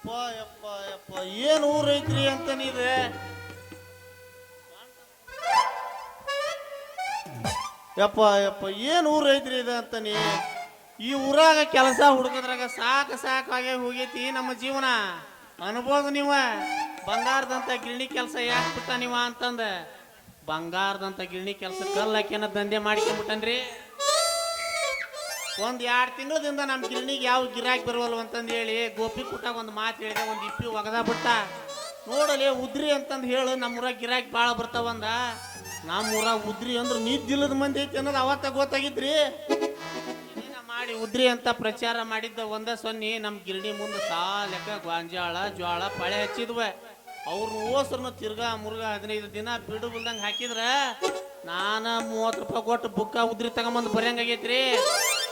ಯಪ್ಪ ಯಪ್ಪ ಯಪ್ಪ ಏನು ಊರ್ ಐತ್ರಿ ಅಂತ ನೀವೆ ಯಪ್ಪ ಯಪ್ಪ ಏನು ಊರ್ ಐತ್ರಿ ಇದು ಅಂತಾನೆ ಈ ಊರಾಗ ಕೆಲಸ ಹುಡುಕದ್ರಾಗ ಸಾಕಾಗೇ ಹೋಗೈತಿ ನಮ್ಮ ಜೀವನ ಅನ್ಬೋದು ನೀವ ಬಂಗಾರದಂತ ಗಿರಣಿ ಕೆಲಸ ಯಾಕೆ ಬಿಟ್ಟ ನೀವ ಅಂತಂದ ಬಂಗಾರದಂತ ಗಿರಣಿ ಕೆಲಸ ಕಲ್ಲಾಕೇನ ದಂಧೆ ಮಾಡ್ಕೊಂಡ್ಬಿಟ್ಟನ್ರಿ ಒಂದ್ 2 ತಿಂಗಳದಿಂದ ನಮ್ಮ ಗಿರಣಿಗೆ ಯಾವ ಗಿರಾಕಿ ಬರುವಲ್ವ ಅಂತಂದು ಹೇಳಿ ಗೋಪಿ ಕುಟ್ಟಾಗ ಒಂದು ಮಾತು ಹೇಳಿದೆ, ಒಂದು ಇಪ್ಪಿ ಒಗದ ಬಿಟ್ಟ ನೋಡಲಿ ಉದ್ರಿ ಅಂತಂದು ಹೇಳು ನಮ್ಮೂರಾಗ ಗಿರಾಕಿ ಭಾಳ ಬರ್ತಾವಂದ. ನಮ್ಮೂರಾಗ ಉದ್ರಿ ಅಂದ್ರೆ ನಿದ್ದಿಲ್ಲದ ಮಂದಿ ಐತಿ ಅನ್ನೋದು ಅವತ್ತ ಗೊತ್ತಾಗಿದ್ರಿ. ಮಾಡಿ ಉದ್ರಿ ಅಂತ ಪ್ರಚಾರ ಮಾಡಿದ್ದ ಒಂದ ಸೊನ್ನಿ ನಮ್ಮ ಗಿರಣಿ ಮುಂದೆ ಸಾಲೆಕ್ಕ ಗಾಂಜಾಳ ಜ್ವಾಳ ಪಳೆ ಹಚ್ಚಿದ್ವೆ. ಅವ್ರನ್ನ ಓಸ್ರನ್ನ ತಿರ್ಗಾ ಮುರ್ಗಾ 15 ದಿನ ಬಿಡು ಬಿಲ್ದಂಗೆ ಹಾಕಿದ್ರ ನಾನು 30 ರೂಪಾಯಿ ಕೊಟ್ಟು ಬುಕ್ಕ ಉದ್ರಿ ತಗೊಂಬಂದು ಬರೆಯಂಗಾಗೈತ್ರಿ.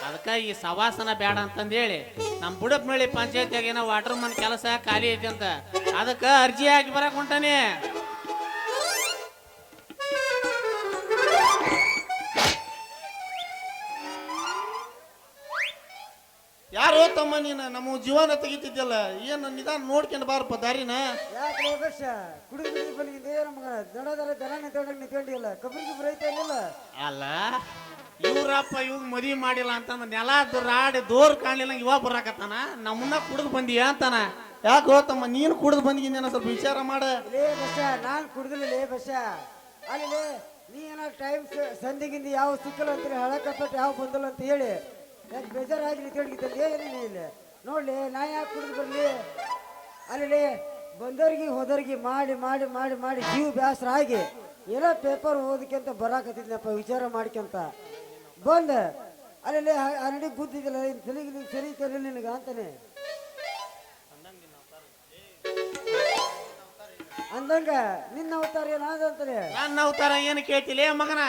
ಅದಕ್ಕೆ ಈ ಸವಾಸನ ಬೇಡ ಅಂತಂದೇಳಿ ನಮ್ಮ ಬುಡಪ್ನಳ್ಳಿ ಪಂಚಾಯತ್ಯಾಗ ಏನೋ ವಾಟರ್ ಮನ್ ಕೆಲಸ ಖಾಲಿ ಐತಿ ಅಂತ ಅದಕ್ಕೆ ಅರ್ಜಿ ಹಾಕಿ ಬರಕ್ ಹೊಂಟಾನೆ. ಯಾರು ತಮ್ಮ ನೀನು ನಮ್ಮ ಜೀವನ ತೆಗಿತಿದ್ಯಲ್ಲ, ಏನು ನಿಧಾನ ನೋಡ್ಕೊಂಡು ಬಾರಪ್ಪ ದಾರಿನ. ಅಲ್ಲ ಇವ್ರಪ್ಪ ಇವಾಗ ಮದುವೆ ಮಾಡಿಲ್ಲ ಅಂತಂದ ನೆಲ ರಾಡಿ ದೋರ್ ಕಾಣ್ಲಿಲ್ಲ ಇವಾಗ ಬರಾಕತ್ತಾನ, ನಮ್ಮನ್ನ ಕುಡಿದು ಬಂದಿ ಅಂತಾನ. ಯಾಕೆ ಹೋತಮ್ಮ ನೀನು ಕುಡಿದು ಬಂದಿದ್ದೀನಿ ಸ್ವಲ್ಪ ವಿಚಾರ ಮಾಡ. ನಾನು ಕುಡ್ದಿಲ್ಲ ಬಸ ಅಲ್ಲಿ ನೀ ಏನೋ ಟೈಮ್ ಸಂಧಿಗಿಂದ ಯಾವ ಸಿಕ್ಕಲ್ಲ ಅಂತೀರಿ ಹಳಕಪ್ಪಟ್ಟು ಯಾವ ಬಂದಲ್ಲ ಅಂತ ಹೇಳಿ ಯಾಕೆ ಬೇಜಾರಾಗಿ ತಿಳ್ಗಿದ್ದಲ್ಲಿ ಏನೇನು ಇಲ್ಲ ನೋಡ್ಲಿ ನಾ ಯಾಕೆ ಕುಡಿದು ಬರಲಿ. ಅಲ್ಲಿ ಬಂದವ್ರಿಗೆ ಹೋದವ್ರಿಗೆ ಮಾಡಿ ಮಾಡಿ ಮಾಡಿ ಮಾಡಿ ಜೀವ ಬೇಸರ ಆಗಿ ಏನೋ ಪೇಪರ್ ಓದಕ್ಕಿಂತ ಬರಾಕತ್ತಿದ್ನಪ್ಪ ವಿಚಾರ ಮಾಡ್ಕೊಂತ ಬಂದ ಅಲ್ಲಿ ಅಂಗಡಿ ಗುದ್ದಿದ್ದಿಲ್ಲ ಸರಿ ಸರಿ ನಿನಗ ಅಂತಾನೆ ಅಂದಂಗ ನಿನ್ನ ಅವತಾರ ಏನಾದಂತಾರೆ. ನನ್ನ ಅವತಾರ ಏನು ಕೇಳ್ತಿಲ್ಲ ಮಗನ,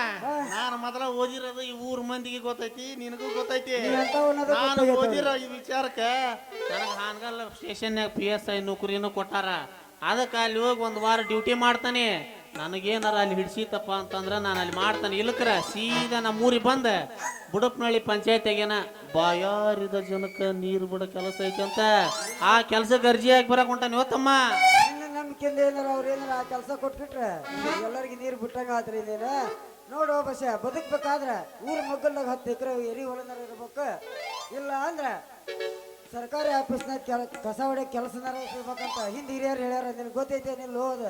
ನಾನು ಮೊದಲ ಓದಿರೋದು ಈ ಊರ್ ಮಂದಿಗೆ ಗೊತ್ತೈತಿ, ನಿನಗೂ ಗೊತ್ತೈತಿ. ನಾನು ಓದಿರೋ ಈ ವಿಚಾರಕ್ಕ ನನಗೆ ಹಾನಗಲ್ ಸ್ಟೇಷನ್ಯಾಗ PSI ನೌಕರಿನೂ ಕೊಟ್ಟಾರ. ಅದಕ್ಕೆ ಅಲ್ಲಿ ಹೋಗಿ 1 ವಾರ ಡ್ಯೂಟಿ ಮಾಡ್ತಾನೆ. ನನಗೇನಾರ ಅಲ್ಲಿ ಹಿಡ್ಸಿತಪ್ಪ ಅಂತಂದ್ರೆ ನಾನು ಅಲ್ಲಿ ಮಾಡ್ತಾನೆ. ಇಲ್ಲಕ್ರ ಸೀದಾ ನಮ್ಮ ಊರಿಗೆ ಬಂದ ಬುಡಪ್ನಳ್ಳಿ ಪಂಚಾಯತ್ಯಾಗೇನ ಬಾಯಾರಿದ ಜನಕ್ಕೆ ನೀರು ಬಿಡೋ ಕೆಲಸ ಐತಿ ಅಂತ ಆ ಕೆಲ್ಸಕ್ಕೆ ಅರ್ಜಿ ಹಾಕಿ ಬರಕ್ ಹೊಂಟಾನೆ. ಇವತ್ತಮ್ಮ ನಂಬಿಕೆಯಿಂದ ಏನಾರ ಅವ್ರು ಏನಾರ ಆ ಕೆಲಸ ಕೊಟ್ಬಿಟ್ರೆ ಎಲ್ಲರಿಗೆ ನೀರು ಬಿಟ್ಟಂಗ ಆತ್ರಿ. ಇದೇನ ನೋಡು ಬಸ ಬದುಕ್ಬೇಕಾದ್ರೆ ಊರ ಮಗ್ಗಲ್ದಾಗ 10 ಎಕರೆ ಎರಿ ಹೊಲನಾರ ಇರ್ಬೇಕು, ಇಲ್ಲ ಅಂದ್ರೆ ಸರ್ಕಾರಿ ಆಫೀಸ್ನಾಗ ಕಸ ಹೊಡೆ ಕೆಲಸನಾರ ಇರ್ಬೇಕಂತ ಹಿಂದೆ ಹಿರಿಯರು ಹೇಳ್ಯಾರ. ನಿನಗೆ ಗೊತ್ತೈತೆ ನಿಲ್ಲ ಹೋದ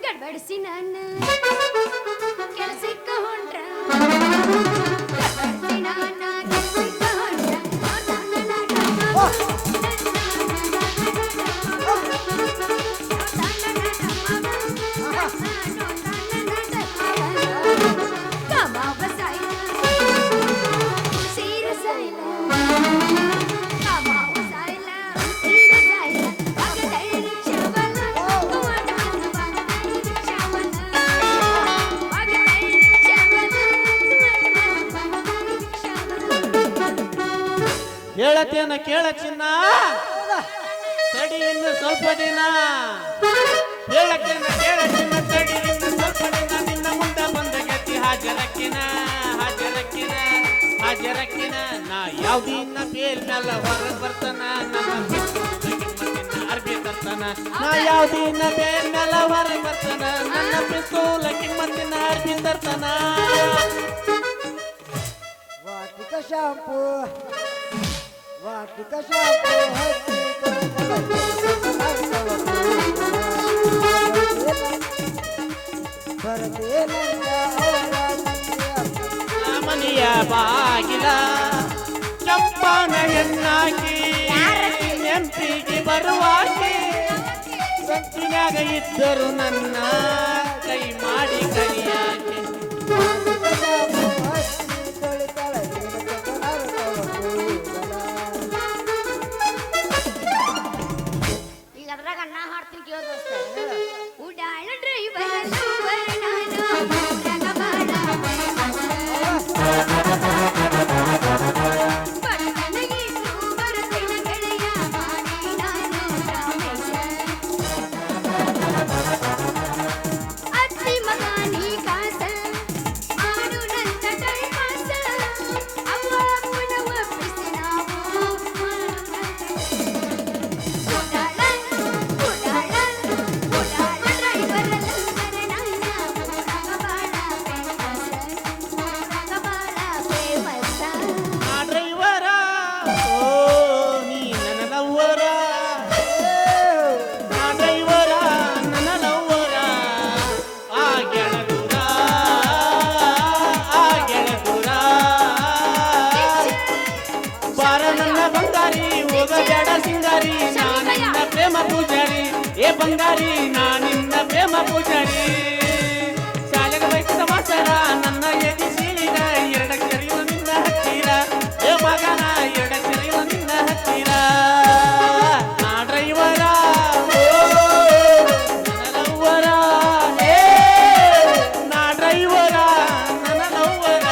ಗಡ್ಬಡಿಸಿ ನಾನು ಕೆಲಸಕ್ಕೆ ಹೊಂಟ್ರ ಹೇಳತೇನ ಕೇಳ ಚಿನ್ನ ತಡಿ ಇನ್ನು ಸ್ವಲ್ಪ ದಿನ. ಹೇಳತೇನ ಕೇಳ ಚಿನ್ನ ತಡಿ ಇನ್ನು ಸ್ವಲ್ಪ ದಿನ. ನಿನ್ನ ಮುಂದೆ ಬಂದ ಗತಿ ಹಾಜರಕ್ಕಿನ ಹಾಜರಕ್ಕಿನ ಹಾಜರಕ್ಕಿನ. ನಾ ಯಾವ್ದಿನ್ನ ಬೇಲ್ ಮೇಲೆ ಹೊರಗೆ ಬರ್ತಾನ, ನನ್ನ ಅರ್ಬಿ ತರ್ತಾನ. ನಾ ಯಾವ್ದಿನ್ನ ಬೇಲ್ ಮೇಲೆ ಹೊರಗೆ ಬರ್ತಾನ, ನನ್ನ ಪಿಸ್ತೂಲ ಕಿಮ್ಮತ್ತಿನ ಅರ್ಬಿ ತರ್ತಾನ. ವಾಟಿಕ ಶಾಂಪು ವಾಟಿಕ ಶಾಂಪು ಮನೆಯ ಬಾಗಿಲ ಚಂಪನ ಹೆಣ್ಣಾಕಿ ನೆಂಪಿಗೆ ಬರುವಾಕಿ ಸಂತಿನಾಗ ಇದ್ದರು ನನ್ನ ಕೈ ಮಾಡಿ ಕರಿಯಾಕಿ. ಈಗ ಅದ್ರಾಗ ಅನ್ನ ಹಾಡ್ತೀನಿ ಕೇಳೋ ದೋಸ್ತ. ಉಡಾಳ ಡ್ರೈವರ್ ನಾನು ಅತ್ತಿ ಮಗ ನೀ ಕಾಸ ಬಂಗಾರಿ ನಾನಿನ್ನ ಪ್ರೇಮ ಪೂಜಾರಿ ಶಾಲೆಗೆ ಬೈಕದ ಮಾಸರ ನನ್ನ ಎದಿ ಸೀಳಿದ ಎರಡಕ್ಷರಿಲ್ಲ ನಿನ್ನ ಹತ್ತಿರ ಏ ಮಗನ ಎರಡಕ್ಷರಿಲ್ಲ ನಿನ್ನ ಹತ್ತಿರ ನಾ ಡ್ರೈವರ ನನ್ನ ಲವ್ವರ ಏ ನಾ ಡ್ರೈವರ ನನ್ನ ಲವ್ವರ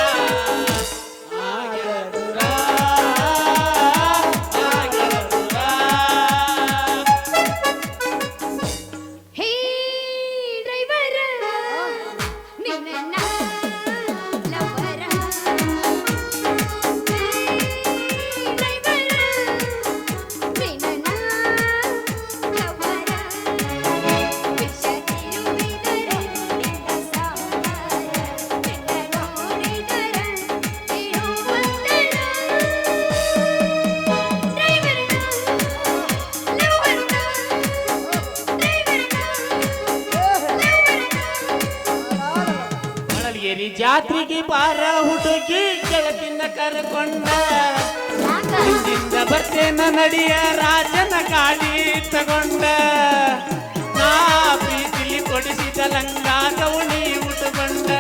ಆಗದುರ ಆಗದುರ ಹೇ ಡ್ರೈವರ ನಿನ್ನ ಲವರ ಹೇ ಡ್ರೈವರ ನಿನ್ನ ಲವರ ವಿಷತಿರುವಿದರ ನಿನ್ನ ಸಾಮರ ನಿನ್ನ ನೋಡಿದರ ಇರು ಬಂದರ ಡ್ರೈವರನ ಲವರನ ಮಳಲ್ಗೇರಿ ಜಾತ್ರೆಗೆ ಬಾರ ಹುಡುಗಿ ಗೆಳತಿನ ಕರ್ಕೊಂಡ ಹಿಂದಿಂದ ಬರ್ತೇನ ನಡಿಯ ರಾಜನ ಗಾಡಿ ತಗೊಂಡ ನಾ ಪ್ರೀತಿಲಿ ಕೊಡಿಸಿದ ಲಂಗ ಗೌಳಿ ಉಟ್ಕೊಂಡ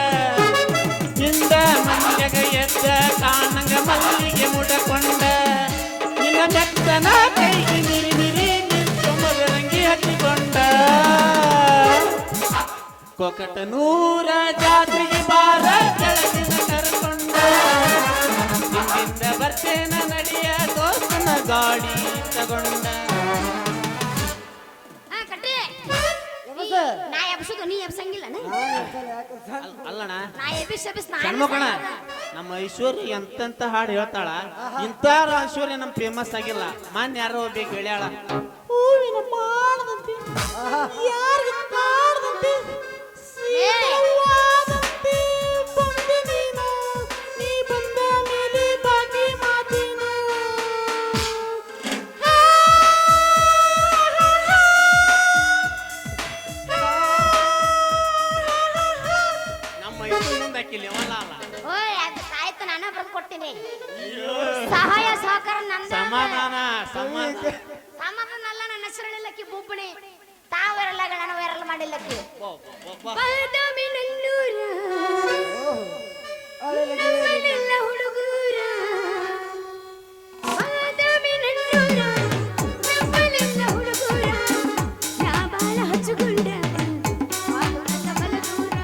ಹಿಂದ ಮಂಜಗ ಎದ್ದ ಕಾಣಂಗ ಮಲ್ಲಿಗೆ ಮುಡಕೊಂಡ ನಿನ್ನ ಮೆತ್ತನ ಕೈಗೆ ನಿರಿ ನಿರಿ ನಿಂತು ಮದರಂಗಿ ಹಚ್ಚಿಕೊಂಡ ಕೊಕಟನೂರ ಜಾತ್ರೆಗೆ ಬಾರ ಕೆಳಗಿನ ಕರ್ಕೊಂಡ ಹಿಂದಿಂದ ಬರ್ತೇನ ನಡಿಯ ದೋಸ್ತನ ಗಾಡಿ ತಗೊಂಡ ಕಟ್ರಿ ಯಮಸ ನಾ ಎಬ್ಸುದು ನೀ ಎಬ್ಸಂಗಿಲ್ಲನ ಅಲ್ಲಣ ನಾ ಎಬ್ಬಿಸ್ ನಾ ಸಣ್ಮಕಣ ನಮ್ಮ ಐಶ್ವರ್ಯ ಎಂತೆಂತ ಹಾಡು ಹೇಳ್ತಾಳ ಇಂಥ ಐಶ್ವರ್ಯ ನಮ್ ಫೇಮಸ್ ಆಗಿಲ್ಲ ಮಾನ್ ಯಾರೋ ಬೇಕು ಹೇಳ್ಯಾಳ ಹೂವಿನ ಮಾಡದಂತೆ ಯಾರಿಗೆ ಕಾಡದಂತೆ ಸೀತವಾದಂತೆ ಬಂದೆ ನೀನು, ನೀ ಬಂದ ಮೇಲೆ ಬಾಗಿ ಮಾತಿನ ನಮ್ಮ ಐಶ್ವರ್ಯ ಮುಂದೆ ಹಾಕಿಲ್ಲ ಅವಲ್ಲ ಅಲ್ಲ ಓಯ್ ಅದು ಸಾಯ್ತು ನಾನು ಬರ್ದು ಕೊಡ್ತೀನಿ ಸಹಾಯ ಸಹಕಾರ ನಂದ ಸಮಾಧಾನ ಸಮಾಧಾನ ಸಮಾಧಾನಲ್ಲ ನನ್ನ ಹೆಸರಳಿಲ್ಲಕ್ಕಿ ಬುಬ್ಬಣಿ ತಾವೆರಲ್ಲ ಗಣನ ವೈರಲ್ ಮಾಡಿಲ್ಲಕ್ಕಿ ಬಾದಾಮಿ ನನ್ನೂರ ನಮ್ಮನೆಲ್ಲ ಹುಡುಗೂರ ಬಾದಾಮಿ ನನ್ನೂರ ನಮ್ಮನೆಲ್ಲ ಹುಡುಗೂರ ನಾ ಬಾಳ ಹಚ್ಚುಕೊಂಡ ಆಗುಣದ ಬಲದೂರ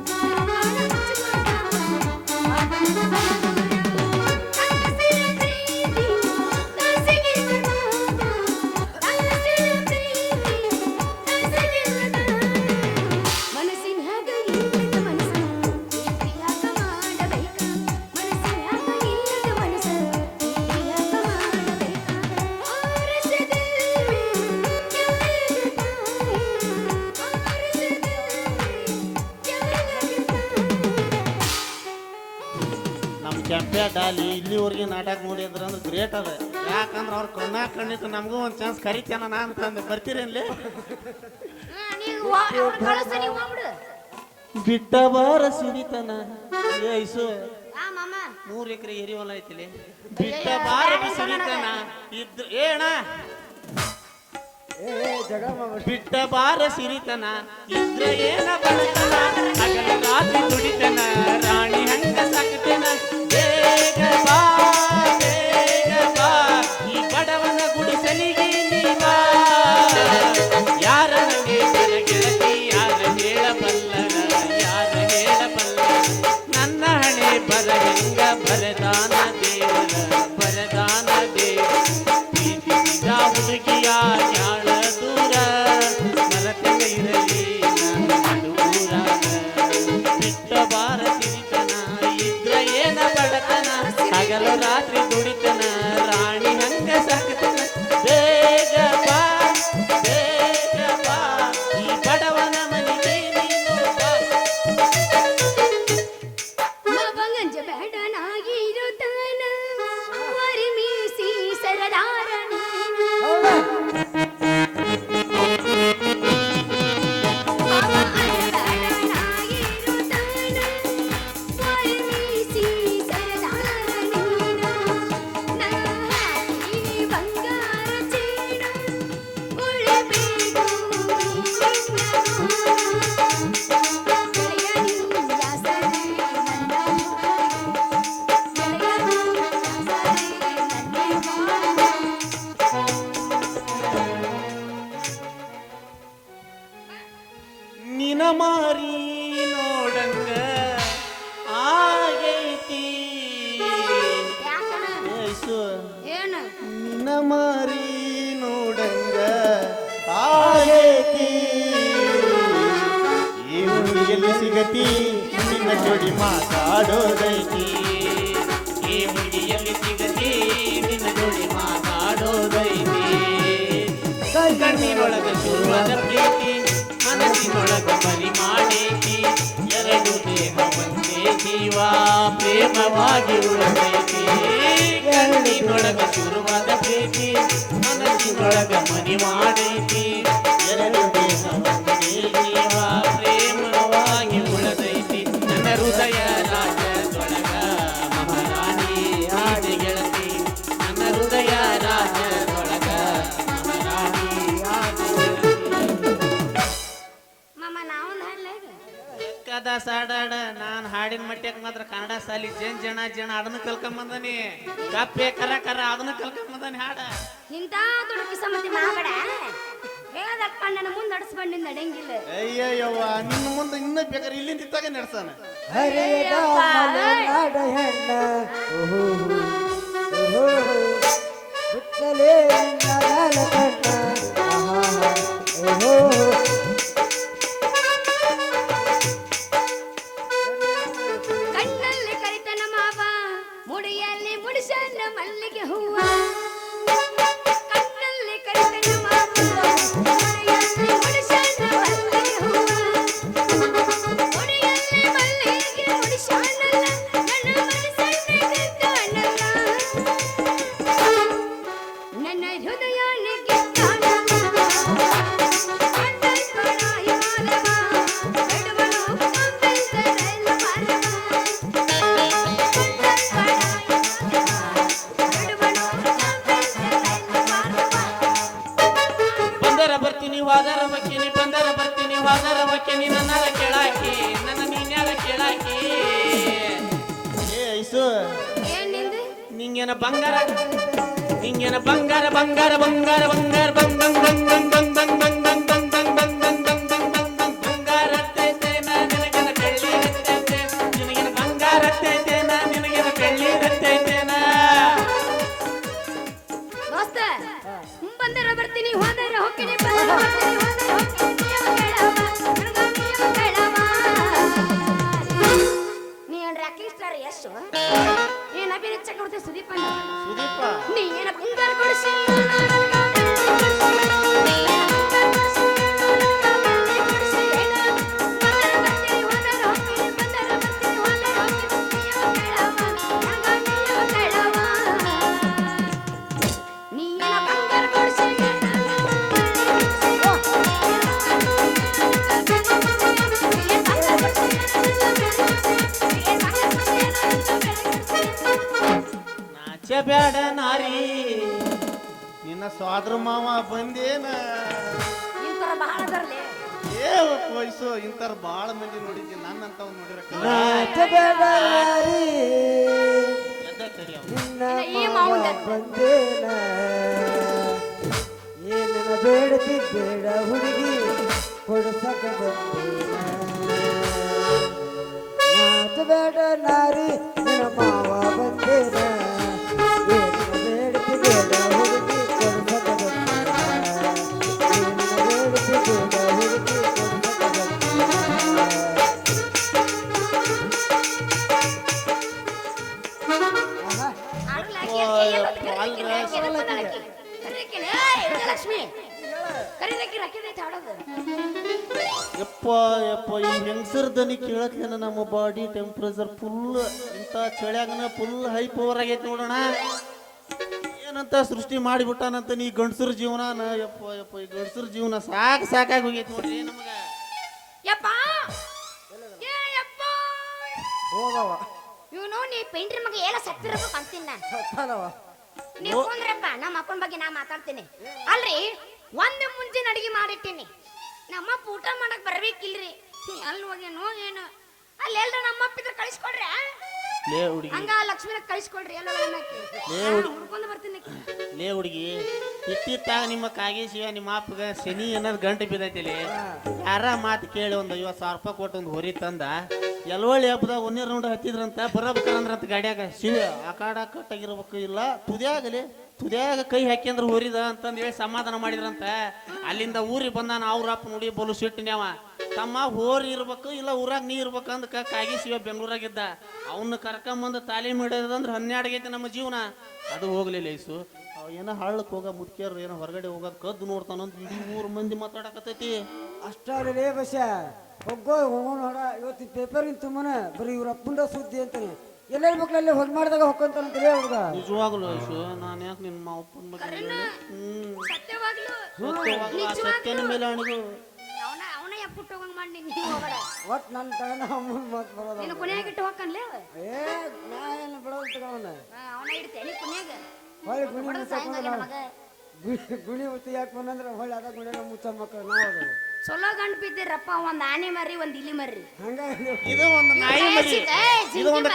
ನಾ ಬಾಳ ಹಚ್ಚುಕೊಂಡ ಆಗುಣದ ಬಲದೂರ ತಾಸಿರ ಪ್ರೀತಿ ತಾಸಿಗೆ ಬನಾದ ತಾಸಿರ ಪ್ರೀತಿ ತಾಸಿಗೆ ಬನಾದ ಮನಸ್ಸಿನ ಹಾಗ ಇಲ್ಲದ ಮನಸ್ಸು ಪ್ರೀತಿಯಾಗ ಮಾಡಬೇಕ ಮನಸ್ಸಿನ ಹಾಗ ಇಲ್ಲದ ಮನಸ್ಸು ಪ್ರೀತಿಯಾಗ ಮಾಡಬೇಕ ಆರಸದಲ್ಲಿ ಕೆಳಗೆ ನಮ್ಮ ಕೆಂಪೆ ಡಾಲಿ ಇಲ್ಲಿವರೆಗೆ ನಾಟಕ ನೋಡಿದ್ರ ಅಂದ್ರೆ ಗ್ರೇಟ್ ಅದ ಯಾಕಂದ್ರೆ ಅವ್ರ ಕಣ್ಣಿಟ್ಟು ನಮಗೂ ಒಂದು ಚಾನ್ಸ್ ಕರಿತೇನ ನಾ ಅಂತಂದು ಬರ್ತೀರೇನ್ಲಿ ನೀವು ಕಳಿಸ್ತ ನೀವು ಹೋಗ್ಬಿಡು ಬಿಟ್ಟ ಬಾರ ಸಿರಿತನ ಏಸು ಆ ಮಾಮ 3 ಎಕರೆ ಎರಿ ಹೊಲ ಐತಿಲಿ ಬಿಟ್ಟ ಬಾರ ಸಿರಿತನ ಇದ್ರ ಏಣ ಜಗಳ ಮಾಡ್ಬೇಡ. ಬಿಟ್ಟ ಬಾರ ಸಿರಿತನ ಇದ್ರ ಏನ ಬಡತನ ಹಗಲ ರಾತ್ರಿ ದುಡಿತನ ರಾಣಿ ಹಂಗ ಸಾಕ್ತೇನ ಬೇಗ ಬಾ ಬೇಗ ಬಾ ಈ ಬಡವನ ಗುಡಿಸಲಿಗೆ ನೀ ಬಾ ಯಾರ ನನಗೆ ಗೆಳತಿ ಯಾರ ಹೇಳಬಲ್ಲರ ಯಾರ ಹೇಳಬಲ್ಲರ ನನ್ನ ಹಣೆ ಬರಹೆಂಗ ಬರದಾನ ದೇವರ ಬರದಾನ ದೇವ ಪ್ರೀತಿಸಿದ ಹುಡುಗಿಯ ಯಾಳ ದೂರ ಮರತೆಗ ಇರಲಿ ನಾನು ನಡುವೂರಾಗ ಬಿಟ್ಟ ಬಾರ ಸಿರಿತನ ಇದ್ರ ಏನ ಬಡತನ ಹಗಲು ರಾತ್ರಿ ನಿನ ಮಾರಿ ನೋಡಂಗ ಆಗೈತಿ ಯಾಕಣ ಏಸು ಏನು ನಿನ ಮಾರಿ ನೋಡಂಗ ಆಗೈತಿ ಈ ಹುಡುಗಿಯಲ್ಲಿ ಸಿಗತಿ ನಿನ್ನ ಜೋಡಿ ಮಾತಾಡೋದೈತಿ ಈ ಹುಡುಗಿಯಲ್ಲಿ ಸಿಗತಿ ನಿನ್ನ ಜೋಡಿ ಮಾತಾಡೋದೈತಿ ಕಣ್ಣಿನೊಳಗ ಶುರುವಾದ ಪ್ರೀತಿ ಮನಸ್ಸಿನೊಳಗ ಬರಿ ಮಾಡೈತಿ ಎರಡು ದೇಹ ಒಂದೇ ಜೀವ ಪ್ರೇಮವಾಗಿ ಉಳಿದೈತಿ ಕಣ್ಣಿನೊಳಗ ಶುರುವಾದ ಪ್ರೀತಿ ಮನಸ್ಸಿನೊಳಗ ಮನಿ ಮಾಡೈತಿ ಎರಡು ದೇಹ ಒಂದೇ ಜೀವ ಪ್ರೇಮವಾಗಿ ಉಳಿದೈತಿ ನನ್ನ ಹೃದಯ ರಾಜದೊಳಗ ಮಹಾರಾಣಿ ಆದಿ ಗೆಳತಿ ನನ್ನ ಹೃದಯ ರಾಜದೊಳಗ ಮಹಾರಾಣಿ ಆದಿ ಮಾಮ ನಾವು ಅಲ್ಲ ಕದ ಸಾಡಾಡ ನಾನು ಹಾಡಿನ ಮಟ್ಯಕ್ಕೆ ಮಾತ್ರ ಕನ್ನಡ ಸಾಲಿ ಜನ ಅದನ್ನ ಕಲ್ಕೊಂಬಂದನಿ ಕಪ್ಪೆ ಕರ ಕರ ಅದನ್ನ ಕಲ್ಕೊಂಬಂದನಿ ಹಾಡ ಇಂಥ ದುಡುಕಿ ಸಮ್ಮತಿ ಮಾಡಬೇಡ ಹೇಳದಕ್ಕ ನನ್ನ ಮುಂದೆ ನಡೆಸ್ಕೊಂಡು ನಡೆಯಂಗಿಲ್ಲ ಅಯ್ಯಯ್ಯವ್ವ ನಿನ್ನ ಮುಂದೆ ಇನ್ನೂ ಬೇಕಾದ್ರೆ ಇಲ್ಲಿಂದ ಇತ್ತಾಗ ನಡೆಸಾನ ಹರಿಯದ ಮಲೆನಾಡ ಹೆಣ್ಣ ಓಹೋ ಓಹೋ ಹುಚ್ಚಲೇ ನಿನ್ನ ಗಾಲ ಕಣ್ಣ ಆಹಾ ಓಹೋ ಕಣ್ಣಲ್ಲಿ ಕರಿತನ ಮಾವ ಮುಡಿಯಲ್ಲಿ ಮುಡಿಸನ್ನ ಮಲ್ಲಿಗೆ ಹೂವ ಕಣ್ಣಲ್ಲಿ ಕರಿತನ ಮಾವ ಮುಡಿಯಲ್ಲಿ ಮುಡಿಸನ್ನ ಮಲ್ಲಿಗೆ ಹೂವ ಮುಡಿಯಲ್ಲಿ ಮಲ್ಲಿಗೆ ಮುಡಿಸನ್ನಲ್ಲ ನನ್ನ ಮನಸ್ಸನ್ನೇ ಗೆದ್ದವನಲ್ಲ ನನ್ನ ಹೃದಯನೇ ಗೆದ್ದವನಲ್ಲ ಅಡ್ಡೈ ಕೊಡಾಯಿ ಮಾಲವ ಬೆಡುವನು ಕಂಬೆಂದರೆಲ್ಲ ಮಾಲವ ಬಂದರ ಬರ್ತೀನಿ ವಾದರ ಬಕ್ಕಿನಿ ಬಂದರ ಬರ್ತೀನಿ ವಾದರ ಬಕ್ಕಿನಿ ನನ್ನರ ಕೇಳಾಕಿ ನನ್ನ ನೀನ್ಯಾರ ಕೇಳಾಕಿ ಏ ಐಸು ಏನಿಂದು ನಿಂಗೇನ ಬಂಗಾರ ನಿಂಗೇನ ಬಂಗಾರ ಬಂಗಾರ ಬಂಗಾರ ಬಂಗಾರ ಬಂಗ್ ಬಂಗ್ ಬಂಗ್ ಬಂಗ್ ಬಂಗ್ ಬಂಗ್ ಬಂಗ್ ಬಂಗ್ ಬಂಗ್ ಬಂಗ್ ಬಂಗ್ ಬಂಗ್ ಬಂಗ್ ಬಂಗ್ ಬಂಗ್ ಬಂಗ್ ಬಂಗಾರ ಹತ್ತೈತೇನ ನಿನಗೇನ ಬೆಳ್ಳಿ ಹತ್ತೈತೆ ನಿನಗೇನ ಬಂಗಾರ ಹತ್ತೈತೇನ ನಿನಗೇನ ಬೆಳ್ಳಿ ಹತ್ತೈತೇನ ದೋಸ್ತ ಬಂದರ ಬರ್ತೀನಿ ಹೋದರ ಹೋಗ್ತೀನಿ ಬಂದರ ಬರ್ತೀನಿ ಹೋದರ ಹೋಗ್ತೀನಿ ನಿಯಮ ಕೇಳವ ನನಗ ನಿಯಮ ಕೇಳವ ನೀ ಏನ್ ರಾಕಿ ಸ್ಟಾರ್ ಯಶು ಏನ್ ಅಭಿನಯ ಕೊಡ್ತೆ ಸುದೀಪ ಸುದೀಪ ನೀ ಏನ ಬಂಗಾರ ಕೊಡಿಸಿ ಬ್ಯಾಡ ನಾರಿ ನಿನ್ನ ಸ್ವಾದ್ರ ಮಾವ ಬಂದೇನ ಇಂತರ ಬಹಳ ಬರಲಿ ಏ ವಯಸ್ಸು ಇಂಥವ್ರು ಭಾಳ ಮಂದಿ ನೋಡಿದ್ದೀನಿ ನನ್ನಂತ ನೋಡಿರಕ್ಕ ನಾಚಬೇಡಾರಿ ಎದ್ದ ಕರಿ ಅವ್ನು. ನಿನ್ನ ಈ ಮಾವ ಮಾವಂದ. ಬಂದೇನ ಏನಿನ ಬೇಡತಿ ಬೇಡ ಹುಡುಗಿ ಕೊಡ್ಸಕ ಬಂದೇನ ನಾಚಬೇಡ ನಾರಿ ನಿನ್ನ ಮಾವ ಬಂದೇನ ಏನಿನ ಬೇಡತಿ ಬೇಡ ಹುಡುಗಿ ಕೊಡ್ಸಕ ಬಂದೇನ ಏನಿನ ಬೇಡತಿ ಬೇಡ ಹುಡುಗಿ ಕೊಡ್ಸಕ ಬಂದೇನ ಲಕ್ಷ್ಮಿ ಕರೀಲಕ್ಕಿ ರಾಕಿದೈತೆ ಆಡೋದು ಯಪ್ಪ ಯಪ್ಪ ಈ ಹೆಂಗಸರ ದನಿ ಕೇಳತ್ಲೇನ ನಮ್ಮ ಬಾಡಿ ಟೆಂಪ್ರೇಚರ್ ಫುಲ್ ಇಂಥ ಚಳ್ಯಾಗನ ಫುಲ್ ಹೈ ಪವರ್ ಆಗೈತೆ ನೋಡೋಣ ಏನಂತ ಸೃಷ್ಟಿ ಮಾಡಿಬಿಟ್ಟಾನಂತ ನೀ ಗಂಡಸರ ಜೀವನ ಯಪ್ಪ ಯಪ್ಪ ಈ ಗಂಡಸರ ಜೀವನ ಸಾಕಾಗಿ ಹೋಗೈತೆ ನೋಡ್ರಿ ನಮಗ ಯಪ್ಪ ಏ ಯಪ್ಪ ಹೋಗವ ಇವನು ನೀ ಪೇಂಟ್ರಿ ಮಗ ಎಲ್ಲ ಸತ್ತಿರಬೇಕು ಅಂತೀನಿ ನಾನು ಸತ್ತಾನವ ನೀವು ಕುಂದ್ರಪ್ಪ ನಮ್ಮ ಅಪ್ಪನ ಬಗ್ಗೆ ನಾ ಮಾತಾಡ್ತೀನಿ ಅಲ್ರಿ ಒಂದು ಮುಂಜಿನ ಅಡಿಗೆ ಮಾಡಿಟ್ಟಿನಿ ನಮ್ಮಪ್ಪ ಊಟ ಮಾಡಕ್ ಬರ್ಬೇಕಿಲ್ರಿ ಅಲ್ಲಿ ಹೋಗ್ಯಾನೋ ಏನು ಅಲ್ಲಿ ಎಲ್ರ ನಮ್ಮಪ್ಪ ಇದ್ರೆ ಕಳಿಸ್ಕೊಡ್ರಿ ಲೇ ಹುಡುಗಿ ಹಂಗ ಲಕ್ಷ್ಮಿನ ಕಳಿಸ್ಕೊಡ್ರಿ ಎಲ್ಲ ಹುಡ್ಕೊಂಡು ಬರ್ತೀನಿ ಆಕಿ. ಲೇ ಹುಡುಗಿ ಇಟ್ಟಿತ್ತಾಗ ನಿಮ್ಮ ಕಾಗೇಶಿಯ ನಿಮ್ಮ ಅಪ್ಪಗ ಶನಿ ಅನ್ನೋದು ಗಂಟು ಬಿದ್ದೈತಿಲಿ ಯಾರ ಮಾತು ಕೇಳಿ ಒಂದು 50,000 ರೂಪಾಯಿ ಕೊಟ್ಟು ಒಂದು ಹೊರಿ ತಂದ ಎಲ್ವಳ್ಳಿ ಹಬ್ಬದಾಗ ಒಂದೀರ್ ರೌಂಡ್ ಹತ್ತಿದ್ರಂತ ಬರಬೇಕಂದ್ರಂತ ಗಾಡ್ಯಾಗ ಶಿವ ಆ ಕಾಡ ಕಟ್ಟಾಗಿರ್ಬೇಕು ಇಲ್ಲ ತುದ್ಯಾಗ ಕೈ ಹಾಕ್ಯಂದ್ರ ಹೊರಿದ ಅಂತಂದು ಹೇಳಿ ಸಮಾಧಾನ ಮಾಡಿದ್ರಂತ ಅಲ್ಲಿಂದ ಊರಿಗೆ ಬಂದಾನ ಅವ್ರ ಅಪ್ಪ ನೋಡಿ ಬಲು ಸಿಟ್ಟಿನ್ಯಾವ ತಮ್ಮ ಹೋರಿ ಇರ್ಬೇಕು ಇಲ್ಲ ಊರಾಗ ನೀ ಇರ್ಬೇಕು ಅಂದಕ ಕಾಗಿ ಶಿವ ಬೆಂಗಳೂರಾಗಿದ್ದ ಅವನ್ನ ಕರ್ಕೊಂಬಂದು ತಾಲೀಮ್ ಹಿಡಿಯೋದಂದ್ರೆ 12 ಆಗೈತೆ ನಮ್ಮ ಜೀವನ ಅದು ಹೋಗ್ಲಿಲ್ಲ ಐಸು ಏನೋ ಹಳ್ಳಕ್ಕೆ ಹೋಗ ಮುದ್ಕ್ಯಾರ ಏನೋ ಹೊರಗಡೆ ಹೋಗೋದು ಕದ್ದು ನೋಡ್ತಾನಂತ ಇಡೀ 3 ಮಂದಿ ಮಾತಾಡಕತ್ತೈತಿ ಅಷ್ಟೇ ಬಸ ಹೋಗೋಣ ನೋಡ ಇವತ್ತು ಪೇಪರಿನ ತುಂಬನ ಬರೀ ಇವ್ರ ಅಪ್ಪಂದ ಸುದ್ದಿ ಅಂತಾನೆ ಎಲ್ಲೆಲ್ಲ ಮಕ್ಕಳಲ್ಲಿ ಹೊಗ್ ಮಾಡಿದಾಗ ಹೊಕ್ಕಂತಾನಂತ ಹುಡುಗ ನಿಜವಾಗ್ಲು ಐಸು ನಾನು ಯಾಕೆ ನಿಮ್ಮ ಅಪ್ಪನ ಬಗ್ಗೆ ಸತ್ಯವಾಗ್ಲು ಸತ್ಯನ ಮೇಲೆ ಅಣಿದು ಅವನ ಎಪ್ಪುಟ್ಟು ಹೋಗಂಗ್ ಮಾಡಿ ನೀವು ಹೋಗಬೇಡ ಒಟ್ ನನ್ನ ತಗೊಂಡ ಅಮ್ಮನ ಮಾತು ಬರೋದ ನೀನು ಕೊನೆಯಾಗಿಟ್ಟು ಹೋಗ್ಕನ್ಲೇ ಏ ನಾ ಏನು ಬಿಡೋದು ತಗೊಂಡ ಅವನ ಇಡ್ತೇನೆ ಕೊನೆಯಾಗ ಹೊಳ್ಳಿ ಗುಣಿ ಬಿಡು ಸಾಯಂಕಾಲ ಮಗ ಗುಣಿ ಮುತ್ತಿ ಯಾಕೆ ಬಂದ್ರೆ ಹೊಳ್ಳಿ ಅದ ಗುಣಿನ ಮುಚ್ಚ ಮಕ್ಕಳು ನಾವು ಚಲೋ ಗಂಡು ಬಿದ್ದಿರಪ್ಪ ಒಂದ್ ಆನೆ ಮರಿ ಒಂದ್ ಇಲಿ ಮರಿ ಹಂಗಾಗಿ ಇದು ಒಂದು ನಾಯಿ ಮರಿ ಇದು ಒಂದು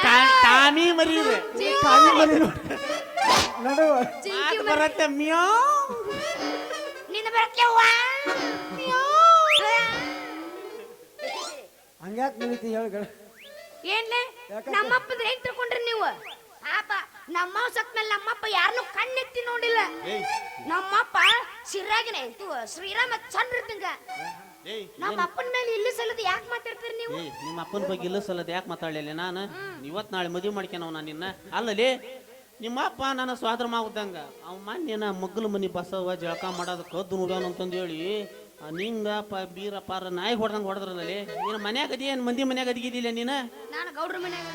ಟಾಮಿ ಮರಿ ಇದೆ ಕಾಲಿ ಮನೆ ನಡುವ ಮಾತು ಬರತ್ತೆ ಮಿಯಾವ್ ನಿನ್ನ ಬರಕ್ಕೆ ವಾ ಹಂಗ್ಯಾಕೆ ನಿಲ್ತಿ ಹೇಳ್ಗಳು ಏನ್ಲೆ ನಮ್ಮಪ್ಪಂದ್ರೆ ಹೆಂಗ್ ತಿಳ್ಕೊಂಡ್ರಿ ನೀವು ಆಪ ನಮ್ಮ ಸತ್ ಮೇಲೆ ನಮ್ಮಪ್ಪ ಯಾರನ್ನು ಕಣ್ಣೆತ್ತಿ ನೋಡಿಲ್ಲ ನಮ್ಮಪ್ಪ ಸಿರಾಗಿನ ಶ್ರೀರಾಮ ಚಂದ್ರ ಇದ್ದಂಗ ನಮ್ಮ ಅಪ್ಪನ ಮೇಲೆ ಇಲ್ಲಿ ಸಲದ ಯಾಕೆ ಮಾತಾಡ್ತೀರಿ ನೀವು ನಿಮ್ಮ ಅಪ್ಪನ ಬಗ್ಗೆ ಇಲ್ಲ ಸಲದ ಯಾಕೆ ಮಾತಾಡಲಿಲ್ಲ ನಾನು ಇವತ್ತು ನಾಳೆ ಮದುವೆ ಮಾಡ್ಕೊಂಡವ್ ನಾನು ನಿನ್ನ ಅಲ್ಲಲ್ಲಿ ನಿಮ್ಮ ಅಪ್ಪ ನನ್ನ ಸ್ವಾದ್ರ ಮಾವುದಂಗ ಅವ್ ಮೊನ್ನೆ ಮಗ್ಗಲ ಮನಿ ಬಸವ ಜಳಕ ಮಾಡೋದು ಕದ್ದು ನೋಡ್ಯಾನ ಅಂತಂದು ಹೇಳಿ ನಿಂಗ ಬೀರ ಪಾರ ನಾಯಿ ಹೊಡೆದಂಗೆ ಹೊಡೆದ್ರಲ್ಲಿ ನೀನು ಮನ್ಯಾಗ ಅದಿ ಏನು ಮಂದಿ ಮನ್ಯಾಗ ಅದಿಗಿದ್ದಿಲ್ಲ ನೀನು ನಾನು ಗೌಡ್ರ ಮನ್ಯಾಗ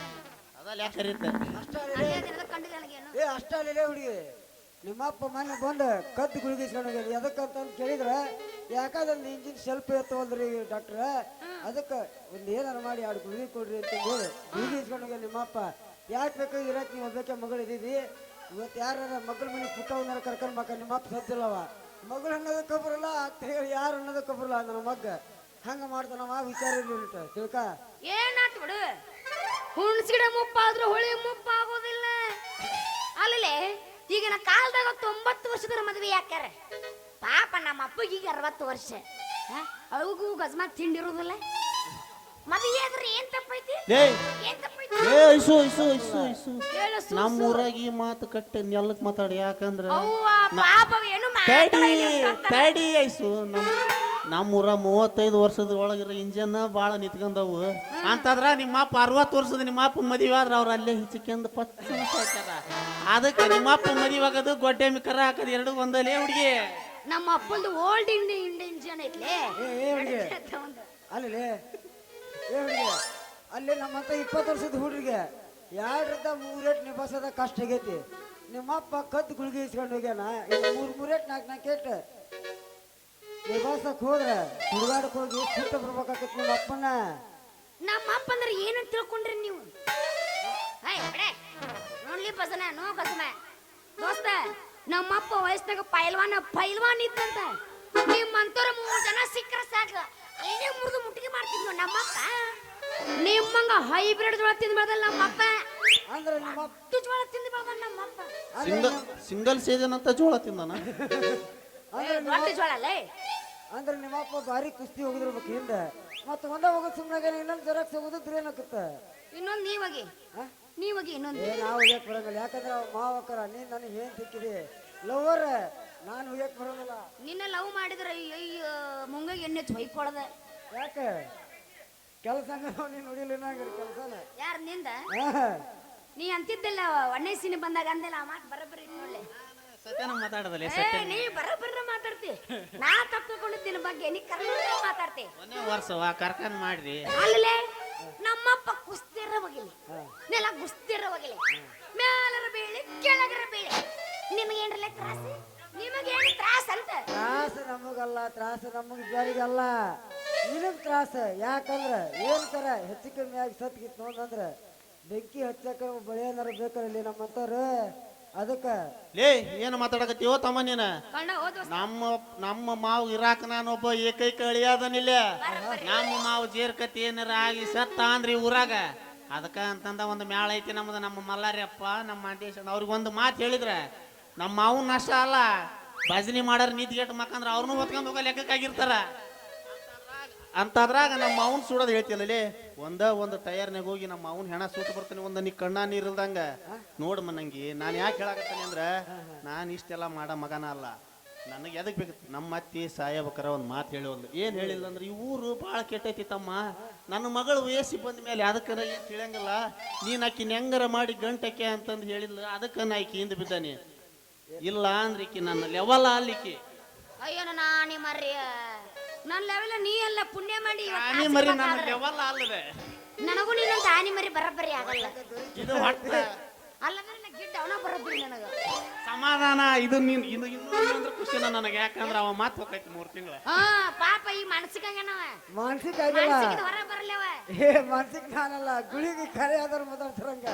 ಅದಲ್ಲ ಯಾಕೆ ಕರೀತ ಕಂಡಿಲ್ಲ ನನಗೇನು ಏ ಅಷ್ಟೇ ಹುಡುಗಿ ನಿಮ್ಮಪ್ಪ ಮೊನ್ನೆ ಬಂದು ಕದ್ದು ಗುಳಿಗಿಸ್ಕೊಂಡು ಹೋಗ್ಯಾರ ಎದಕ್ಕಂತ ಕೇಳಿದ್ರ ಯಾಕಂದ್ರೆ ಇಂಜಿನ್ ಸ್ವಲ್ಪ ಎತ್ತವಲ್ರಿ ಡಾಕ್ಟ್ರ ಅದಕ್ಕೆ ಒಂದು ಏನಾರು ಮಾಡಿ 2 ಗುಳಿಗೆ ಕೊಡ್ರಿ ಅಂತ ಹೇಳಿ ಗುಳಿಗೆ ಇಸ್ಕೊಂಡು ಹೋಗ್ಯಾರ ನಿಮ್ಮಪ್ಪ ಯಾಕೆ ಬೇಕು ಇರಕ್ಕೆ ನೀವು ಒಬ್ಬಕ್ಕೆ ಮಗಳು ಇದ್ದೀವಿ ಇವತ್ತು ಯಾರ ಮಗಳ ಮನೆ ಪುಟ್ಟವನ್ನಾರ ಕರ್ಕೊಂಡ್ಬಾಕ ನಿಮ್ಮಪ್ಪ ಸತ್ತಿಲ್ಲವ ಮಗಳು ಅನ್ನೋದಕ್ಕೆ ಬರಲ್ಲ ಅಂತ ಹೇಳಿ ಯಾರು ಅನ್ನೋದಕ್ಕೆ ಬರಲ್ಲ ನನ್ನ ಮಗ್ಗ ಹಂಗ ಮಾಡ್ತಾನವ ವಿಚಾರ ಇರ್ಲಿಲ್ಲ ತಿಳ್ಕ ಏನಾತ್ ಬಿಡು ಹುಣ್ಸಿಡ ಮುಪ್ಪಾದ್ರೂ ಹುಳಿ ಮುಪ್ಪಾಗೋದಿಲ್ಲ ಅಲ್ಲೇ ಈಗಿನ ಕಾಲದಾಗ 90 ವರ್ಷದ ಮದುವೆ ಯಾಕಾರ ಪಾಪ ನಮ್ಮ ಅಪ್ಪಗೆ ಈಗ 60 ವರ್ಷ ಅಳಗೂ ಗಜ್ಮಾತ್ ತಿಂಡಿರೋದಿಲ್ಲ ಮದುವೆ ಆದ್ರೆ ಏನ್ ತಪ್ಪೈತಿ ಏನ್ ತಪ್ಪೈತಿ ನಮ್ಮ ಊರಾಗಿ ಮಾತು ಕಟ್ಟಿ ನೆಲ್ಲಕ್ ಮಾತಾಡಿ ಯಾಕಂದ್ರ ಅವ್ವ ಪಾಪ ಏನು ತಡಿ ಐಸು ನಮ್ಮ ಊರ 35 ವರ್ಷದ ಒಳಗಿರೋ ಇಂಜನ್ ಭಾಳ ನಿಂತ್ಕೊಂಡವು ಅಂತಂದ್ರ ನಿಮ್ಮಪ್ಪ 60 ವರ್ಷದ ನಿಮ್ಮಪ್ಪ ಮದುವೆ ಆದ್ರ ಅವ್ರು ಅಲ್ಲೇ ಹಿಚ್ಕೊಂಡ್ ಪಚ್ಚ ಹಾಕ್ಯಾರ ಅದಕ್ಕೆ ನಿಮ್ಮಪ್ಪ ಮದುವೆ ಆಗೋದು ಗೊಡ್ಡೆ ಮಿಕ್ಕರ ಹಾಕೋದು 2 ಒಂದಲ್ಲೇ ಹುಡುಗಿ ನಮ್ಮ ಅಪ್ಪಂದು ಓಲ್ಡ್ ಇಂಡಿಯನ್ ಐತ್ಲೆ ಅಲ್ಲಿ ಏ ಹುಡುಗಿ ಅಲ್ಲಿ ನಮ್ಮಂತ 20 ವರ್ಷದ ಹುಡುಗಿಗೆ 2ರಿಂದ 3 ರೇಟ್ ನಿಭಾಯಿಸೋದ ಕಷ್ಟ ಆಗೈತಿ ನಿಮ್ಮಪ್ಪ ಕದ್ದು ಗುಳಿಗೆ ಇಸ್ಕೊಂಡು ಹೋಗ್ಯಾನ 3 ರೇಟ್ 4 ಏಟ್ ನಿಭಾಯಿಸಕ್ ಹೋದ್ರೆ ಹುಡುಗಾಡಕ್ ಹೋಗಿ ಸುತ್ತ ಬರ್ಬೇಕಾಗತ್ ನಿಮ್ಮ ಅಪ್ಪನ ನಮ್ಮ ಅಪ್ಪ ಅಂದ್ರೆ ಏನಂತ ತಿಳ್ಕೊಂಡ್ರಿ ನೀವು ನೋಡ್ಲಿ ಬಸನ ನೋ ಕಸಮ ದೋಸ್ತ ನಮ್ಮಪ್ಪ ವಯಸ್ಸಿನಾಗ ಪೈಲ್ವಾನ್ ಇದ್ದಂತ ನಿಮ್ಮಂತವ್ರ 3 ಜನ ಸಿಕ್ಕರ ಸಾಕ ಅಲ್ಲೇ ಮುರಿದು ಮುಟ್ಟಿಗೆ ಮಾಡ್ತಿದ್ನು ನಮ್ಮಪ್ಪ ನಿಮ್ಮಂಗ ಹೈಬ್ರಿಡ್ ಜೋಳ ತಿಂದು ಬೆಳೆದಲ್ಲ ನಮ್ಮಪ್ಪ ಅಂದ್ರೆ ನಿಮ್ಮ ಜೋಳ ತಿಂದು ಬೆಳೆದ ನಮ್ಮಪ್ಪ ಸಿಂಗಲ್ ಸೀಸನ್ ಅಂತ ಜೋಳ ತಿಂದಾನ ರೊಟ್ಟಿ ಜೋಳ ಅಲ್ಲೇ ಅಂದ್ರೆ ನಿಮ್ಮಪ್ಪ ಭಾರಿ ಕುಸ್ತಿ ಹೋಗಿದಿರ್ಬೇಕು ಹಿಂದೆ ಮತ್ತೆ ಒಂದ ಹೋಗೋದು ಸುಮ್ಮನೆ ಇನ್ನೊಂದು ಜೆರಾಕ್ಸ್ ಹೋಗೋದು ಏನಾಗುತ್ತ ಇನ್ನೊಂದು ನೀವಾಗಿ ಇನ್ನೊಂದು ನಾವು ಹೋಗ್ಯಕ್ ಬರಂಗಿಲ್ಲ ಯಾಕಂದ್ರೆ ಮಾವಕ್ಕರ ನೀನ್ ನನಗೆ ಏನ್ ಸಿಕ್ಕಿದೆ ಲವರ್ ನಾನು ಹೋಗ್ಯಕ್ ಬರೋದಿಲ್ಲ ನಿನ್ನ ಲವ್ ಮಾಡಿದ್ರೆ ಅಯ್ಯೋ ಮುಂಗ ಎಣ್ಣೆ ಹೊಯ್ಕೊಳದ ಯಾಕೆ ಕೆಲಸ ನೀನ್ ನೋಡಿಲ್ಲ ಕೆಲಸನ ಯಾರು ನಿಂದ ನೀ ಅಂತಿದ್ದಿಲ್ಲ ಒಣ್ಣೆ ಸಿನಿ ಬಂದಾಗ ಅಂದಿಲ್ಲ ಆ ಮಾತು ಬರಬರಿ ನೋಡ್ಲೆ ಸತ್ಯನ ಮಾತಾಡದಲ್ಲ ನೀ ಬರಬರ್ರ ಮಾತಾಡ್ತಿ ನಾ ತಪ್ಪಿಕೊಂಡಿದ್ದ ಬಗ್ಗೆ ನೀ ಕರ್ನಾಟಕ ಮಾತಾಡ್ತಿ ಒಂದೇ ವರ್ಷ ಕರ್ಕೊಂಡ್ ಮಾಡ್ರಿ ಅಲ್ಲೇ ನಮ್ಮಪ್ಪ ಕುಸ್ತಿರ ಹೋಗಿಲಿ ನೆಲ ಗುಸ್ತಿರ ಹೋಗಿಲಿ ಮ್ಯಾಲರ ಬೇಳೆ ಕೆಳಗರ ಬೇಳೆ ನಿಮಗೇನ್ರಲ್ಲ ತ್ರಾಸ ನಿಮಗೇನು ತ್ರಾಸ ಅಂತ ತ್ರಾಸ ನಮಗಲ್ಲ ತ್ರಾಸ ನಮಗ್ ಜಾರಿಗಲ್ಲ ನಿನಗ್ ತ್ರಾಸ ಯಾಕಂದ್ರ ಏನ್ ತರ ಹೆಚ್ಚು ಕಮ್ಮಿ ಆಗಿ ಸತ್ಗಿತ್ ನೋಡಂದ್ರ ಬೆಂಕಿ ಹಚ್ಚಕ ಬಳೆ ಏನಾರ ಬೇಕಲ್ಲಿ ನಮ್ಮಂತವ್ರು ಅದಕ್ಕ ಲೇ ಏನು ಮಾತಾಡಕತ್ತೀವೋ ತಮ್ಮ ನೀನ ಕಣ್ಣ ಹೋದ ನಮ್ಮ ಮಾವು ಇರಾಕ ನಾನೊಬ್ಬ ಏಕೈಕ ಅಳಿಯಾದನಿಲ್ಲ. ನಮ್ಮ ಮಾವು ಜೇರ್ಕತಿ ಏನಾರ ಆಗಿ ಸತ್ತ ಅಂದ್ರಿ ಊರಾಗ ಅದಕ್ಕ ಅಂತಂದ ಒಂದು ಮ್ಯಾಳ ಐತಿ ನಮ್ದು. ನಮ್ಮ ಮಲ್ಲಾರ್ಯಪ್ಪ ನಮ್ಮ ಮಂಟೇಶ ಅವ್ರಿಗೆ ಒಂದು ಮಾತು ಹೇಳಿದ್ರ ನಮ್ಮ ಮಾವು ನಷ್ಟ ಅಲ್ಲ, ಭಜನಿ ಮಾಡಾರ ನೀತಿಗೆಟ್ಟು ಮಕ್ಕಂದ್ರ ಅವ್ರನ್ನೂ ಹೊತ್ಕೊಂಡು ಹೋಗೋ ಲೆಕ್ಕಕ್ಕಾಗಿರ್ತಾರ ಅಂತದ್ರಾಗ ನಮ್ಮ ಮಾವನ್ ಸುಡೋದು ಹೇಳ್ತಿಲ್ಲಲೇ. ಒಂದು ಟೈರ್ನಾಗ ಹೋಗಿ ನಮ್ಮ ಮಾವನ್ ಹೆಣ ಸುಟ್ಟು ಬರ್ತಾನೆ, ಒಂದು ನೀ ಕಣ್ಣ ನೀರಿಲ್ದಂಗ ನೋಡ್ ಮನಂಗಿ. ನಾನು ಯಾಕೆ ಹೇಳಕತ್ತೇನೆ ಅಂದ್ರ ನಾನು ಇಷ್ಟೆಲ್ಲ ಮಾಡ ಮಗನ ಅಲ್ಲ, ನನಗೆ ಎದಕ್ ಬೇಕು ನಮ್ಮ ಅತ್ತಿ ಸಾಯಬೇಕಾರ ಒಂದು ಮಾತು ಹೇಳೋದು. ಏನು ಹೇಳಿಲ್ಲ ಅಂದ್ರೆ ಈ ಊರು ಭಾಳ ಕೆಟ್ಟೈತಿ ತಮ್ಮ, ನನ್ನ ಮಗಳು ವಯಸ್ಸಿ ಬಂದ ಮೇಲೆ ಅದಕ್ಕನ ಏನು ತಿಳಿಯಂಗಿಲ್ಲ, ನೀನು ಆಕಿನ ಹೆಂಗಾರ ಮಾಡಿ ಗಂಟಕ್ಕೆ ಅಂತಂದು ಹೇಳಿಲ್ಲ, ಅದಕ್ಕೆ ನಾ ಆಕಿ ಹಿಂದೆ ಬಿದ್ದಾನೆ. ಇಲ್ಲ ಅಂದ್ರೆ ಈಕಿ ನನ್ನ ಲೆವಲ್ ಅಲ್ಲಿಕ್ಕಿ. ಅಯ್ಯೋ ನಾನಿ ಮರ್ರಿ ನನ್ನ ಲೆವೆಲ್ ನೀ ಎಲ್ಲ ಪುಣ್ಯ ಮಾಡಿ ಆನಿ ಮರಿ ನನ್ನ ಲೆವಲ್ ಅಲ್ಲದೆ ನನಗೂ ನೀನಂತ ಆನಿ ಮರಿ ಬರಬ್ಬರಿ ಆಗಲ್ಲ. ಇದು ಹೊಟ್ಟ ಅಲ್ಲಂದ್ರೆ ನಾ ಗಿಡ್ಡ ಅವನ ಬರಬ್ಬರಿ ನನಗ ಸಮಾಧಾನ. ಇದು ನೀನು ಇನ್ನೊಂದ್ರೆ ಖುಷಿನ ನನಗೆ, ಯಾಕಂದ್ರೆ ಅವ ಮಾತು ಹೋಗೈತಿ 3 ತಿಂಗಳ. ಪಾಪ ಈ ಮನಸ್ಸಿಗಂಗನವ ಮಾನಸಿಕ ಆಗಿಲ್ಲ, ಹೊರ ಬರಲ್ಲವ. ಮಾನಸಿಕ ನಾನಲ್ಲ, ಗುಳಿಗೆ ಕರೆ ಆದ್ರ ಮಾತಾಡ್ತಾರಂಗ.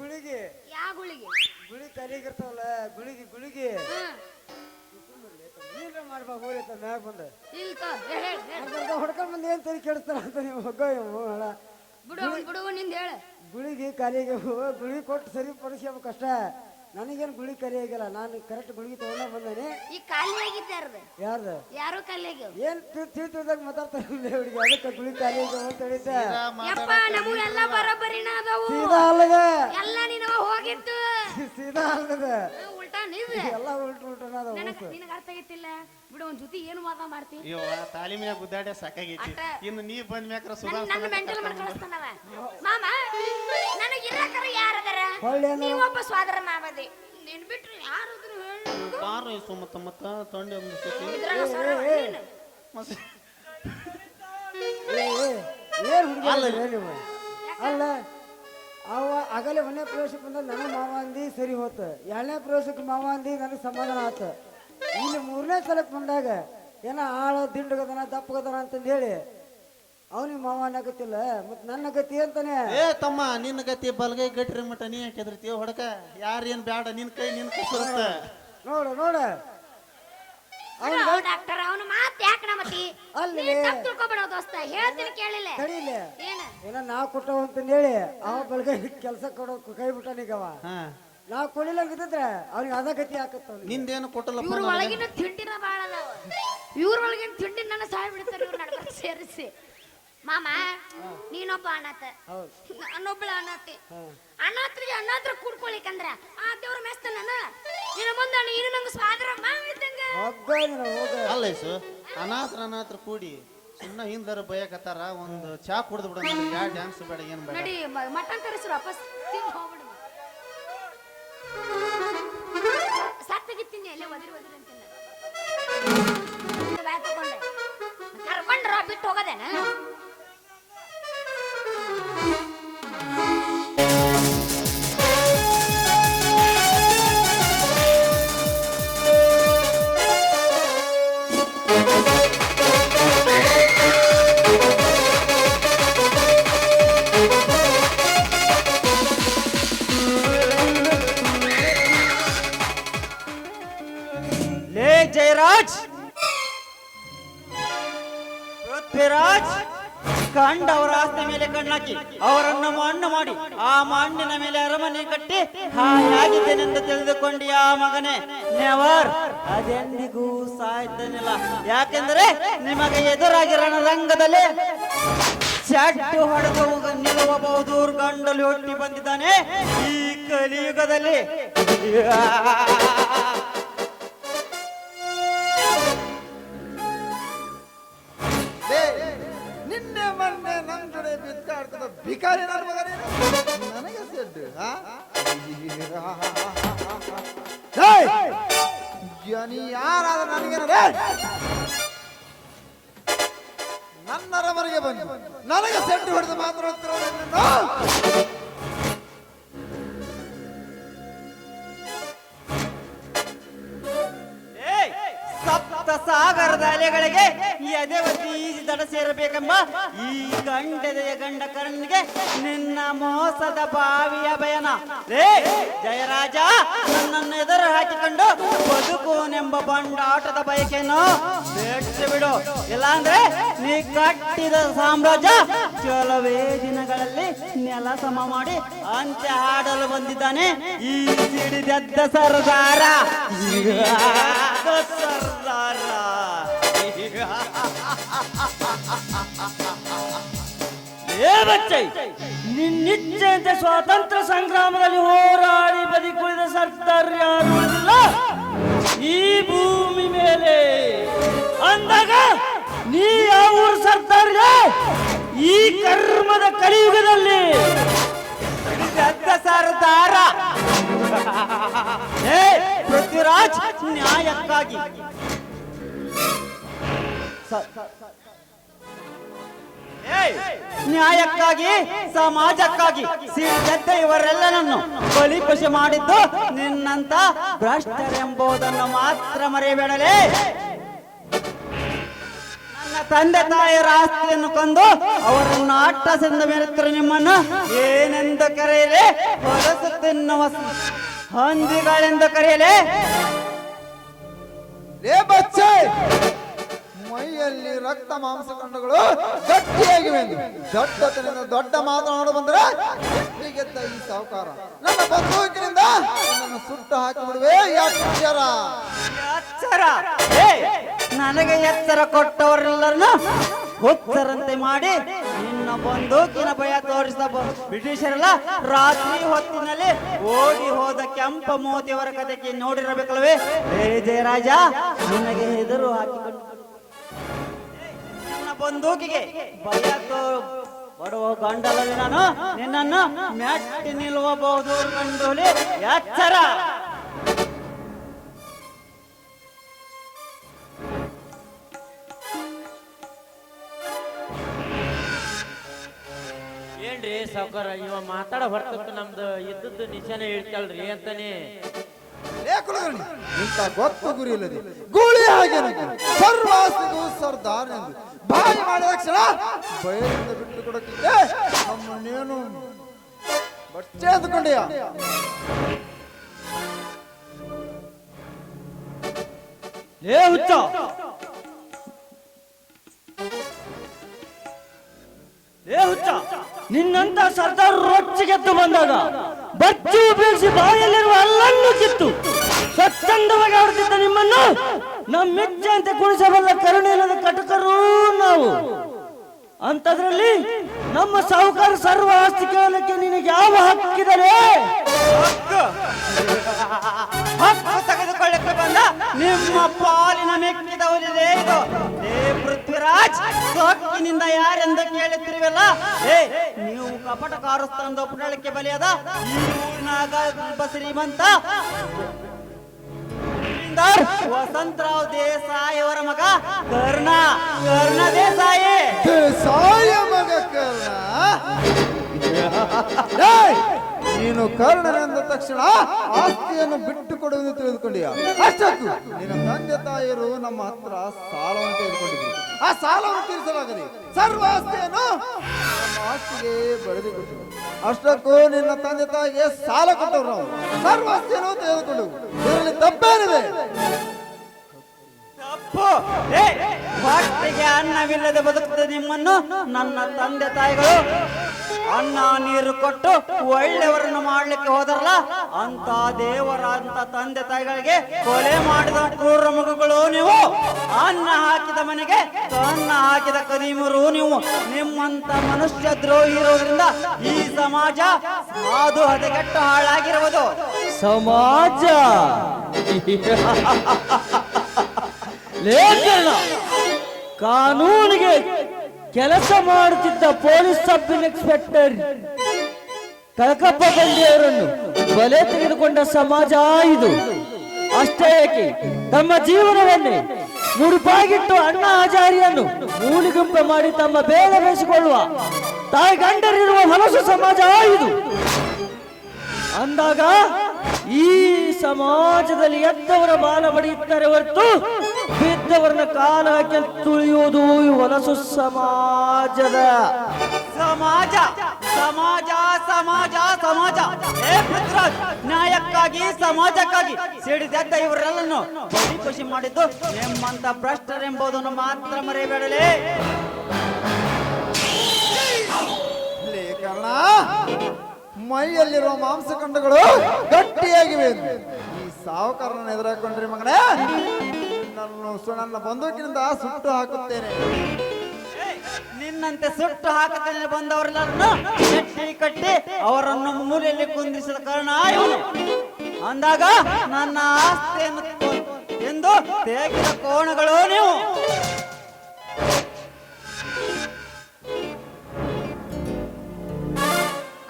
ಗುಳಿಗೆ ಯಾವ ಗುಳಿಗೆ? ಗುಳಿ ಕರಿಗಿರ್ತಾವಲ್ಲ ಗುಳಿಗೆ ಏನ್ರ ಮಾಡ್ಬಾ ಹೋಗ್ಲತ್ತ ಮ್ಯಾಗ ಬಂದ ಹೊಡ್ಕೊಂಡ್ ಬಂದು ಏನ್ ತಲೆ ಕೆಡಿಸ್ತಾರ ಅಂತ ನೀವು ಬಿಡು ನಿಂದ ಹೇಳ. ಗುಳಿಗೆ ಕಲಿಗೆ ಗುಳಿಗೆ ಕೊಟ್ಟು ಸರಿ ಪಡಿಸ್ಕೋಬೇಕು ಕಷ್ಟ. ನನಗೇನು ಗುಳಿ ಕರಿ ಆಗಿಲ್ಲ, ನಾನು ಕರೆಕ್ಟ್ ಗುಳಿಗೆ ತಗೊಂಡ ಬಂದೇನೆ. ಈ ಖಾಲಿ ಆಗಿದ್ದಾರ್ದು ಯಾರ್ದು ಯಾರು ಖಾಲಿ ಆಗ್ಯಾವ ಏನ್ ತಿಳಿದಾಗ ಮಾತಾಡ್ತಾರೆ ಹುಡುಗಿ, ಅದಕ್ಕೆ ಗುಳಿ ಖಾಲಿ ಆಗ್ಯಾವ ಅಂತ ಹೇಳಿದ್ದೆ. ಯಪ್ಪ ನಮಗೂ ಎಲ್ಲ ಬರಬರಿನ ಅದಾವು. ಸೀದಾ ಅಲ್ಲದ ಎಲ್ಲ ನೀನು ಹೋಗಿತ್ತು ಸೀದಾ ಅಲ್ಲದ ಉಲ್ಟಾ ನೀವ್ ಎಲ್ಲ ಉಲ್ಟನ ಅದಾವ. ನಿನಗ ಅರ್ಥ ಆಗೈತಿಲ್ಲ ಬಿಡು, ಒಂದ್ ಜೊತೆ ಏನು ವಾದ ಮಾಡ್ತಿ. ತಾಲಿ ಮ್ಯಾಗ ಗುದ್ದಾಡೆ ಸಾಕಾಗೈತಿ, ಇನ್ನು ನೀ ಬಂದ ಮ್ಯಾಕ್ರ ನನ್ನ ಮೆಂಟಲ್ ಮಾಡಿ ಕಳಿಸ್ತಾನವ. ಮಾಮ ನನಗೆ ಇರಕರ ಯಾರದರ ಹೊಳ್ಳೇನು ನೀವೊಬ್ಬ ಸ್ವಾದರ ಮಾಮದಿ, ನಿನ್ ಬಿಟ್ರು ಯಾರಾದ್ರು ಹೇಳು. ಬಾರ ಸುಮತ್ತ ಮತ್ತ ತೊಂಡೆ ಒಂದು ಸತಿ ಇದ್ರಾಗ ಸರ ನೀನು. ಮತ್ತೆ ಏನ್ ಹುಡುಗಿ ನೀವು ಅಲ್ಲ. ಅವ ಆಗಲೇ 1ನೇ ಪ್ರವೇಶಕ್ಕೆ ಬಂದ ನನ್ನ ಮಾವ ಅಂದಿ ಸರಿ ಹೋತ, 2ನೇ ಪ್ರವೇಶಕ್ಕೆ ಮಾವ ಅಂದಿ ನನಗೆ ಸಮಾಧಾನ ಆತ. ಇಲ್ಲಿ 3ನೇ ಸಲಕ್ಕೆ ಬಂದಾಗ ಏನ ಆಳ ದಿಂಡಗದನ ದಪ್ಪಗದನ ಅಂತಂದು ಹೇಳಿ ಅವನಿಗೆ ಮಾವ ಅನ್ನಕತ್ತಿಲ್ಲ, ಮತ್ ನನ್ನ ಗತಿ ಅಂತಾನೆ. ಏ ತಮ್ಮ ನಿನ್ನ ಗತಿ ಬಲ್ಗೈ ಗಟ್ರಿ ಮಟ್ಟ ನೀ ಯಾಕೆ ಹೆದರ್ತೀವ ಹೊಡಕ? ಯಾರೇನ್ ಬ್ಯಾಡ, ನಿನ್ ಕೈ ನಿನ್ ಕಸುತ್ತ ನೋಡ ಡಾಕ್ಟರ್ ಅವನ ಮಾತು ಯಾಕೆ ನಮ್ಮತಿ ಅಲ್ಲಿ ತಿಳ್ಕೊಬೇಡ ದೋಸ್ತ, ಹೇಳ್ತೀನಿ ಕೇಳಿಲ್ಲ. ಕಡಿಲ್ಲ ಏನ ಏನ ನಾವು ಕೊಟ್ಟವ ಅಂತಂದು ಹೇಳಿ ಅವ ಬಲ್ಗೈ ಕೆಲಸ ಕೊಡೋ ಕೈ ಬಿಟ್ಟಾನೀಗವ. ನಾವು ಕೊಡಿಲ್ಲ ಅಂತಿದ್ರೆ ಅವ್ನಿಗೆ ಅದ ಗತಿ ಹಾಕತ್ತ. ನಿಂದೇನು ಕೊಟ್ಟಲ್ಲಪ್ಪ. ಇವ್ರ ಒಳಗಿನ ತಿಂಡಿನ ಬಾಳ ಅದಾವ, ಇವ್ರ ಒಳಗಿನ ತಿಂಡಿ ನನ್ನ ಸಾಯ್ ಬಿಡ್ತಾರೆ ಇವ್ರ ನಡ್ಬರ್ ಸೇರಿಸಿ. ಮಾಮ ನೀನೊಬ್ಬ ಅನಾಥ, ನಾನೊಬ್ಬಳ ಅನಾಥಿ. ಅನಾಥರಿಗೆ ಅನಾಥರ ಕೂಡ್ಕೊಳಿಕಂದ್ರ ಆ ದೇವ್ರ ಮೆಸ್ತ ನಾನು ನಿನ್ನ ಮುಂದೆ ನೀನು ನಂಗೆ ಸ್ವಾದರ ಮಾವಿದ್ದಂಗ. ಅಲ್ಲ ಇಸು ಅನಾಥರ ಕೂಡಿ ಸುಮ್ಮನೆ ಹಿಂದರ ಬಯಕತ್ತಾರ, ಒಂದು ಚಾ ಕುಡ್ದು ಬಿಡ, ಯಾವ ಡ್ಯಾನ್ಸ್ ಬೇಡ ಏನ್ ಬೇಡ. ನಡಿ ಮಟನ್ ತರಿಸ್ರು ವಾಪಸ್ ತಿಂದು ಹೋಗ್ಬಿಡು. ಸತ್ತಗಿತ್ತೀನಿ ಎಲ್ಲೇ ಒದಿರಿ ಅಂತೀನಿ ಬಾಯ್ ತಗೊಂಡೆ ಕರ್ಕೊಂಡ್ರ ಬಿಟ್ಟು ಹೋಗೋದೇನ. ಜಯರಾಜ್ ಪೃಥ್ವಿರಾಜ್ ಕಂಡವರ ಆಸ್ತಿ ಮೇಲೆ ಕಣ್ಣಾಕಿ ಅವರನ್ನು ಮಣ್ಣು ಮಾಡಿ ಆ ಮಣ್ಣಿನ ಮೇಲೆ ಅರಮನೆ ಕಟ್ಟಿ ಹಾಯಾಗಿದ್ದೇನೆಂದು ತಿಳಿದುಕೊಂಡಿ ಆ ಮಗನೇ. ನೆವರ್, ಅದೆಂದಿಗೂ ಸಾಯ್ತಾನಿಲ್ಲ. ಯಾಕೆಂದರೆ ನಿಮಗೆ ಎದುರಾಗಿ ರಣರಂಗದಲ್ಲಿ ಚಡ್ಡು ಹೊಡೆದು ನಿಲ್ಲಬಹುದು ಗಂಡಲು ಹುಟ್ಟಿ ಬಂದಿದ್ದಾನೆ ಈ ಕಲಿಯುಗದಲ್ಲಿ. ನಿನ್ನೆ ಮೊನ್ನೆ ನನ್ನ ಜೊತೆ ಬಿದ್ದಾಡ್ತದ ಭಿಕಾರಿ ನನ್ನ ಮಗನೇ ನನಗೆ ಸೆಡ್ಡು. ನೀ ಯಾರಾದ್ರೂ ನನಗೇನ ನನ್ನರವರೆಗೆ ಬಂದು ನನಗೆ ಸೆಡ್ಡು ಹೊಡೆದು ಮಾತ್ರ ಸಪ್ತ ಸಾಗರದ ಅಲೆಗಳಿಗೆ ಎದೆ ಒತ್ತಿ ಈಜಿದ ದಡ ಸೇರಬೇಕೆಂಬ ಈ ಗಂಡದೆಯ ಗಂಡ ಕರ್ಣಿಗೆ ನಿನ್ನ ಮೋಸದ ಬಾವಿಯ ಭಯನ. ರೇ ಜಯರಾಜ, ನನ್ನನ್ನು ಎದುರು ಹಾಕಿಕೊಂಡು ಬದುಕುವನೆಂಬ ಬಂಡಾಟದ ಬಯಕೆಯನ್ನು ಬಿಟ್ಟು ಬಿಡು. ಇಲ್ಲಾಂದ್ರೆ ನೀ ಕಟ್ಟಿದ ಸಾಮ್ರಾಜ್ಯ ಕೆಲವೇ ದಿನಗಳಲ್ಲಿ ನೆಲ ಸಮ ಮಾಡಿ ಅಂತ್ಯ ಹಾಡಲು ಬಂದಿದ್ದಾನೆ ಈ ಸಿಡಿದೆದ್ದ ಸರ್ದಾರ. ಸರ್ದಾರ ನಿನ್ನಿಚ್ಛೆಯಂತೆ ಸ್ವಾತಂತ್ರ್ಯ ಸಂಗ್ರಾಮದಲ್ಲಿ ಹೋರಾಡಿ ಬದುಕುಳಿದ ಸರ್ದಾರ್ ಯಾರು ಇಲ್ಲ ಈ ಭೂಮಿ ಮೇಲೆ. ಅಂದಾಗ ನೀ ಯಾವ ಊರು ಸರ್ದಾರ್? ಈ ಕರ್ಮದ ಕಲಿಯುಗದಲ್ಲಿ ಸರ್ದಾರ ಪೃಥ್ವಿರಾಜ್, ನ್ಯಾಯಕ್ಕಾಗಿ ನ್ಯಾಯಕ್ಕಾಗಿ ಸಮಾಜಕ್ಕಾಗಿ ಸಿಡಿದೆದ್ದ ಇವರೆಲ್ಲನನ್ನು ಬಲಿಪಶು ಮಾಡಿದ್ದು ನಿನ್ನಂತ ಭ್ರಷ್ಟರೆಂಬುದನ್ನು ಮಾತ್ರ ಮರೆಯಬೇಡಲೇ. ನನ್ನ ತಂದೆ ತಾಯಿಯರ ಆಸ್ತಿಯನ್ನು ಕೊಂದು ಅವರನ್ನು ಅಟ್ಟಸೆಂದ ಮೇಲೆತ್ತರು ನಿಮ್ಮನ್ನು ಏನೆಂದು ಕರೆಯಲೇ? ಹೊಲಸು ತಿನ್ನುವ ಹಂದಿಗಳೆಂದು ಕರೆಯಲೇ? ಬಚ್ಚೆ, ಮೈಯಲ್ಲಿ ರಕ್ತ ಮಾಂಸಖಂಡಗಳು ಗಟ್ಟಿಯಾಗಿವೆ ಎಂದು ದೊಡ್ಡತನದಿಂದ ದೊಡ್ಡ ಮಾತನಾಡ ಬಂದ್ರೆ ಗೆದ್ದ ಈ ಸಾಹುಕಾರ ನನ್ನ ಬಂದೂಕಿನಿಂದ ನನ್ನನ್ನು ಸುಟ್ಟು ಹಾಕಿ ಬಿಡುವೆ. ಎಚ್ಚರ ನನಗೆ ಎಚ್ಚರ ಕೊಟ್ಟವರೆಲ್ಲರನ್ನು ಹುಚ್ಚರಂತೆ ಮಾಡಿ ನಿನ್ನ ಬಂದೂಕಿನ ಭಯ ತೋರಿಸಿದ ಬ್ರಿಟಿಷರೆಲ್ಲ ರಾತ್ರಿ ಹೊತ್ತಿನಲ್ಲಿ ಓಡಿ ಹೋದ ಕೆಂಪ ಮೋತಿಯವರ ಕಥೆಗೆ ನೋಡಿರಬೇಕಲ್ವೇ? ಜಯರಾಜ, ನಿನಗೆ ಹೆದರು ಹಾಕಿಕೊಂಡು ನನ್ನ ಬಂದೂಕಿಗೆ ಭಯ ಬಡುವ ಗಂಡಲಲ್ಲಿ ನಾನು ನಿನ್ನನ್ನು ಮೆಟ್ಟಿ ನಿಲ್ಲಬಹುದು ಗಂಡೋಲಿ. ಎಚ್ಚರ! ಏನ್ರಿ ಸಾವುಕಾರ, ಇವ ಮಾತಾಡ ಹೊರತಕ್ಕ ನಮ್ದು ಇದ್ದದ್ದು ನಿಜಾನ ಹೇಳ್ತಲ್ರಿ ಅಂತಾನೆ. ಇಂಥ ಗೊತ್ತು ಗುರಿ ಇಲ್ಲದೆ ಗೂಳಿ ಹಾಗೆ ಸರ್ವಾಸ್ತಿಗೂ ಸರ್ದಾರ್ ಎಂದು ಬಾಯಿ ಮಾಡಿದ ಕ್ಷಣ ಬಯಲಿಂದ ಬಿಟ್ಟು ಕೊಡುತ್ತಿದ್ದೆ. ನಮ್ಮನ್ನೇನು ಬಟ್ಟೆ ಅಂದುಕೊಂಡೆಯ? ಹುಚ್ಚ, ನಿನ್ನಂತ ಸರ್ದಾರ್ ರೊಚ್ಚಿಗೆದ್ದು ಬಂದಾಗ ಬಚ್ಚು ಬೀಳಿಸಿ ಬಾಯಲ್ಲಿರುವ ಅಲ್ಲನ್ನು ಕಿತ್ತು ಸ್ವಚ್ಛಂದವಾಗಿ ಆಡುತ್ತಿದ್ದ ನಿಮ್ಮನ್ನು ನಮ್ಮಿಚ್ಛೆಯಂತೆ ಕುಣಿಸಬಲ್ಲ ಕರುಣೆ ಇಲ್ಲದ ಕಟಕರೂ ನಾವು. ಅಂತದ್ರಲ್ಲಿ ನಮ್ಮ ಸಾಹುಕಾರ ಸರ್ವ ಆಸ್ತಿ ಕೇಳಲಿಕ್ಕೆ ನಿನಗೆ ಯಾವ ಹಕ್ಕಿದರೆ? ಹಕ್ಕು ತೆಗೆದುಕೊಳ್ಳಕ್ಕೆ ಬಂದ ನಿಮ್ಮ ಪಾಲಿನ ಮೆಕ್ಕಿದವರಿದೆ ಇದು. ಪೃಥ್ವಿರಾಜ್, ಸೊಕ್ಕಿನಿಂದ ಯಾರೆಂದು ಕೇಳುತ್ತಿರುವಲ್ಲ, ನೀವು ಕಪಟ ಕಾರುಸ್ತಂದ ಪುಟಳಕ್ಕೆ ಬಲಿಯದ ಈ ಊರಿನಾಗ ಒಬ್ಬ ಶ್ರೀಮಂತ ವಸಂತರಾವ್ ದೇಸಾಯಿ ಅವರ ಮಗ ಕರ್ಣ ದೇಸಾಯಿ. ದೇಸಾಯ ಮಗ ಕರ್ಣ? ನೀನು ಕರ್ಣನೆಂದ ತಕ್ಷಣ ಆಸ್ತಿಯನ್ನು ಬಿಟ್ಟು ಕೊಡುವುದು ತಿಳಿದುಕೊಂಡಿಯ? ಅಷ್ಟಕ್ಕೂ ನಿನ್ನ ತಂದೆ ತಾಯಿಯರು ನಮ್ಮ ಹತ್ರ ಸಾಲವನ್ನು ತೆಗೆದುಕೊಂಡಿದ್ರು. ಆ ಸಾಲವನ್ನು ತೀರಿಸಲಾಗದೆ ಸರ್ವ ಆಸ್ತಿಯನ್ನು ನಮ್ಮ ಆಸ್ತಿಗೆ ಬರೆದು ಕೊಟ್ಟರು. ಅಷ್ಟಕ್ಕೂ ನಿನ್ನ ತಂದೆ ತಾಯಿಗೆ ಸಾಲ ಕೊಟ್ಟರು. ನಾವು ಸರ್ವ ಆಸ್ತಿಯನ್ನು ತೆಗೆದುಕೊಂಡು ಇದರಲ್ಲಿ ತಪ್ಪೇನಿದೆ? ತಪ್ಪು. ಹೊಟ್ಟೆಗೆ ಅನ್ನವಿಲ್ಲದೆ ಬದುಕುತ್ತದೆ ನಿಮ್ಮನ್ನು ನನ್ನ ತಂದೆ ತಾಯಿಗಳು ಅನ್ನ ನೀರು ಕೊಟ್ಟು ಒಳ್ಳೆಯವರನ್ನು ಮಾಡ್ಲಿಕ್ಕೆ ಹೋದರಲ್ಲ, ಅಂತ ದೇವರಂತ ತಂದೆ ತಾಯಿಗಳಿಗೆ ಕೊಲೆ ಮಾಡಿದ ಕ್ರೂರ ಮಗುಗಳು ನೀವು. ಅನ್ನ ಹಾಕಿದ ಮನೆಗೆ ಅನ್ನ ಹಾಕಿದ ಕದೀಮರು ನೀವು. ನಿಮ್ಮಂತ ಮನುಷ್ಯ ದ್ರೋಹಿ ಇರೋದ್ರಿಂದ ಈ ಸಮಾಜ ಅದು ಹದಗೆಟ್ಟು ಹಾಳಾಗಿರುವುದು. ಸಮಾಜ ಲೇಖನ ಕಾನೂನಿಗೆ ಕೆಲಸ ಮಾಡುತ್ತಿದ್ದ ಪೊಲೀಸ್ ಸಬ್ ಇನ್ಸ್ಪೆಕ್ಟರ್ ಕಳಕಪ್ಪ ಬಂಡಿಯವರನ್ನು ಬಲೆ ತೆಗೆದುಕೊಂಡ ಸಮಾಜ ಇದು. ಅಷ್ಟೇ ಏಕೆ, ತಮ್ಮ ಜೀವನವನ್ನೇ ಮುಡುಪಾಗಿಟ್ಟು ಅಣ್ಣ ಹಜಾರಿಯನ್ನು ಮೂಲಿಗುಂಪೆ ಮಾಡಿ ತಮ್ಮ ಬೇಗ ಬೇಯಿಸಿಕೊಳ್ಳುವ ತಾಯಿ ಗಂಡರಿರುವ ಹೊಲಸು ಸಮಾಜ ಇದು. ಅಂದಾಗ ಈ ಸಮಾಜದಲ್ಲಿ ಎದ್ದವರ ಬಾಲ ಬಡಿಯುತ್ತಾರೆ ಹೊರತು ಇದ್ದವರನ್ನ ಕಾಲ ಹಾಕಿ ತುಳಿಯುವುದು ಈ ಹೊಲಸು ಸಮಾಜದ. ಸಮಾಜ ಸಮಾಜ ಸಮಾಜ ಸಮಾಜ ಏ ಪೃಥ್ವಿರಾಜ್, ನ್ಯಾಯಕ್ಕಾಗಿ ಸಮಾಜಕ್ಕಾಗಿ ಸಿಡಿದೆದ್ದ ಇವರೆಲ್ಲನ್ನು ಬಲಿ ಖುಷಿ ಮಾಡಿದ್ದು ನಿಮ್ಮಂತ ಭ್ರಷ್ಟರೆಂಬುದನ್ನು ಮಾತ್ರ ಮರೆಯಬೇಡಲೇ. ಕರ್ಣ, ಮೈಯಲ್ಲಿರುವ ಮಾಂಸಖಂಡಗಳು ಗಟ್ಟಿಯಾಗಿವೆ. ಈ ಸಾವುಕಾರನ ಎದುರಾಕೊಂಡ್ರಿ ಮಗನೇ, ನನ್ನ ಬಂದೂಕಿನಿಂದ ಸುಟ್ಟು ಹಾಕುತ್ತೇನೆ. ನಿನ್ನಂತೆ ಸುಟ್ಟು ಹಾಕುತ್ತೇನೆ ಬಂದವರೆಲ್ಲರನ್ನು ನೆಟ್ಟಿ ಕಟ್ಟಿ ಅವರನ್ನು ಮೂಲೆಯಲ್ಲಿ ಕುಂದಿಸಿದ ಕಾರಣ ಇವನು ಅಂದಾಗ ನನ್ನ ಆಸ್ತಿಯನ್ನು ಎಂದು ತೆಗೆದ ಕೋಣಗಳು ನೀವು.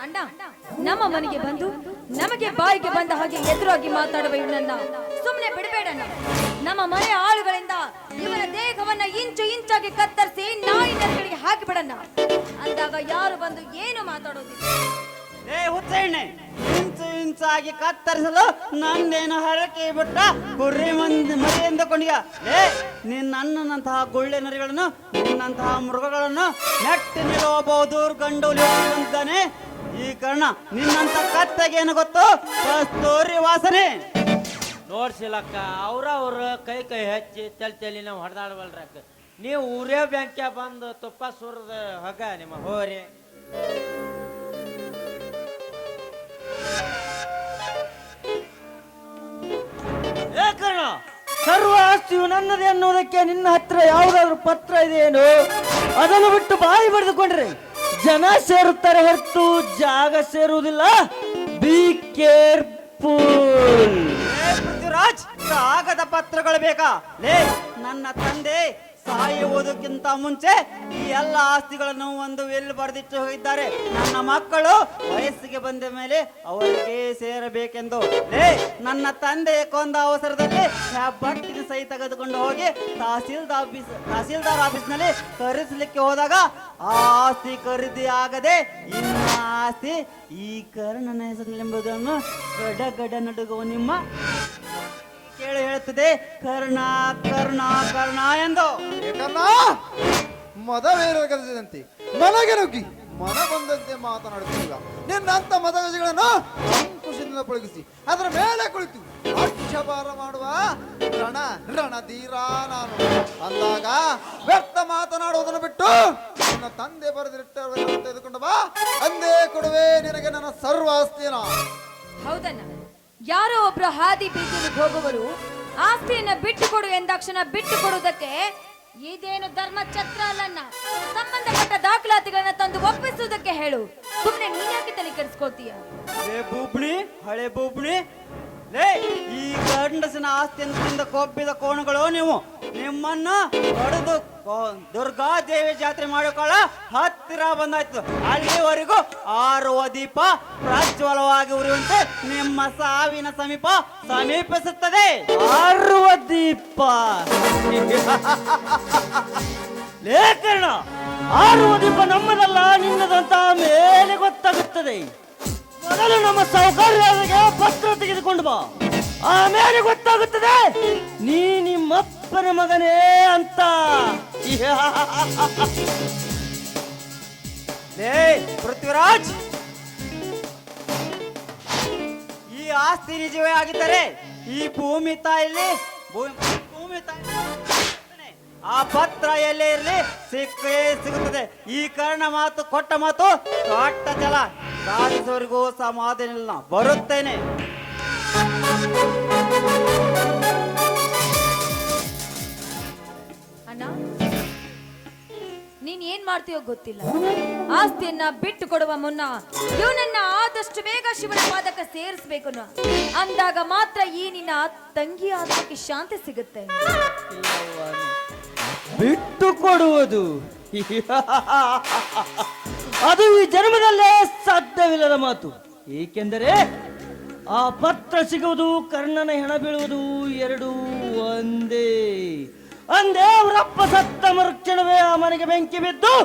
ಅಣ್ಣ, ನಮ್ಮ ಮನೆಗೆ ಬಂದು ನಮಗೆ ಬಾಯಿಗೆ ಬಂದ ಹಾಗೆ ಎದುರಾಗಿ ಮಾತಾಡುವ ಇವನನ್ನ ಸುಮ್ಮನೆ ಬಿಡಬೇಡಣ್ಣ. ನಮ್ಮ ಮನೆ ಆಳುಗಳಿಂದ ಇವನ ದೇಹವನ್ನ ಇಂಚು ಇಂಚಾಗಿ ಕತ್ತರಿಸಿ ನಾಯಿ ನರಿಗಳಿಗೆ ಹಾಕಿಬಿಡಣ್ಣ. ಅಂದಾಗ ಯಾರು ಬಂದು ಏನು ಮಾತಾಡೋದಿಲ್ಲ. ಏ ಹುಚ್ಚಣ್ಣೆ, ಇಂಚು ಇಂಚಾಗಿ ಕತ್ತರಿಸಲು ನಂದೇನು ಹರಕೆ ಬಿಟ್ಟ ಕುರ್ರಿ ಮರಿ ಎಂದುಕೊಂಡಿಯ. ಏ ನಿನ್ನ ಅಣ್ಣನಂತಹ ಗುಳ್ಳೆ ನರಿಗಳನ್ನು, ನಿನ್ನಂತಹ ಮೃಗಗಳನ್ನು ನೆಟ್ಟಿ ನಿಲ್ಲುವ ಬಹುದೂರ್ ಗಂಡು ಅಂತಾನೆ ಈ ಕಾರಣ. ನಿನ್ನಂತ ಕತ್ತೆಗೇನು ಗೊತ್ತು? ಕಸ್ತೂರಿ ವಾಸನೆ. ನೋಡ್ಸಿಲಕ್ಕ ಅವ್ರ ಕೈ ಹಚ್ಚಿ ತಲೆ ನಾವು ಹೊಡೆದಾಡವಲ್ರಕ್ಕ. ನೀವು ಊರೇ ಬ್ಯಾಂಕ್ಯ ಬಂದು ತುಪ್ಪ ಸುರದ ಹೊಗ ನಿಮ್ಮ ಹೋರಿ. ಏಕರ್ಣ, ಸರ್ವ ಆಸ್ತಿಯು ನನ್ನದೇ ಅನ್ನೋದಕ್ಕೆ ನಿನ್ನ ಹತ್ರ ಯಾವುದಾದ್ರೂ ಪತ್ರ ಇದೆಯೇನು? ಅದನ್ನು ಬಿಟ್ಟು ಬಾಯಿ ಬರೆದುಕೊಂಡ್ರೆ ಜನ ಸೇರುತ್ತಾರೆ ಹೊರತು ಜಾಗ ಸೇರುವುದಿಲ್ಲ. Be careful. ಪೃಥ್ವಿರಾಜ್, ಕಾಗದ ಪತ್ರಗಳು ಬೇಕಾ? ಲೇ, ನನ್ನ ತಂದೆ ಸಾಯುವುದಕ್ಕಿಂತ ಮುಂಚೆ ಈ ಎಲ್ಲ ಆಸ್ತಿಗಳನ್ನು ಒಂದು ಎಲ್ಲಿ ಬರೆದಿಟ್ಟು ಹೋಗಿದ್ದಾರೆ. ನನ್ನ ಮಕ್ಕಳು ವಯಸ್ಸಿಗೆ ಬಂದ ಮೇಲೆ ಅವರಿಗೆ ಸೇರಬೇಕೆಂದು. ಲೇ, ನನ್ನ ತಂದೆ ಕೊಂದ ಅವಸರದಲ್ಲಿ ಬಟ್ಟಿನ ಸಹಿ ತೆಗೆದುಕೊಂಡು ಹೋಗಿ ತಹಸೀಲ್ದಾರ್ ಆಫೀಸ್ನಲ್ಲಿ ಖರೀದಿಸಲಿಕ್ಕೆ ಹೋದಾಗ ಆ ಆಸ್ತಿ ಖರೀದಿ ಆಗದೆ ಇನ್ನ ಆಸ್ತಿ ಈ ಕರ್ಣನ ಹೆಸರಿನೆಂಬುದನ್ನು ಗಡ ನಡುಗುವ ನಿಮ್ಮ ಕೇಳಿ ಹೇಳುತ್ತದೆ ಕರ್ಣ ಕರ್ಣ ಕರ್ಣ ಎಂದು. ಏಕನ್ನ ಮದವೇರ ಗದದಂತೆ ನನಗೆ ನುಗ್ಗಿ ಮನ ಬಂದಂತೆ ಮಾತನಾಡುತ್ತಿಲ್ಲ. ನಿನ್ನಂತ ಮದಗಜಗಳನ್ನು ಅಂಕುಶದಿಂದ ಪಳಗಿಸಿ ಅದರ ಮೇಲೆ ಕುಳಿತು ಅಕ್ಷಪಾರ ಮಾಡುವ ರಣಧೀರ ನಾನು ಅಂದಾಗ ವ್ಯರ್ಥ ಮಾತನಾಡುವುದನ್ನು ಬಿಟ್ಟು ನನ್ನ ತಂದೆ ಬರೆದಿಟ್ಟವನ್ನು ತೆಗೆದುಕೊಂಡು ಬಾ, ಅಂದೇ ಕೊಡುವೆ ನಿನಗೆ ನನ್ನ ಸರ್ವ ಆಸ್ತಿಯನ. ಹೌದಣ್ಣ, ಯಾರೋ ಒಬ್ರು ಹಾದಿ ಬೀದಿಯಲ್ಲಿ ಹೋಗುವರು ಆಸ್ತಿಯನ್ನ ಬಿಟ್ಟು ಕೊಡು ಎಂದಾಕ್ಷಣ ಬಿಟ್ಟು ಕೊಡುವುದಕ್ಕೆ ಇದೇನು ಧರ್ಮಛತ್ರ ಅಲ್ಲಣ್ಣ. ಸಂಬಂಧಪಟ್ಟ ದಾಖಲಾತಿಗಳನ್ನ ತಂದು ಒಪ್ಪಿಸುವುದಕ್ಕೆ ಹೇಳು. ಸುಮ್ಮನೆ ನೀನ್ಯಾಕೆ ತಲೆ ಕೆಡಿಸ್ಕೊಳ್ತೀಯ? ಬೂಬ್ಣಿ, ಹಳೆ ಬೂಬ್ಣಿ. ಲೇ, ಈ ಗಂಡಸಿನ ಆಸ್ತಿಯಿಂದ ಕೊಬ್ಬಿದ ಕೋಣಗಳು ನೀವು. ನಿಮ್ಮನ್ನ ಹೊಡೆದು ದುರ್ಗಾದೇವಿ ಜಾತ್ರೆ ಮಾಡಿಕೊಳ್ಳ ಹತ್ತಿರ ಬಂದಾಯ್ತು. ಅಲ್ಲಿವರೆಗೂ ಆರುವ ದೀಪ ಪ್ರಜ್ವಲವಾಗಿ ಉರಿಯುವಂತೆ ನಿಮ್ಮ ಸಾವಿನ ಸಮೀಪಿಸುತ್ತದೆ. ಆರುವ ದೀಪ ಲೇಖನ, ಆರುವ ದೀಪ ನಮ್ಮದಲ್ಲ ನಿನ್ನದಂತ ಮೇಲೆ ಗೊತ್ತಾಗುತ್ತದೆ. ಮೊದಲು ನಮ್ಮ ಸೌಕರ್ಯರಿಗೆ ಪತ್ರ ತೆಗೆದುಕೊಂಡು ಬಾ, ಆಮೇಲೆ ಗೊತ್ತಾಗುತ್ತದೆ ನೀ ನಿಮ್ಮಪ್ಪನ ಮಗನೇ ಅಂತ. ಲೇ ಪೃಥ್ವಿರಾಜ್, ಈ ಆಸ್ತಿ ನಿಜವೇ ಆಗಿದ್ದರೆ ಈ ಭೂಮಿ ತಾಯಿಲಿ ಆ ಪತ್ರ ಎಲ್ಲೇ ಇರಲಿ ಸಿಕ್ಕೇ ಸಿಗುತ್ತದೆ. ಈ ಕಾರಣ ಮಾತು ಕೊಟ್ಟ ಮಾತು ಕೊಟ್ಟ ಜಲ ಸಾಧಿಸುವವರೆಗೂ ಸಮಾಧಾನ ಬರುತ್ತೇನೆ. ಅಣ್ಣ, ನೀನ್ ಏನ್ ಮಾಡ್ತೀಯೋ ಗೊತ್ತಿಲ್ಲ. ಆಸ್ತಿಯನ್ನ ಬಿಟ್ಟು ಕೊಡುವ ಮುನ್ನ ಇವನನ್ನ ಆದಷ್ಟು ಬೇಗ ಶಿವನ ಪಾದಕ್ಕೆ ಸೇರಿಸ್ಬೇಕು. ಅಂದಾಗ ಮಾತ್ರ ಈ ನಿನ್ನ ತಂಗಿ ಆತ್ಮಕ್ಕೆ ಶಾಂತಿ ಸಿಗುತ್ತೆ. ಬಿಟ್ಟು ಕೊಡುವುದು ಅದು ಈ ಜನ್ಮದಲ್ಲೇ ಸಾಧ್ಯವಿಲ್ಲದ ಮಾತು. ಏಕೆಂದರೆ ಆ ಪತ್ರ ಸಿಗುವುದು, ಕರ್ಣನ ಹೆಣ ಬೀಳುವುದು ಎರಡೂ ಒಂದೇ. ಅಂದೇ ಅವರಪ್ಪ ಸತ್ತ ಮರುಕ್ಷಣವೇ ಆ ಮನೆಗೆ ಬೆಂಕಿ ಬಿದ್ದು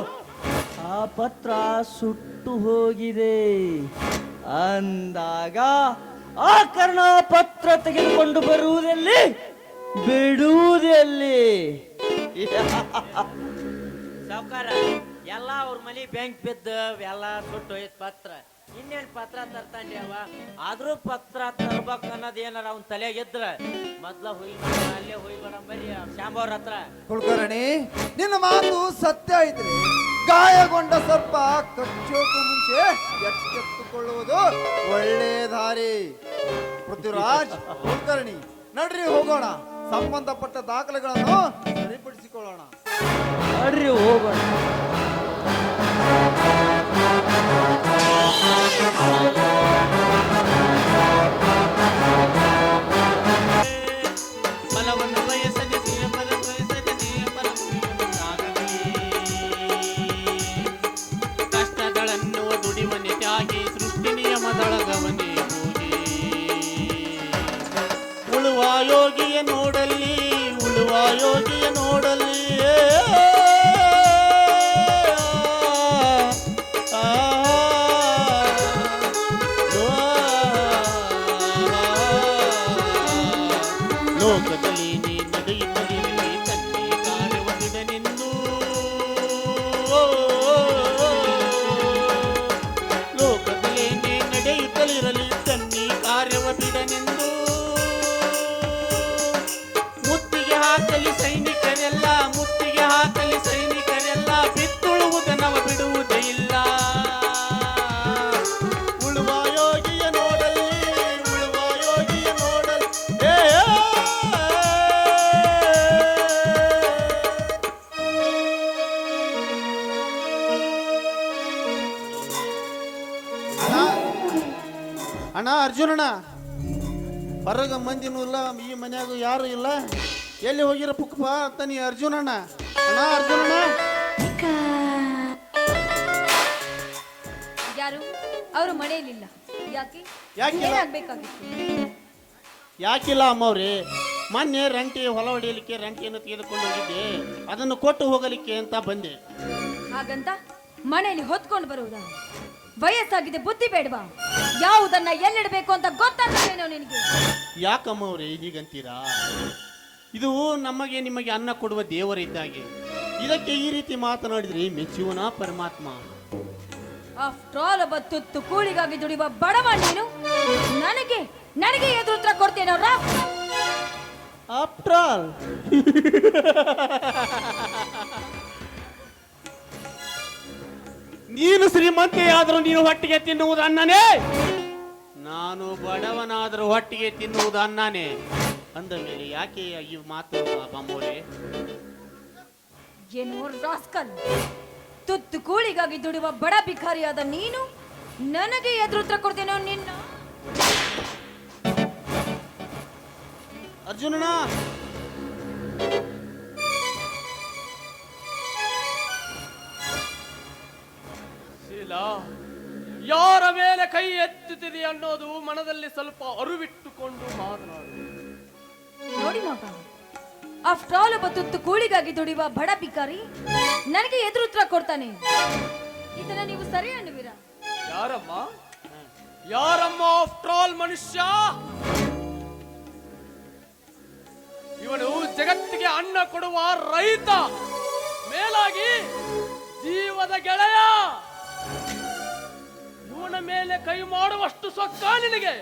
ಆ ಪತ್ರ ಸುಟ್ಟು ಹೋಗಿದೆ. ಅಂದಾಗ ಆ ಕರ್ಣ ಪತ್ರ ತೆಗೆದುಕೊಂಡು ಬರುವುದಲ್ಲಿ ಬಿಡುವುದೆಲ್ಲಿ? ಸಾವುಕಾರ ಎಲ್ಲ ಅವ್ರ ಮನೆ ಬ್ಯಾಂಕ್ ಬಿದ್ದು ಎಲ್ಲ ಸುಟ್ಟು ಹೋಯ್ತು ಪತ್ರ. ಇನ್ನೇನ್ ಪತ್ರ ತರ್ತಾನ್ರಿ ಅವ. ಆದ್ರೂ ಪತ್ರ ತರ್ಬೇಕು ಅನ್ನೋದು ಏನಾರ ಅವ್ನ ತಲೆಗಿದ್ರ ಮೊದ್ಲ ಅಲ್ಲೇ ಹೋಗ್ಬೇಡ ಬರ್ರಿ ಶ್ಯಾಂಬವ್ರ ಹತ್ರ. ಕುಲಕರ್ಣಿ, ನಿನ್ನ ಮಾತು ಸತ್ಯ ಐತ್ರಿ. ಗಾಯಗೊಂಡ ಸರ್ಪ ಕಚ್ಚೋಕು ಮುಂಚೆ ಎಚ್ಚೆತ್ತುಕೊಳ್ಳುವುದು ಒಳ್ಳೆ ದಾರಿ. ಪೃಥ್ವಿರಾಜ್, ಕುಲಕರ್ಣಿ, ನಡ್ರಿ ಹೋಗೋಣ. ಸಂಬಂಧಪಟ್ಟ ದಾಖಲೆಗಳನ್ನು ಸರಿಪಡಿಸಿಕೊಳ್ಳೋಣ. ನಡ್ರಿ ಹೋಗೋಣ. ಫಲವನ್ನು ಬಯಸದೆ ಫಲ ಬಯಸದೆ ಕಷ್ಟಗಳನ್ನು ದುಡಿವನೆ ತ್ಯಾಗಿ ಸೃಷ್ಟಿ ನಿಯಮದೊಳಗವನೇ ಹೋಗಿ ಉಳುವ ಯೋಗಿಯ ನೋಡಲ್ಲಿ ಉಳುವ ಯೋಗಿಯ ನೋಡಲ್ಲಿ ಲೋಕದಲ್ಲಿ ನೀ ನಡೆಯುತ್ತಲಿರಲಿ ತನ್ನಿ ಕಾರ್ಯವನಿದನೆಂದು ಲೋಕದಲ್ಲಿ ನೀ ನಡೆಯುತ್ತಲಿರಲಿ ತನ್ನಿ ಕಾರ್ಯವ ಬಿಡನೆಂದು ಮುತ್ತಿಗೆ ಹಾಕಲಿ ಸೈನಿಕರೆಲ್ಲ ಮುತ್ತಿಗೆ ಹಾಕಲಿ ಸೈನಿಕರೆಲ್ಲ ಬಿತ್ತುಳುವುದು ನವ ಬಿಡುವುದೇ ಇಲ್ಲ ಉಳುವ ಯೋಗಿಯ ನೋಡಲಿ ಉಳುವ ಯೋಗಿಯ ನೋಡಲಿ ಅಣ್ಣ ಅರ್ಜುನಣ್ಣ ಹೊರಗ ಮಂದಿನೂ ಇಲ್ಲ ಈ ಮನ್ಯಾಗ ಯಾರು ಇಲ್ಲ ಎಲ್ಲಿ ಹೋಗಿರ ಪುಕ್ಕಪ್ಪ ಅಂತ ನೀ ಅರ್ಜುನಣ್ಣ ಅಣ್ಣ ಅರ್ಜುನಣ್ಣ ಯಾರು ಅವರು ಮನೆಯಲ್ಲಿಲ್ಲ. ಯಾಕೆ ಯಾಕಿಲ್ಲ? ಏನಾಗ್ಬೇಕಾಗಿತ್ತು? ಯಾಕಿಲ್ಲ ಅಮ್ಮವ್ರಿ ಮೊನ್ನೆ ರಂಟಿ ಹೊಲ ಹೊಡೆಯಲಿಕ್ಕೆ ರಂಟಿಯನ್ನು ತೆಗೆದುಕೊಂಡು ಹೋಗಿದ್ದೆ ಅದನ್ನು ಕೊಟ್ಟು ಹೋಗಲಿಕ್ಕೆ ಅಂತ ಬಂದೆ. ಹಾಗಂತ ಮನೆಯಲ್ಲಿ ಹೊತ್ಕೊಂಡು ಬರುವುದಾ? ವಯಸ್ಸಾಗಿದೆ, ಬುದ್ಧಿ ಬೇಡವಾ? ಯಾವುದನ್ನ ಎಲ್ಲಿಡಬೇಕು ಅಂತ ಗೊತ್ತಾಗ್ತದೇನೋ ನಿನಗೆ? ಯಾಕಮ್ಮವ್ರಿ ಹೀಗಂತೀರಾ? ಇದು ನಮಗೆ ನಿಮಗೆ ಅನ್ನ ಕೊಡುವ ದೇವರಿದ್ದಾಗೆ. ಇದಕ್ಕೆ ಈ ರೀತಿ ಮಾತನಾಡಿದ್ರೆ ಮೆಚ್ಚುವನ ಪರಮಾತ್ಮ. ಆಫ್ಟರ್ ಆಲ್ ಒಬ್ಬ ತುತ್ತು ಕೂಳಿಗಾಗಿ ದುಡಿಯುವ ಬಡವ ನೀನು ನನಗೆ ನನಗೆ ಎದುರುತ್ರ ಕೊಡ್ತೇನವ್ರ? ಆಫ್ಟರ್ ಆಲ್ ನೀನು ಶ್ರೀಮಂತೆಯಾದರೂ ನೀನು ಹೊಟ್ಟಿಗೆ ತಿನ್ನುವುದು ಅನ್ನನೇ, ನಾನು ಬಡವನಾದರೂ ಹೊಟ್ಟಿಗೆ ತಿನ್ನುವುದು ಅನ್ನನೇ ಅಂದ ಮೇಲೆ ಯಾಕೆ ಈ ಮಾತು ಬಾಮೋರೆ? ಏನು ರಾಸ್ಕಲ್, ತುತ್ತು ಕೂಳಿಗಾಗಿ ದುಡಿಯುವ ಬಡ ಭಿಕಾರಿಯಾದ ನೀನು ನನಗೆ ಎದುರುತ್ರ ಕೊಡ್ತೇನೋ ನಿನ್ನ? ಅರ್ಜುನಣ್ಣ ಯಾರ ಮೇಲೆ ಕೈ ಎತ್ತುತ್ತಿದೆ ಅನ್ನೋದು ಮನದಲ್ಲಿ ಸ್ವಲ್ಪ ಅರಿವಿಟ್ಟುಕೊಂಡು ಮಾತನಾಡು. ನೋಡಿ ಮಗ, ಆಫ್ಟರ್ ಆಲ್ ಒಬ್ಬ ತುತ್ತು ಕೂಳಿಗಾಗಿ ದುಡಿಯುವ ಬಡ ಭಿಕಾರಿ ನನಗೆ ಎದುರುತ್ರ ಕೊಡ್ತಾನೆ. ಇದನ್ನ ನೀವು ಸರಿ ಅನ್ನುವಿರಾ? ಯಾರಮ್ಮ ಯಾರಮ್ಮ ಆಫ್ಟರ್ ಆಲ್ ಮನುಷ್ಯ? ಇವನು ಜಗತ್ತಿಗೆ ಅನ್ನ ಕೊಡುವ ರೈತ, ಮೇಲಾಗಿ ಜೀವದ ಗೆಳೆಯ. ಇವನ ಮೇಲೆ ಕೈ ಮಾಡುವಷ್ಟು ಸೊಕ್ಕ ನಿನಗೆ?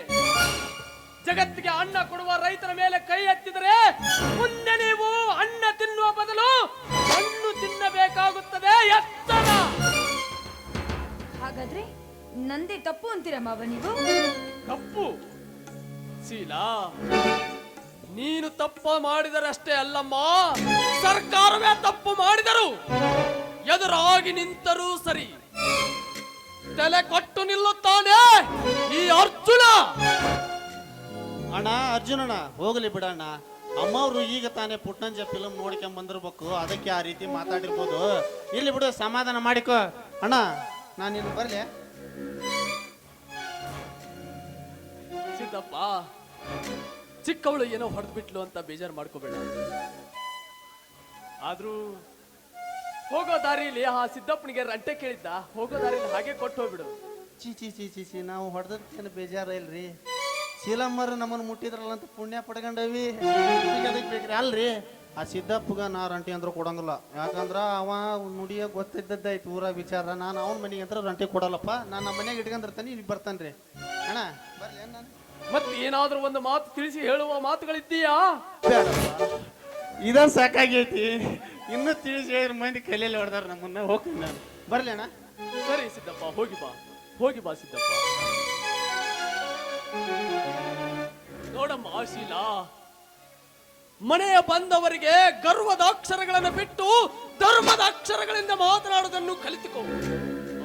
ಜಗತ್ತಿಗೆ ಅನ್ನ ಕೊಡುವ ರೈತನ ಮೇಲೆ ಕೈ ಎತ್ತಿದರೆ ಮುಂದೆ ನೀವು ಅನ್ನ ತಿನ್ನುವ ಬದಲು ಹಣ್ಣು ತಿನ್ನಬೇಕಾಗುತ್ತದೆ. ಎತ್ತರ. ಹಾಗಾದ್ರೆ ನಂದೇ ತಪ್ಪು ಅಂತೀರ ಮಾವ ನೀವು? ತಪ್ಪು ಶೀಲಾ, ನೀನು ತಪ್ಪು ಮಾಡಿದರಷ್ಟೇ ಅಲ್ಲಮ್ಮ, ಸರ್ಕಾರವೇ ತಪ್ಪು ಮಾಡಿದರು ಎದುರಾಗಿ ನಿಂತರೂ ಸರಿ ತಲೆ ಕೊಟ್ಟು ನಿಲ್ಲುತ್ತಾನೆ ಈ ಅರ್ಜುನ. ಅಣ್ಣ ಅರ್ಜುನಣ್ಣ ಹೋಗಲಿ ಬಿಡಣ್ಣ. ಅಮ್ಮವ್ರು ಈಗ ತಾನೇ ಪುಟ್ಟಂಜ ಫಿಲಮ್ ನೋಡ್ಕೊಂಡ್ ಬಂದಿರ್ಬೇಕು, ಅದಕ್ಕೆ ಆ ರೀತಿ ಮಾತಾಡಿರ್ಬೋದು. ಇಲ್ಲಿ ಬಿಡು, ಸಮಾಧಾನ ಮಾಡಿಕೋ ಅಣ್ಣ. ನಾನು ಇಲ್ಲಿ ಬರ್ಲೆ? ಸಿದ್ದಪ್ಪ, ಚಿಕ್ಕವಳು ಏನೋ ಹೊಡೆದ್ಬಿಟ್ಲು ಅಂತ ಬೇಜಾರು ಮಾಡ್ಕೋಬೇಡ. ಆದ್ರೂ ಹೋಗೋ ದಾರಿಲಿ ಆ ಸಿದ್ದಪ್ಪನಿಗೆ ರಂಟೆ ಕೇಳಿದ್ದ, ಹೋಗೋ ದಾರಿಲಿ ಹಾಗೆ ಕೊಟ್ಟು ಹೋಗ್ಬಿಡು. ಚೀ ಚೀ ಚೀ ಚೀ ಚೀ ನಾವು ಹೊಡೆದಕ್ಕೇನು ಬೇಜಾರ ಇಲ್ರಿ. ಶೀಲಮ್ಮರು ನಮ್ಮನ್ನು ಮುಟ್ಟಿದ್ರಲ್ಲ ಅಂತ ಪುಣ್ಯ ಪಡ್ಕೊಂಡವಿ. ಈಗ ಅದಕ್ಕೆ ಬೇಕ್ರಿ ಅಲ್ರಿ. ಆ ಸಿದ್ದಪ್ಪಗ ನಾ ರಂಟಿ ಅಂದ್ರೆ ಕೊಡಂಗಿಲ್ಲ. ಯಾಕಂದ್ರ ಅವ ನುಡಿಯ ಗೊತ್ತಿದ್ದದ್ದಾಯ್ತು ಊರಾಗ ವಿಚಾರ. ನಾನು ಅವನ ಮನೆಗೆ ಅಂತ ರಂಟಿ ಕೊಡಲ್ಲಪ್ಪ. ನಾನು ನಮ್ಮ ಮನೆಗೆ ಇಟ್ಕೊಂಡಿರ್ತಾನೆ, ಇಲ್ಲಿ ಬರ್ತಾನ್ರಿ ಅಣ್ಣ. ಬರ್ಲಿ ನಾನು ಮತ್ತೆ ಏನಾದ್ರೂ ಒಂದು ಮಾತು ತಿಳಿಸಿ ಹೇಳುವ ಮಾತುಗಳಿದ್ದೀಯಾ? ಇದ ಸಾಕಾಗೈತಿ. ಇನ್ನೂ ತಿಳಿಸಿ ಹೇಳಿದ್ರೆ ಮಂದಿ ಕೈಯಲ್ಲಿ ಹೊಡೆದಾರ ನಮ್ಮನ್ನ. ಹೋಗ್ತೀನಿ ನಾನು. ಬರ್ಲಿ ಅಣ್ಣ. ಸರಿ ಸಿದ್ದಪ್ಪ, ಹೋಗಿ ಬಾ ಸಿದ್ದಪ್ಪ. ನೋಡಮ್ಮ ಶೀಲಾ, ಮನೆಯ ಬಂದವರಿಗೆ ಗರ್ವದ ಅಕ್ಷರಗಳನ್ನು ಬಿಟ್ಟು ಧರ್ಮದ ಅಕ್ಷರಗಳಿಂದ ಮಾತನಾಡುವುದನ್ನು ಕಲಿತುಕೋ.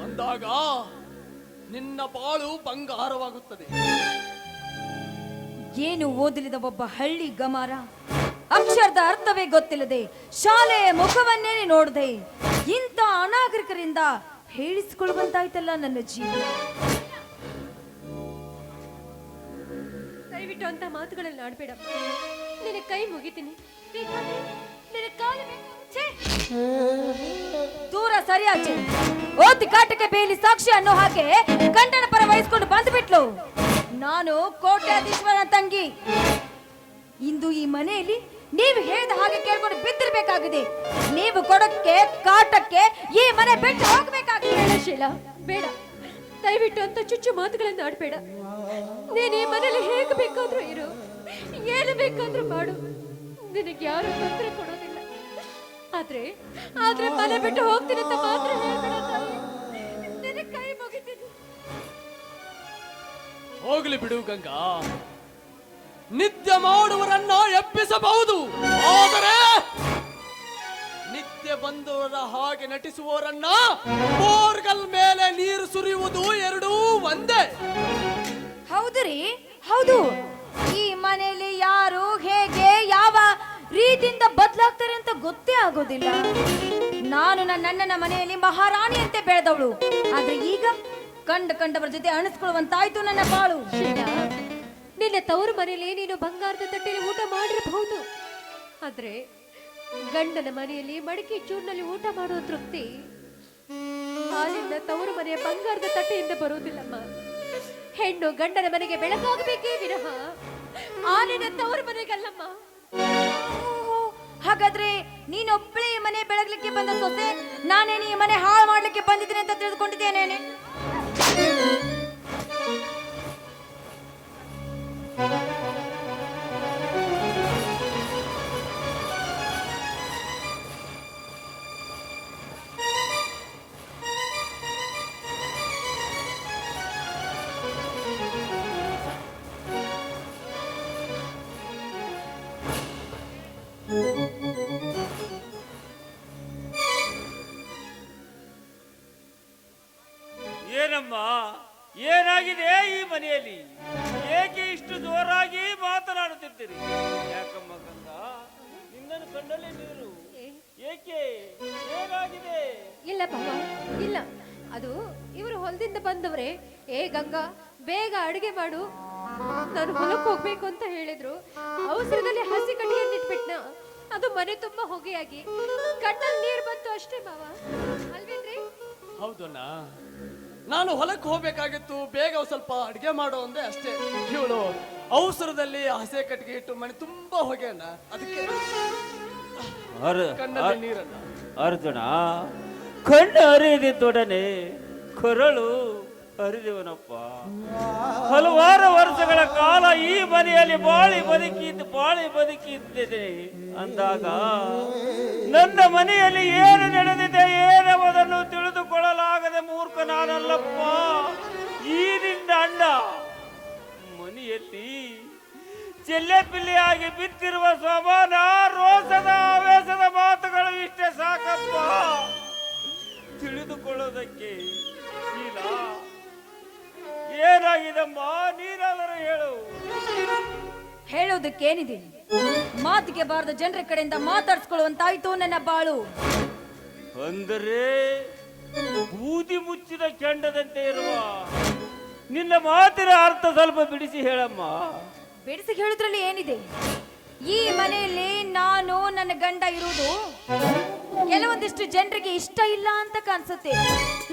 ಅಂದಾಗ ನಿನ್ನ ಬಾಳು ಬಂಗಾರವಾಗುತ್ತದೆ. ಏನು ಓದಲಿದ ಒಬ್ಬ ಹಳ್ಳಿ ಗಮಾರ, ಅಕ್ಷರದ ಅರ್ಥವೇ ಗೊತ್ತಿಲ್ಲದೆ ಶಾಲೆಯ ಮುಖವನ್ನೇ ನೋಡದೆ ಇಂಥ ಅನಾಗರಿಕರಿಂದ ಹೇಳಿಸಿಕೊಳ್ಳುವಂತಾಯ್ತಲ್ಲ ನನ್ನ ಜೀವನ. ದಯವಿಟ್ಟು ಅಂತ ಮಾತುಗಳಲ್ಲಿ ಆಡ್ಬೇಡ. ನಿನ್ನ ಕೈ ಮುಗಿತೀನಿ, ನಿನ್ನ ಕಾಲು ಛೇ. ದೂರ ಸರಿಯಾಚೆ. ಓದಿ ಕಾಟಕ್ಕೆ ಬೇಲಿ ಸಾಕ್ಷಿ ಅನ್ನೋ ಹಾಗೆ ಗಂಡನ ಪರ ವಹಿಸ್ಕೊಂಡು ಬಂದ್ಬಿಟ್ಲು. ನಾನು ಕೋಟ್ಯಾಧೀಶ್ವರನ ತಂಗಿ. ಇಂದು ಈ ಮನೆಯಲ್ಲಿ ನೀವು ಹೇಳಿದ ಹಾಗೆ ಕೇಳ್ಕೊಂಡು ಬಿದ್ದಿರ್ಬೇಕಾಗಿದೆ. ನೀವು ಕೊಡಕ್ಕೆ ಕಾಟಕ್ಕೆ ಈ ಮನೆ ಬಿಟ್ಟು ಹೋಗ್ಬೇಕಾಗಿದೆ. ಬೇಡ ಶೀಲಾ, ಬೇಡ. ದಯವಿಟ್ಟು ಅಂತ ಚುಚ್ಚು ಮಾತುಗಳನ್ನು ಆಡ್ಬೇಡ. ನೀನು ಈ ಮನೇಲಿ ಹೇಗೆ ಬೇಕಾದ್ರೂ ಇರು, ಏನು ಬೇಕಾದ್ರೂ ಮಾಡು. ನಿನಗೆ ಯಾರು ತೊಂದರೆ ಕೊಡೋದಿಲ್ಲ. ಆದ್ರೆ ಮನೆ ಬಿಟ್ಟು ಹೋಗ್ತೀನಿ ಅಂತ ಮಾತ್ರ ಹೇಳ್ಬೇಡ ತಾಯಿ. ನಿನ್ನ ಕೈ ಮುಗಿತೀನಿ. ಹೋಗ್ಲಿ ಬಿಡು ಗಂಗಾ. ನಿತ್ಯ ಮಾಡುವರನ್ನ ಎಬ್ಬಿಸಬಹುದು, ಆದರೆ ನಿತ್ಯ ಬಂದವರ ಹಾಗೆ ನಟಿಸುವವರನ್ನ ಬೋರ್ಗಲ್ ಮೇಲೆ ನೀರು ಸುರಿಯುವುದು ಎರಡೂ ಒಂದೇ. ಹೌದ್ರಿ, ಹೌದು. ಈ ಮನೆಯಲ್ಲಿ ಯಾರು ಹೇಗೆ ಯಾವ ರೀತಿಯಿಂದ ಬದಲಾಗ್ತಾರೆ ಅಂತ ಗೊತ್ತೇ ಆಗೋದಿಲ್ಲ. ನಾನು ನನ್ನ ಅಣ್ಣನ ಮನೆಯಲ್ಲಿ ಮಹಾರಾಣಿಯಂತೆ ಬೆಳೆದವಳು. ಆದ್ರೆ ಈಗ ಕಂಡವರ ಜೊತೆ ಅಣಿಸ್ಕೊಳ್ಳುವಂತಾಯ್ತು ನನ್ನ ಬಾಳು. ಶೀಲಾ, ನಿನ್ನ ತವರು ಮನೆಯಲ್ಲಿ ನೀನು ಬಂಗಾರದ ತಟ್ಟೆಯಲ್ಲಿ ಊಟ ಮಾಡಿರಬಹುದು. ಆದ್ರೆ ಗಂಡನ ಮನೆಯಲ್ಲಿ ಮಡಿಕೆ ಚೂರಿನಲ್ಲಿ ಊಟ ಮಾಡುವ ತೃಪ್ತಿ ಹಾಲಿನ ತವರು ಮನೆಯ ಬಂಗಾರದ ತಟ್ಟೆಯಿಂದ ಬರುವುದಿಲ್ಲಮ್ಮ. ಹೆಣ್ಣು ಗಂಡನ ಮನೆಗೆ ಬೆಳಕಾಗಬೇಕೇ ವಿನಃ ಹಾಲಿನ ತವರು ಮನೆಗಲ್ಲಮ್ಮ. ಹಾಗಾದ್ರೆ ನೀನೊಬ್ಬಳೇ ಈ ಮನೆ ಬೆಳಗ್ಲಿಕ್ಕೆ ಬಂದ ಸೊಸೆ, ನಾನೇನು ಈ ಮನೆ ಹಾಳು ಮಾಡ್ಲಿಕ್ಕೆ ಬಂದಿದ್ದೀನಿ ಅಂತ ತಿಳಿದುಕೊಂಡಿದ್ದೇನೇನೆ? ಏನಮ್ಮ, ಏನಾಗಿದೆ ಈ ಮನೆಯಲ್ಲಿ? ಏಕೆ ಇಷ್ಟು ಜೋರಾಗಿ ಮಾತನಾಡುತ್ತಿದ್ದೀರಿ? ಯಾಕಮ್ಮ ಗಂಗಾ, ನಿನ್ನನ್ನು ಕಣ್ಣಲ್ಲಿ ನೀರು ಏಕೆ? ಏನಾಗಿದೆ? ಇಲ್ಲ ಬಾಬಾ, ಇಲ್ಲ. ಅದು ಇವರು ಹೊಲದಿಂದ ಬಂದವ್ರೆ. ಏ ಗಂಗಾ, ಬೇಗ ಅಡುಗೆ ಮಾಡು, ನಾನು ಹೊಲಕ್ಕೆ ಹೋಗ್ಬೇಕು ಅಂತ ಹೇಳಿದ್ರು. ಅವಸರದಲ್ಲಿ ಹಸಿ ಕಟ್ಟಿಗೆಯನ್ನು ಇಟ್ಬಿಟ್ನ. ಅದು ಮನೆ ತುಂಬಾ ಹೊಗೆಯಾಗಿ ಕಣ್ಣಲ್ಲಿ ನೀರು ಬಂತು ಅಷ್ಟೇ ಬಾಬಾ, ಅಲ್ವೇನ್ರಿ? ಹೌದಣ್ಣ, ನಾನು ಹೊಲಕ್ಕೆ ಹೋಗ್ಬೇಕಾಗಿತ್ತು. ಬೇಗ ಸ್ವಲ್ಪ ಅಡ್ಗೆ ಮಾಡೋ ಅಂದೆ ಅಷ್ಟೇ. ಇವಳು ಅವಸರದಲ್ಲಿ ಹಸೆ ಕಟ್ಟಿಗೆ ಇಟ್ಟು ಮನೆ ತುಂಬಾ ಹೊಗೆ ಅಣ್ಣ, ಅದಕ್ಕೆ ಕಣ್ಣಲ್ಲಿ ನೀರನ್ನ. ಅರ್ಜುನ, ಕಣ್ಣು ಹರಿದಿದ್ದೊಡನೆ ಕರಳು ಹರಿದವನಪ್ಪ. ಹಲವಾರು ವರ್ಷಗಳ ಕಾಲ ಈ ಮನೆಯಲ್ಲಿ ಬಾಳಿ ಬದುಕಿದ್ದೇನೆ ಅಂದಾಗ ನನ್ನ ಮನೆಯಲ್ಲಿ ಏನು ನಡೆದಿದೆ ಏನವುದನ್ನು ತಿಳಿದುಕೊಳ್ಳಲಾಗದೆ ಮೂರ್ಖ ನಾನಲ್ಲಪ್ಪ. ಈ ನಿನ್ನ ಅಣ್ಣ ಮನೆಯಲ್ಲಿ ಚೆಲ್ಲೆಪಿಲ್ಲಿಯಾಗಿ ಬಿತ್ತಿರುವ ಸ್ವಮಾನ, ರೋಸದ ಆವೇಶದ ಮಾತುಗಳು ಇಷ್ಟೇ ಸಾಕಪ್ಪ ತಿಳಿದುಕೊಳ್ಳೋದಕ್ಕೆ. ಶೀಲಾ, ಏನಾಗಿದಮ್ಮ? ನೀನಾದರೂ ಹೇಳು. ಹೇಳೋದಕ್ಕೇನಿದೆ? ಮಾತಿಗೆ ಬಾರದ ಜನರ ಕಡೆಯಿಂದ ಮಾತಾಡ್ಸ್ಕೊಳ್ಳುವಂತಾಯ್ತು ನನ್ನ ಬಾಳು. ಅಂದರೆ ಬೂದಿ ಮುಚ್ಚಿದ ಕೆಂಡದಂತೆ ಇರುವ ನಿನ್ನ ಮಾತಿನ ಅರ್ಥ ಸ್ವಲ್ಪ ಬಿಡಿಸಿ ಹೇಳಮ್ಮ. ಬಿಡಿಸಿ ಹೇಳಿದ್ರಲ್ಲಿ ಏನಿದೆ? ಈ ಮನೆಯಲ್ಲಿ ನಾನು ನನ್ನ ಗಂಡ ಇರುವುದು ಕೆಲವೊಂದಿಷ್ಟು ಜನರಿಗೆ ಇಷ್ಟ ಇಲ್ಲ ಅಂತ ಕಾಣಿಸುತ್ತೆ.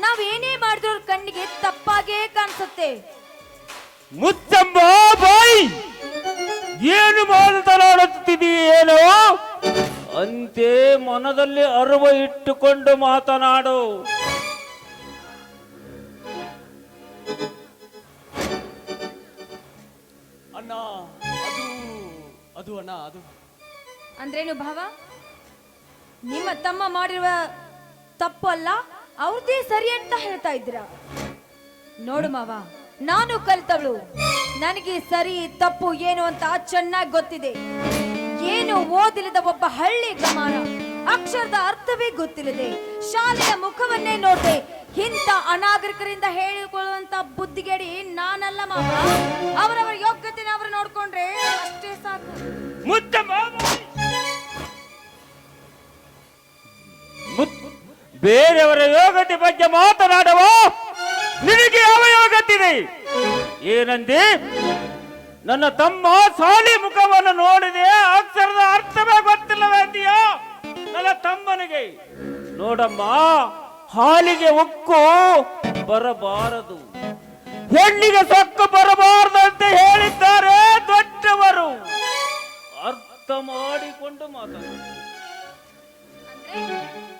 ನಾವೇನೇ ಮಾಡಿದ್ರು ಕಣ್ಣಿಗೆ ತಪ್ಪಾಗೇ ಕಾಣಿಸುತ್ತೆ. ಮುಚ್ಚಂಬ ಬಾಯಿ, ಏನು ಮಾತನಾಡುತ್ತಿದೆಯೇನೋ ಅಂತೆ ಮನದಲ್ಲಿ ಅರಿವ ಇಟ್ಟುಕೊಂಡು ಮಾತನಾಡು. ಅಣ್ಣ ಅದು ಅದು ಅಣ್ಣ ಅದು ಅಂದ್ರೇನು ಭಾವ? ನಿಮ್ಮ ತಮ್ಮ ಮಾಡಿರುವ ತಪ್ಪು ಅಲ್ಲ, ಅವ್ರದ್ದೇ ಸರಿ ಅಂತ ಹೇಳ್ತಾ ಇದ್ದೀರಾ? ನೋಡು ಮಾವ, ನಾನು ಕಲ್ತವಳು, ನನಗೆ ಸರಿ ತಪ್ಪು ಏನು ಅಂತ ಚೆನ್ನಾಗಿ ಗೊತ್ತಿದೆ. ಏನು ಓದಿಲ್ಲದ ಒಬ್ಬ ಹಳ್ಳಿ ಗಮಾರ, ಅಕ್ಷರದ ಅರ್ಥವೇ ಗೊತ್ತಿಲ್ಲದೆ, ಶಾಲೆಯ ಮುಖವನ್ನೇ ನೋಡದೆ ಇಂಥ ಅನಾಗರಿಕರಿಂದ ಹೇಳಿಕೊಳ್ಳುವಂತ ಬುದ್ಧಿಗೇಡಿ ನಾನಲ್ಲ ಮಾವ. ಅವರವರ ಯೋಗ್ಯತೆನ ಅವರು ನೋಡ್ಕೊಂಡ್ರೆ ಅಷ್ಟೇ ಸಾಕು. ಬೇರೆಯವರ ಯೋಗ್ಯತೆ ಬಗ್ಗೆ ಮಾತನಾಡುವ ನಿನಗೆ ಯಾವ ಯೋಗ್ಯತೆ ಇದೆ? ಏನಂದೆ? ನನ್ನ ತಮ್ಮ ಸಾಲಿ ಮುಖವನ್ನು ನೋಡಿದೆ, ಅಕ್ಷರದ ಅರ್ಥವೇ ಗೊತ್ತಿಲ್ಲವೇ ಅಂತೀಯ ನನ್ನ ತಮ್ಮನಿಗೆ? ನೋಡಮ್ಮ, ಹಾಲಿಗೆ ಉಕ್ಕು ಬರಬಾರದು, ಹೆಣ್ಣಿಗೆ ಸೊಕ್ಕು ಬರಬಾರದು ಅಂತ ಹೇಳಿದ್ದಾರೆ ದೊಡ್ಡವರು. ಅರ್ಥ ಮಾಡಿಕೊಂಡು ಮಾತನಾಡು.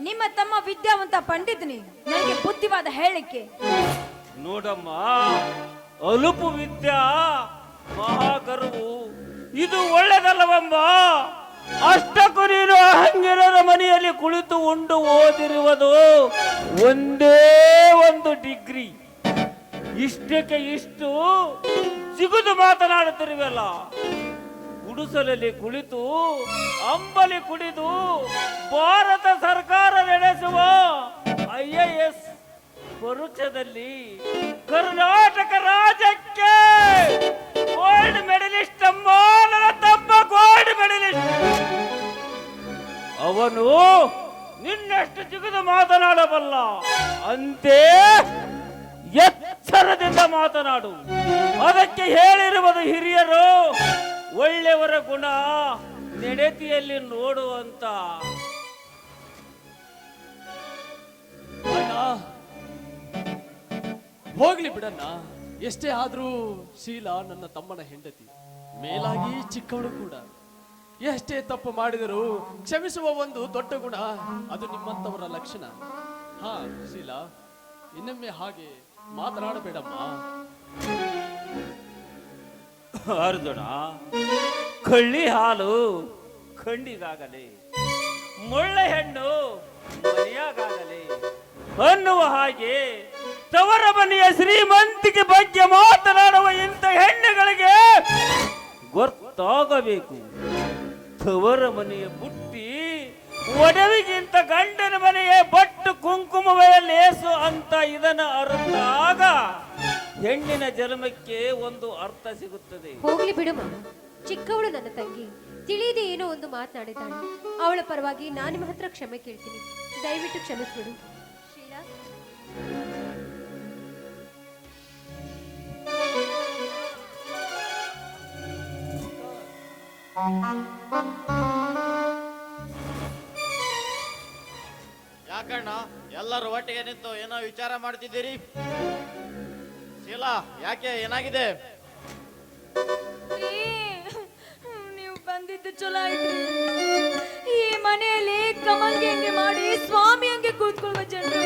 ನಿಮ್ಮ ತಮ್ಮ ವಿದ್ಯಾವಂತ ಪಂಡಿತನಿ, ನನಗೆ ಬುದ್ಧಿವಾದ ಹೇಳಿಕೆ. ನೋಡಮ್ಮ, ಅಲುಪು ವಿದ್ಯಾ ಮಹಾಗರ್ವು, ಇದು ಒಳ್ಳೆದಲ್ಲವೆಂಬ. ಅಷ್ಟಕ್ಕೂ ನೀನು ಹಂಗಿರರ ಮನೆಯಲ್ಲಿ ಕುಳಿತು ಉಂಡು ಓದಿರುವುದು ಒಂದೇ ಒಂದು ಡಿಗ್ರಿ. ಇಷ್ಟಕ್ಕೆ ಇಷ್ಟು ಸಿಗುದು ಮಾತನಾಡುತ್ತಿರುವಲ್ಲ. ಗುಡಿಸಲಲ್ಲಿ ಕುಳಿತು ಅಂಬಲಿ ಕುಡಿದು ಭಾರತ ಸರ್ಕಾರ ನಡೆಸುವ IAS ಪರೀಕ್ಷೆಯಲ್ಲಿ ಕರ್ನಾಟಕ ರಾಜ್ಯಕ್ಕೆ ಗೋಲ್ಡ್ ಮೆಡಲಿಸ್ಟ್ ಅಮ್ಮ, ನನ್ನ ತಮ್ಮ ಗೋಲ್ಡ್ ಮೆಡಲಿಸ್ಟ್. ಅವನು ನಿನ್ನಷ್ಟು ಜಿಗಿದು ಮಾತನಾಡಬಲ್ಲ, ಅಂತೆ ಎಚ್ಚರದಿಂದ ಮಾತನಾಡು. ಅದಕ್ಕೆ ಹೇಳಿರುವುದು ಹಿರಿಯರು ಒಳ್ಳೆಯವರ ಗುಣ ನೆಡೆತಿಯಲ್ಲಿ ನೋಡುವಂತ. ಅಣ್ಣ ಹೋಗ್ಲಿ ಬಿಡಣ್ಣ, ಎಷ್ಟೇ ಆದ್ರೂ ಶೀಲಾ ನನ್ನ ತಮ್ಮನ ಹೆಂಡತಿ, ಮೇಲಾಗಿ ಚಿಕ್ಕವಳು ಕೂಡ. ಎಷ್ಟೇ ತಪ್ಪು ಮಾಡಿದರೂ ಕ್ಷಮಿಸುವ ಒಂದು ದೊಡ್ಡ ಗುಣ, ಅದು ನಿಮ್ಮಂತವರ ಲಕ್ಷಣ. ಹಾ ಶೀಲಾ, ಇನ್ನೊಮ್ಮೆ ಹಾಗೆ ಮಾತನಾಡಬೇಡಮ್ಮ. ಅರ್ಜುನ, ಕಳ್ಳಿ ಹಾಲು ಕಣ್ಣಿಗಾಗಲಿ, ಮುಳ್ಳೆ ಹೆಣ್ಣು ಮನೆಯಾಗಲಿ ಅನ್ನುವ ಹಾಗೆ ತವರ ಮನೆಯ ಶ್ರೀಮಂತಿಕೆ ಬಗ್ಗೆ ಮಾತನಾಡುವ ಇಂಥ ಹೆಣ್ಣುಗಳಿಗೆ ಗೊತ್ತಾಗಬೇಕು. ತವರ ಮನೆಯ ಬುಟ್ಟಿ ಒಡವಿಗಿಂತ ಗಂಡನ ಮನೆಯ ಬಟ್ಟು ಕುಂಕುಮವೇ ಲೇಸು ಅಂತ ಇದನ್ನು ಅರಿತಾಗ ಹೆಣ್ಣಿನ ಜನ್ಮಕ್ಕೆ ಒಂದು ಅರ್ಥ ಸಿಗುತ್ತದೆ. ಹೋಗ್ಲಿ ಬಿಡು ಮಾಮ, ಚಿಕ್ಕವಳು ನನ್ನ ತಂಗಿ, ತಿಳಿಯದೆ ಏನೋ ಒಂದು ಮಾತನಾಡಿದ್ದಾಳೆ. ಅವಳ ಪರವಾಗಿ ನಾನು ನಿಮ್ಮ ಹತ್ರ ಕ್ಷಮೆ ಕೇಳ್ತೀನಿ, ದಯವಿಟ್ಟು ಕ್ಷಮಿಸ್ಬಿಡು. ಶೀಲಾ, ಯಾಕಣ್ಣ ಎಲ್ಲರೂ ಒಟ್ಟಿಗೆ ನಿಂತು ಏನೋ ವಿಚಾರ ಮಾಡ್ತಿದ್ದೀರಿ? ಶೀಲಾ, ಯಾಕೆ, ಏನಾಗಿದೆ? ನೀವು ಬಂದಿದ್ದು ಚಲೋ ಆಯ್ತು. ಈ ಮನೆಯಲ್ಲಿ ಕಮಂಗಿ ಹಂಗೆ ಮಾಡಿ ಸ್ವಾಮಿ ಹಂಗೆ ಕೂತ್ಕೊಳ್ಳುವ ಜನರು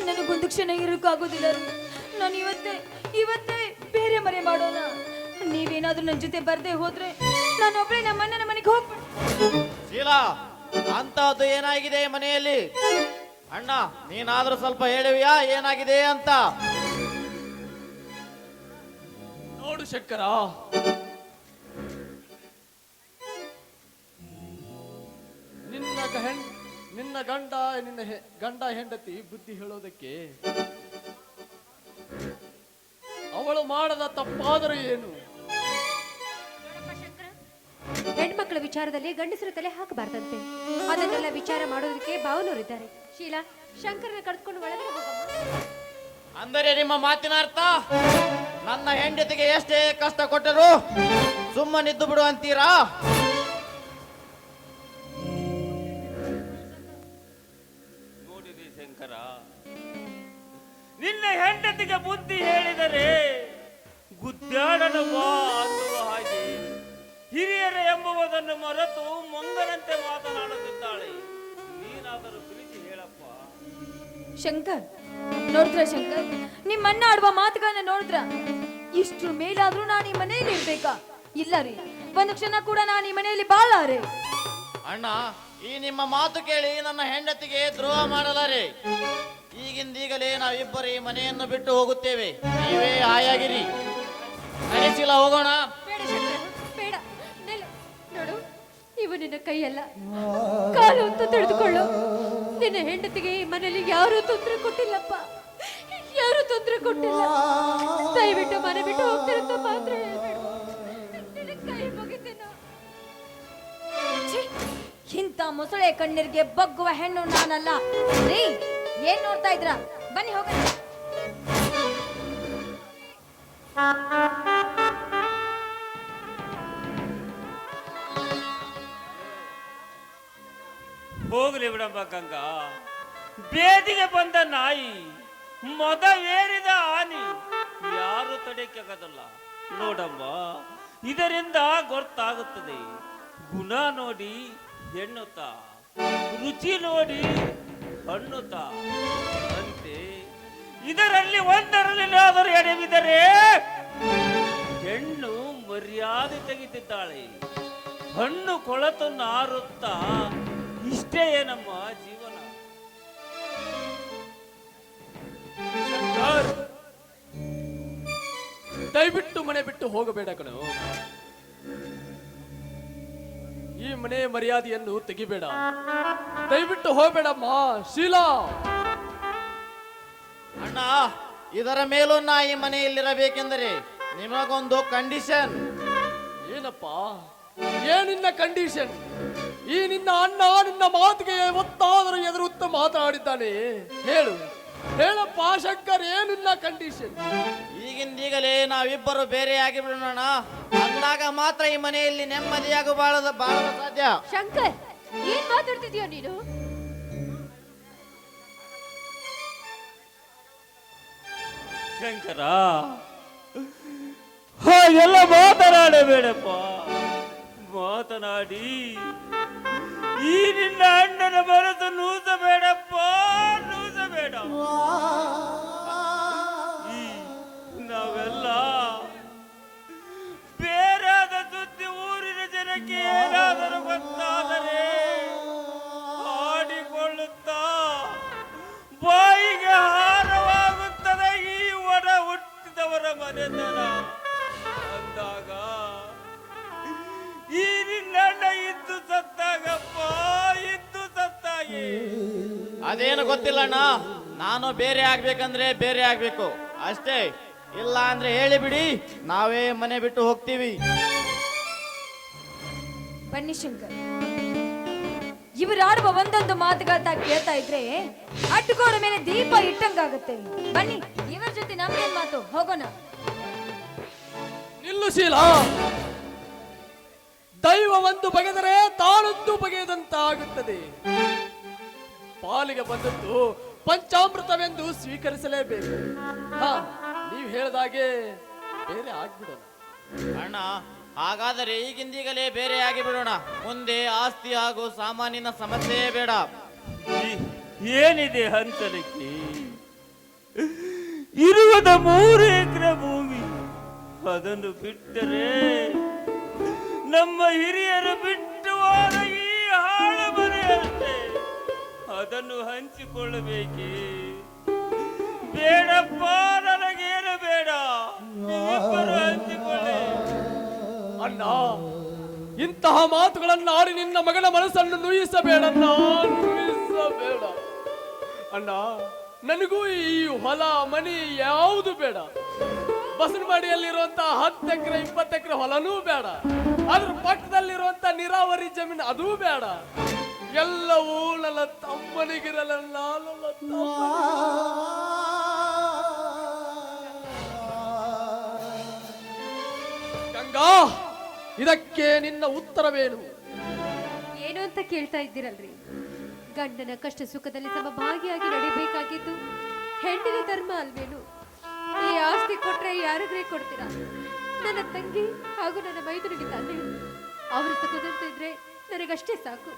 ನನಗೊಂದು ಕ್ಷಣ ಇರೋಕ್ಕಾಗೋದಿಲ್ಲ. ನಾನು ಇವತ್ತೇ ಬೇರೆ ಮನೆ ಮಾಡೋಣ. ನೀವೇನಾದ್ರೂ ನನ್ನ ಜೊತೆ ಬರ್ದೇ ಹೋದ್ರೆ ನಾನು ಒಬ್ಬಳೇ ನಮ್ಮ ಅಣ್ಣನ ಮನೆಗೆ ಹೋಗ್ಬಿಡ್ತೀನಿ. ಶೀಲಾ, ಅಂತದ್ದು ಏನಾಗಿದೆ ಮನೆಯಲ್ಲಿ? ಅಣ್ಣ, ನೀನಾದ್ರೂ ಸ್ವಲ್ಪ ಹೇಳುವಿಯಾ ಏನಾಗಿದೆ ಅಂತ? ನೋಡು ಶಂಕರ, ನಿನ್ನ ಗಂಡ ಹೆಂಡತಿ ಬುದ್ಧಿ ಹೇಳೋದಕ್ಕೆ ಅವಳು ಮಾಡದ ತಪ್ಪಾದರೂ ಏನು? ಹೆಣ್ಮಕ್ಳ ವಿಚಾರದಲ್ಲಿ ಗಂಡಸರ ತಲೆ ಹಾಕಬಾರ್ದಂತೆ. ಅದನ್ನೆಲ್ಲ ವಿಚಾರ ಮಾಡೋದಕ್ಕೆ ಭಾವನವರಿದ್ದಾರೆ. ಶೀಲಾ, ಶಂಕರನ ಕರೆದುಕೊಂಡು ಒಳಗಡೆ ಹೋಗಮ್ಮ. ಅಂದರೆ ನಿಮ್ಮ ಮಾತಿನ ಅರ್ಥ ನನ್ನ ಹೆಂಡತಿಗೆ ಎಷ್ಟೇ ಕಷ್ಟ ಕೊಟ್ಟರು ಸುಮ್ಮನಿದ್ದು ಬಿಡು ಅಂತೀರಾ? ನೋಡಿದೆ ಶಂಕರ, ನಿನ್ನ ಹೆಂಡತಿಗೆ ಬುದ್ಧಿ ಹೇಳಿದರೆ ಗುದ್ದಾಡನ ಬಾ ಅನ್ನುವ ಹಾಗೆ ಹಿರಿಯರ ಎಂಬುವುದನ್ನು ಮರೆತು ಮಂಗನಂತೆ ಮಾತನಾಡುತ್ತಿದ್ದಾಳೆ. ನೀನಾದರೂ ಪ್ರೀತಿ ಹೇಳಪ್ಪ. ಶಂಕರ್ ನೋಡಿದ್ರ ಶಂಕರ್, ನಿಮ್ಮಣ್ಣ ಆಡುವ ಮಾತುಗಳನ್ನ ನೋಡಿದ್ರ ಇಷ್ಟು ಮೇಲಾದ್ರೂ ನಾನು ಈ ಮನೆಯಲ್ಲಿ ಇರ್ಬೇಕಾ? ಇಲ್ಲ ರೀ, ಒಂದು ಕ್ಷಣ ಕೂಡ ನಾನು ಈ ಮನೆಯಲ್ಲಿ ಬಾಳಾರೆ. ಅಣ್ಣ, ಈ ನಿಮ್ಮ ಮಾತು ಕೇಳಿ ನನ್ನ ಹೆಂಡತಿಗೆ ದ್ರೋಹ ಮಾಡಲಾರೆ. ಈಗಿಂದೀಗಲೇ ನಾವಿಬ್ಬರು ಈ ಮನೆಯನ್ನು ಬಿಟ್ಟು ಹೋಗುತ್ತೇವೆ. ನೀವೇ ಆಯಾಗಿರಿ. ನಡೆಸಿಲ್ಲ, ಹೋಗೋಣ. ಬೇಡ ಶಂಕರ, ಬೇಡ. ನೋಡು, ಇವ ನಿನ್ನ ಕೈಯಲ್ಲ, ಕಾಲು ಅಂತ ತಿಳಿದುಕೊಳ್ಳು. ನಿನ್ನ ಹೆಂಡತಿಗೆ ಈ ಮನೆಯಲ್ಲಿ ಯಾರೂ ತೊಂದರೆ ಕೊಟ್ಟಿಲ್ಲಪ್ಪ, ಯಾರು ತೊಂದರೆ ಕೊಟ್ಟಿಲ್ಲ. ದಯವಿಟ್ಟು ಮನೆ ಬಿಟ್ಟು ಹೋಗ್ತಿರಂತ ಮಾತ್ರ ಹೇಳ್ಬೇಡ. ನಿನ್ನ ಕೈ ಮುಗಿತೇನೋ. ಇಂಥ ಮೊಸಳೆ ಕಣ್ಣೀರಿಗೆ ಬಗ್ಗುವ ಹೆಣ್ಣು ನಾನಲ್ಲ ರೀ. ಏನ್ ನೋಡ್ತಾ ಇದ್ರ? ಬನ್ನಿ ಹೋಗೋಣ. ಹೋಗ್ಲಿ ಬಿಡಪ್ಪ ಗಂಗಾ. ಬೇದಿಗೆ ಬಂದ ನಾಯಿ, ಮದವೇರಿದ ಆನಿ, ಯಾರು ತಡೆಯಕ್ಕಾಗದಲ್ಲ. ನೋಡಮ್ಮ, ಇದರಿಂದ ಗೊತ್ತಾಗುತ್ತದೆ. ಗುಣ ನೋಡಿ ಹೆಣ್ಣುತ್ತ, ರುಚಿ ನೋಡಿ ಹಣ್ಣುತ್ತ ಅಂತೆ ಇದರಲ್ಲಿ ಒಂದರಲ್ಲಾದರೂ ಎಡೆಬಿದರೆ ಹೆಣ್ಣು ಮರ್ಯಾದೆ ತೆಗೆದಿದ್ದಾಳೆ. ಹಣ್ಣು ಕೊಳತು ನಾರುತ್ತ ಇಷ್ಟೇ ನಮ್ಮ ಜೀವನ. ಶಂಕರ್, ದಯವಿಟ್ಟು ಮನೆ ಬಿಟ್ಟು ಹೋಗಬೇಡ ಕಣೋ. ಈ ಮನೆ ಮರ್ಯಾದೆಯನ್ನು ತೆಗಿಬೇಡ. ದಯವಿಟ್ಟು ಹೋಗಬೇಡಮ್ಮ. ಶೀಲಾ, ಅಣ್ಣ, ಇದರ ಮೇಲೂ ನಾ ಈ ಮನೆಯಲ್ಲಿರಬೇಕೆಂದರೆ ನಿಮಗೊಂದು ಕಂಡೀಷನ್. ಏನಪ್ಪ? ಏನಿನ್ನ ಕಂಡೀಷನ್? ಈ ನಿನ್ನ ಅಣ್ಣ ನಿನ್ನ ಮಾತಿಗೆ ಒತ್ತಾದರೂ ಎದುರುತ್ತ ಮಾತನಾಡಿದ್ದಾನೆ. ಹೇಳು, ಹೇಳಪ್ಪ ಶಂಕರ್, ಏನಿನ್ನ ಕಂಡೀಷನ್? ಈಗಿಂದೀಗಲೇ ನಾವಿಬ್ಬರು ಬೇರೆಯಾಗಿ ಬಿಡೋಣ. ಅಂದಾಗ ಮಾತ್ರ ಈ ಮನೆಯಲ್ಲಿ ನೆಮ್ಮದಿಯಾಗಿ ಬಾಳಲು ಸಾಧ್ಯ. ಶಂಕರ್, ಏನ್ ಮಾತಾಡ್ತಿದ್ಯೋ ನೀನು? ಶಂಕರ, ಹಾಗೆಲ್ಲ ಮಾತನಾಡಬೇಡಪ್ಪ. ಮಾತನಾಡಿ ಈ ನಿನ್ನ ಅಣ್ಣನ ಮನಸ್ಸು ನೂಸಬೇಡಪ್ಪ, ನೂಸಬೇಡ. ನಾವೆಲ್ಲ ಬೇರಾದ ಸುದ್ದಿ ಊರಿನ ಜನಕ್ಕೆ ಏನಾದರೂ ಗೊತ್ತಾದರೆ ಆಡಿಕೊಳ್ಳುತ್ತಾ ಬಾಯಿಗೆ ಹಾರವಾಗುತ್ತದೆ ಈ ಒಡ ಹುಟ್ಟಿದವರ ಮನೆತನ. ಅಂದಾಗ ಈ ನಿನ್ನಣ್ಣ ಇದ್ದು ಸತ್ತಾಗಪ್ಪ, ಇದ್ದು ಸತ್ತಾಗಿ. ಅದೇನು ಗೊತ್ತಿಲ್ಲಣ್ಣ. ನಾನು ಬೇರೆ ಆಗ್ಬೇಕಂದ್ರೆ ಬೇರೆ ಆಗ್ಬೇಕು ಅಷ್ಟೇ. ಇಲ್ಲ ಅಂದ್ರೆ ಹೇಳಿ ಬಿಡಿ, ನಾವೇ ಮನೆ ಬಿಟ್ಟು ಹೋಗ್ತೀವಿ. ಬನ್ನಿ ಶಂಕರ್, ಇವರಾಡುವ ಒಂದೊಂದು ಮಾತುಗಳನ್ನ ಕೇಳ್ತಾ ಇದ್ರೆ ಅಡ್ಡುಗೋಡ ಮೇಲೆ ದೀಪ ಇಟ್ಟಂಗಾಗುತ್ತೆ. ಬನ್ನಿ, ಇವರ ಜೊತೆ ನಮ್ಗೇನ್ ಮಾತು, ಹೋಗೋಣ. ನಿಲ್ಲು ಶೀಲಾ. ದೈವ ಒಂದು ಬಗೆದರೆ ತಾನೊಂದು ಬಗೆಯದಂತಾಗುತ್ತದೆ. ಪಾಲಿಗೆ ಬಂದದ್ದು ಪಂಚಾಮೃತವೆಂದು ಸ್ವೀಕರಿಸಲೇಬೇಕು. ಹಾ, ನೀವು ಹೇಳಿದಾಗೆ ಬೇರೆ ಆಗ್ಬಿಡೋಣ. ಅಣ್ಣ, ಹಾಗಾದರೆ ಈಗಿಂದೀಗಲೇ ಬೇರೆ ಆಗಿ ಬಿಡೋಣ. ಮುಂದೆ ಆಸ್ತಿ ಹಾಗೂ ಸಾಮಾನಿನ ಸಮಸ್ಯೆಯೇ ಬೇಡ. ಏನಿದೆ ಹಂಚಲಿಕ್ಕೆ? ಇರುವುದ 3 ಎಕರೆ ಭೂಮಿ. ಅದನ್ನು ಬಿಟ್ಟರೆ ನಮ್ಮ ಹಿರಿಯರು ಬಿಟ್ಟು ಹೋದ ಈ ಹಾಳು ಮನೆ ಅಷ್ಟೇ. ಅದನ್ನು ಹಂಚಿಕೊಳ್ಳಬೇಕೇ? ಬೇಡಪ್ಪ, ನನಗೇನು ಬೇಡ. ನೀವಿಬ್ಬರು ಹಂಚಿಕೊಳ್ಳಿ. ಅಣ್ಣ, ಇಂತಹ ಮಾತುಗಳನ್ನು ಆಡಿ ನಿನ್ನ ಮಗನ ಮನಸ್ಸನ್ನು ನುಯಿಸಬೇಡಣ್ಣ, ನುಯಿಸಬೇಡ. ಅಣ್ಣ, ನನಗೂ ಈ ಹೊಲ ಮನಿ ಯಾವುದು ಬೇಡ. ಬಸವನವಾಡಿಯಲ್ಲಿರುವಂತಹ 10 ಎಕರೆ 20 ಎಕರೆ ಹೊಲನೂ ಬೇಡ. ಅದ್ರ ಪಕ್ಕದಲ್ಲಿರುವಂತ ನೀರಾವರಿ ಜಮೀನು ಅದೂ ಬೇಡ. ಎಲ್ಲವೂ ನನ್ನ ತಮ್ಮನಿಗಿರಲ್ಲ. ಗಂಗಾ, ಇದಕ್ಕೆ ನಿನ್ನ ಉತ್ತರವೇನು? ಏನು ಅಂತ ಕೇಳ್ತಾ ಇದ್ದೀರಲ್ರಿ? ಗಂಡನ ಕಷ್ಟ ಸುಖದಲ್ಲಿ ಸಮಭಾಗಿಯಾಗಿ ನಡಿಬೇಕಾಗಿದ್ದು ಹೆಣ್ಣಿನ ಧರ್ಮ ಅಲ್ವೇನು? ಈ ಆಸ್ತಿ ಕೊಟ್ರೆ ಯಾರಿಗ್ರೇ ಕೊಡ್ತೀರಾ? ನನ್ನ ತಂಗಿ ಹಾಗೂ ನನ್ನ ಮೈದುನಿಗೆ ತಾನೆ. ಅವರು ತಗೋದಂತಿದ್ರೆ ನನಗಷ್ಟೇ ಸಾಕು.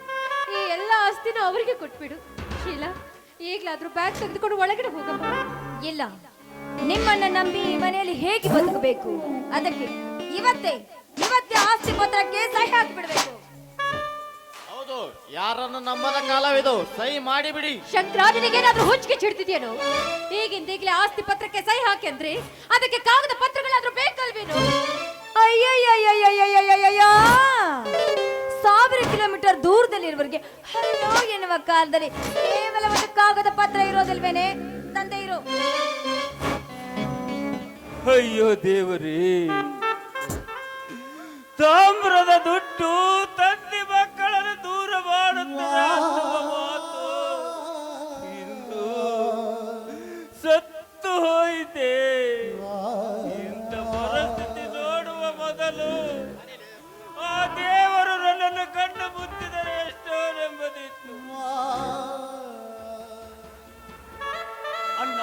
ಈ ಎಲ್ಲ ಆಸ್ತಿನ ಅವರಿಗೆ ಕೊಟ್ಬಿಡು. ಶೀಲಾ, ಈಗ್ಲಾದ್ರೂ ಬ್ಯಾಗ್ ತೆಗೆದುಕೊಂಡು ಒಳಗಡೆ ಹೋಗಮ್ಮ. ಇಲ್ಲ, ನಿಮ್ಮನ್ನ ನಂಬಿ ಈ ಮನೆಯಲ್ಲಿ ಹೇಗೆ ಬದುಕಬೇಕು? ಅದಕ್ಕೆ ಇವತ್ತೇ ಆಸ್ತಿ ಪತ್ರಕ್ಕೆ ಸಹಿ ಹಾಕಿಬಿಡ್ಬೇಕು. ಹೌದು, ಯಾರನ್ನು ನಂಬದ ಕಾಲವಿದು. ಸಹಿ ಮಾಡಿಬಿಡಿ. ಶಂಕರ, ನಿನಗೇನಾದ್ರೂ ಹುಚ್ಚಿಗೆ ಚಿಡ್ತಿದ್ಯೇನು? ಈಗಿಂದೀಗ್ಲೇ ಆಸ್ತಿ ಪತ್ರಕ್ಕೆ ಸಹಿ ಹಾಕಿ ಅಂದ್ರೆ ಅದಕ್ಕೆ ಕಾಗದ ಪತ್ರಗಳಾದ್ರೂ ಬೇಕಲ್ವೇನು? ಅಯ್ಯಯ್ಯಯ್ಯಯ್ಯಯ್ಯಯ್ಯಯ್ಯಯ್ಯ! 1000 ಕಿಲೋಮೀಟರ್ ದೂರದಲ್ಲಿರುವವರಿಗೆ ಹಲೋ ಎನ್ನುವ ಕಾಲದಲ್ಲಿ ಕೇವಲ ಒಂದು ಕಾಗದ ಪತ್ರ ಇರೋದಿಲ್ವೇನೆ? ತಂದೆ ಇರೋ. ಅಯ್ಯೋ ದೇವರೇ, ತಾಮ್ರದ ದುಡ್ಡು ತಂದೆ ಮಕ್ಕಳನ್ನು ದೂರ ಮಾಡುತ್ತದೆ ಅನ್ನುವ ಮಾತು ಇಂದು ಸತ್ತು ಹೋಯಿತೆ. ಇಂಥ ಪರಿಸ್ಥಿತಿ ನೋಡುವ ಮೊದಲು ಆ ದೇವರು ನನ್ನನ್ನು ಕಣ್ಣು ಮುಚ್ಚಿದರೆ ಎಷ್ಟೋ ನೆಮ್ಮದಿತ್ತು. ಅಣ್ಣ,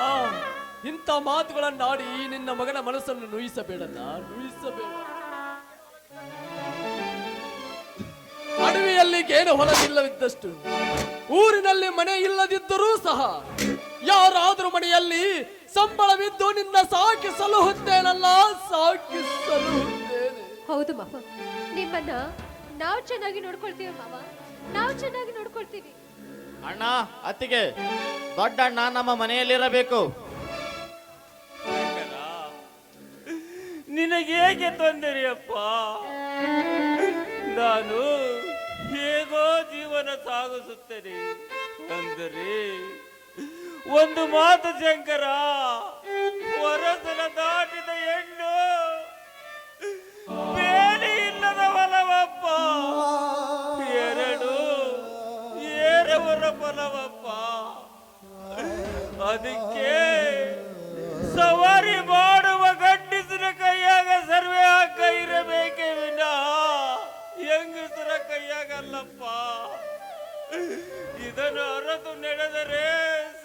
ಇಂಥ ಮಾತುಗಳನ್ನಾಡಿ ನಿನ್ನ ಮಗನ ಮನಸ್ಸನ್ನು ನುಯಿಸಬೇಡಣ್ಣ, ನುಯಿಸಬೇಡ. ಅಡವಿಯಲ್ಲಿ ಗೇನು ಹೊಲವಿಲ್ಲವಿದ್ದಷ್ಟು, ಊರಿನಲ್ಲಿ ಮನೆ ಇಲ್ಲದಿದ್ದರೂ ಸಹ ಯಾರಾದ್ರೂ ಮನೆಯಲ್ಲಿ ಸಂಬಳವಿದ್ದು ನಿನ್ನ ಸಾಕಿ ಸಲಹುತ್ತೇನಲ್ಲ, ಸಾಕಿ ಸಲಹುತ್ತೇನೆ. ಹೌದು ಮಾವ, ನಿಮ್ಮನ್ನ ನಾವು ಚೆನ್ನಾಗಿ ನೋಡ್ಕೊಳ್ತೀವಿ ಮಾವ, ನಾವು ಚೆನ್ನಾಗಿ ನೋಡ್ಕೊಳ್ತೀವಿ. ಅಣ್ಣ, ಅತ್ತಿಗೆ, ದೊಡ್ಡಣ್ಣ ನಮ್ಮ ಮನೆಯಲ್ಲಿರಬೇಕು. ನಿನಗೇಕೆ ತೊಂದರೆಯಪ್ಪ? ನಾನು ಹೇಗೋ ಜೀವನ ಸಾಗಿಸುತ್ತೇನೆ. ಅಂದರೆ ಒಂದು ಮಾತು ಶಂಕರ, ವರಸನ ದಾಟಿದ ಹೆಣ್ಣು ಬೇಲಿ ಇಲ್ಲದ ಹೊಲವಪ್ಪ, ಎರಡು ಏರವರ ಫಲವಪ್ಪ. ಅದಕ್ಕೆ ಸವಾರಿ ಮಾಡುವ ಗಂಡಸರ ಕೈಯಾಗ ಸರ್ವೆ ಹಾಕ ಇರಬೇಕೇ ವಿನಃ ಹೆಂಗಸರ ಕೈಯಾಗಲ್ಲಪ್ಪ. ಇದನ್ನು ಅರತು ನಡೆದರೆ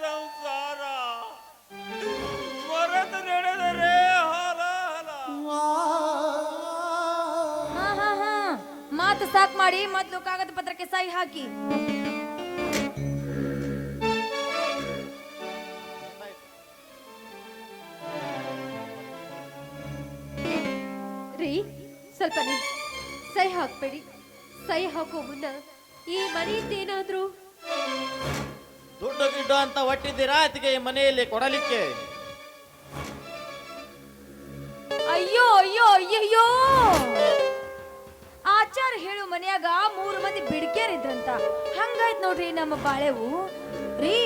ಸಂಸಾರ, ಮರೆತು ನಡೆದರೆ ಹಾಲ ಮಾತು ಸಾಕ್ ಮಾಡಿ ಮೊದಲು ಕಾಗದ ಪತ್ರಕ್ಕೆ ಸಹಿ ಹಾಕಿ. ರೀ, ಸ್ವಲ್ಪ ಸಹಿ ಹಾಕ್ಬೇಡಿ. ಸಹಿ ಹಾಕೋ ಮುನ್ನ ಈ ಮನೆಯಿಂದ ಏನಾದ್ರೂ ದುಡ್ಡು ಗಿಡ್ಡು ಅಂತ ಒಟ್ಟಿದ್ದೀರಾ ಅತ್ತಿಗೆ ಈ ಮನೆಯಲ್ಲಿ ಕೊಡಲಿಕ್ಕೆ? ಅಯ್ಯೋ ಅಯ್ಯೋ ಅಯ್ಯಯ್ಯೋ! ಆಚಾರ ಹೇಳು ಮನ್ಯಾಗ 3 ಮಂದಿ ಬಿಡ್ಕೇರಿದ್ರಂತ. ಹಂಗಾಯ್ತು ನೋಡ್ರಿ ನಮ್ಮ ಬಾಳೆವು. ರೀ,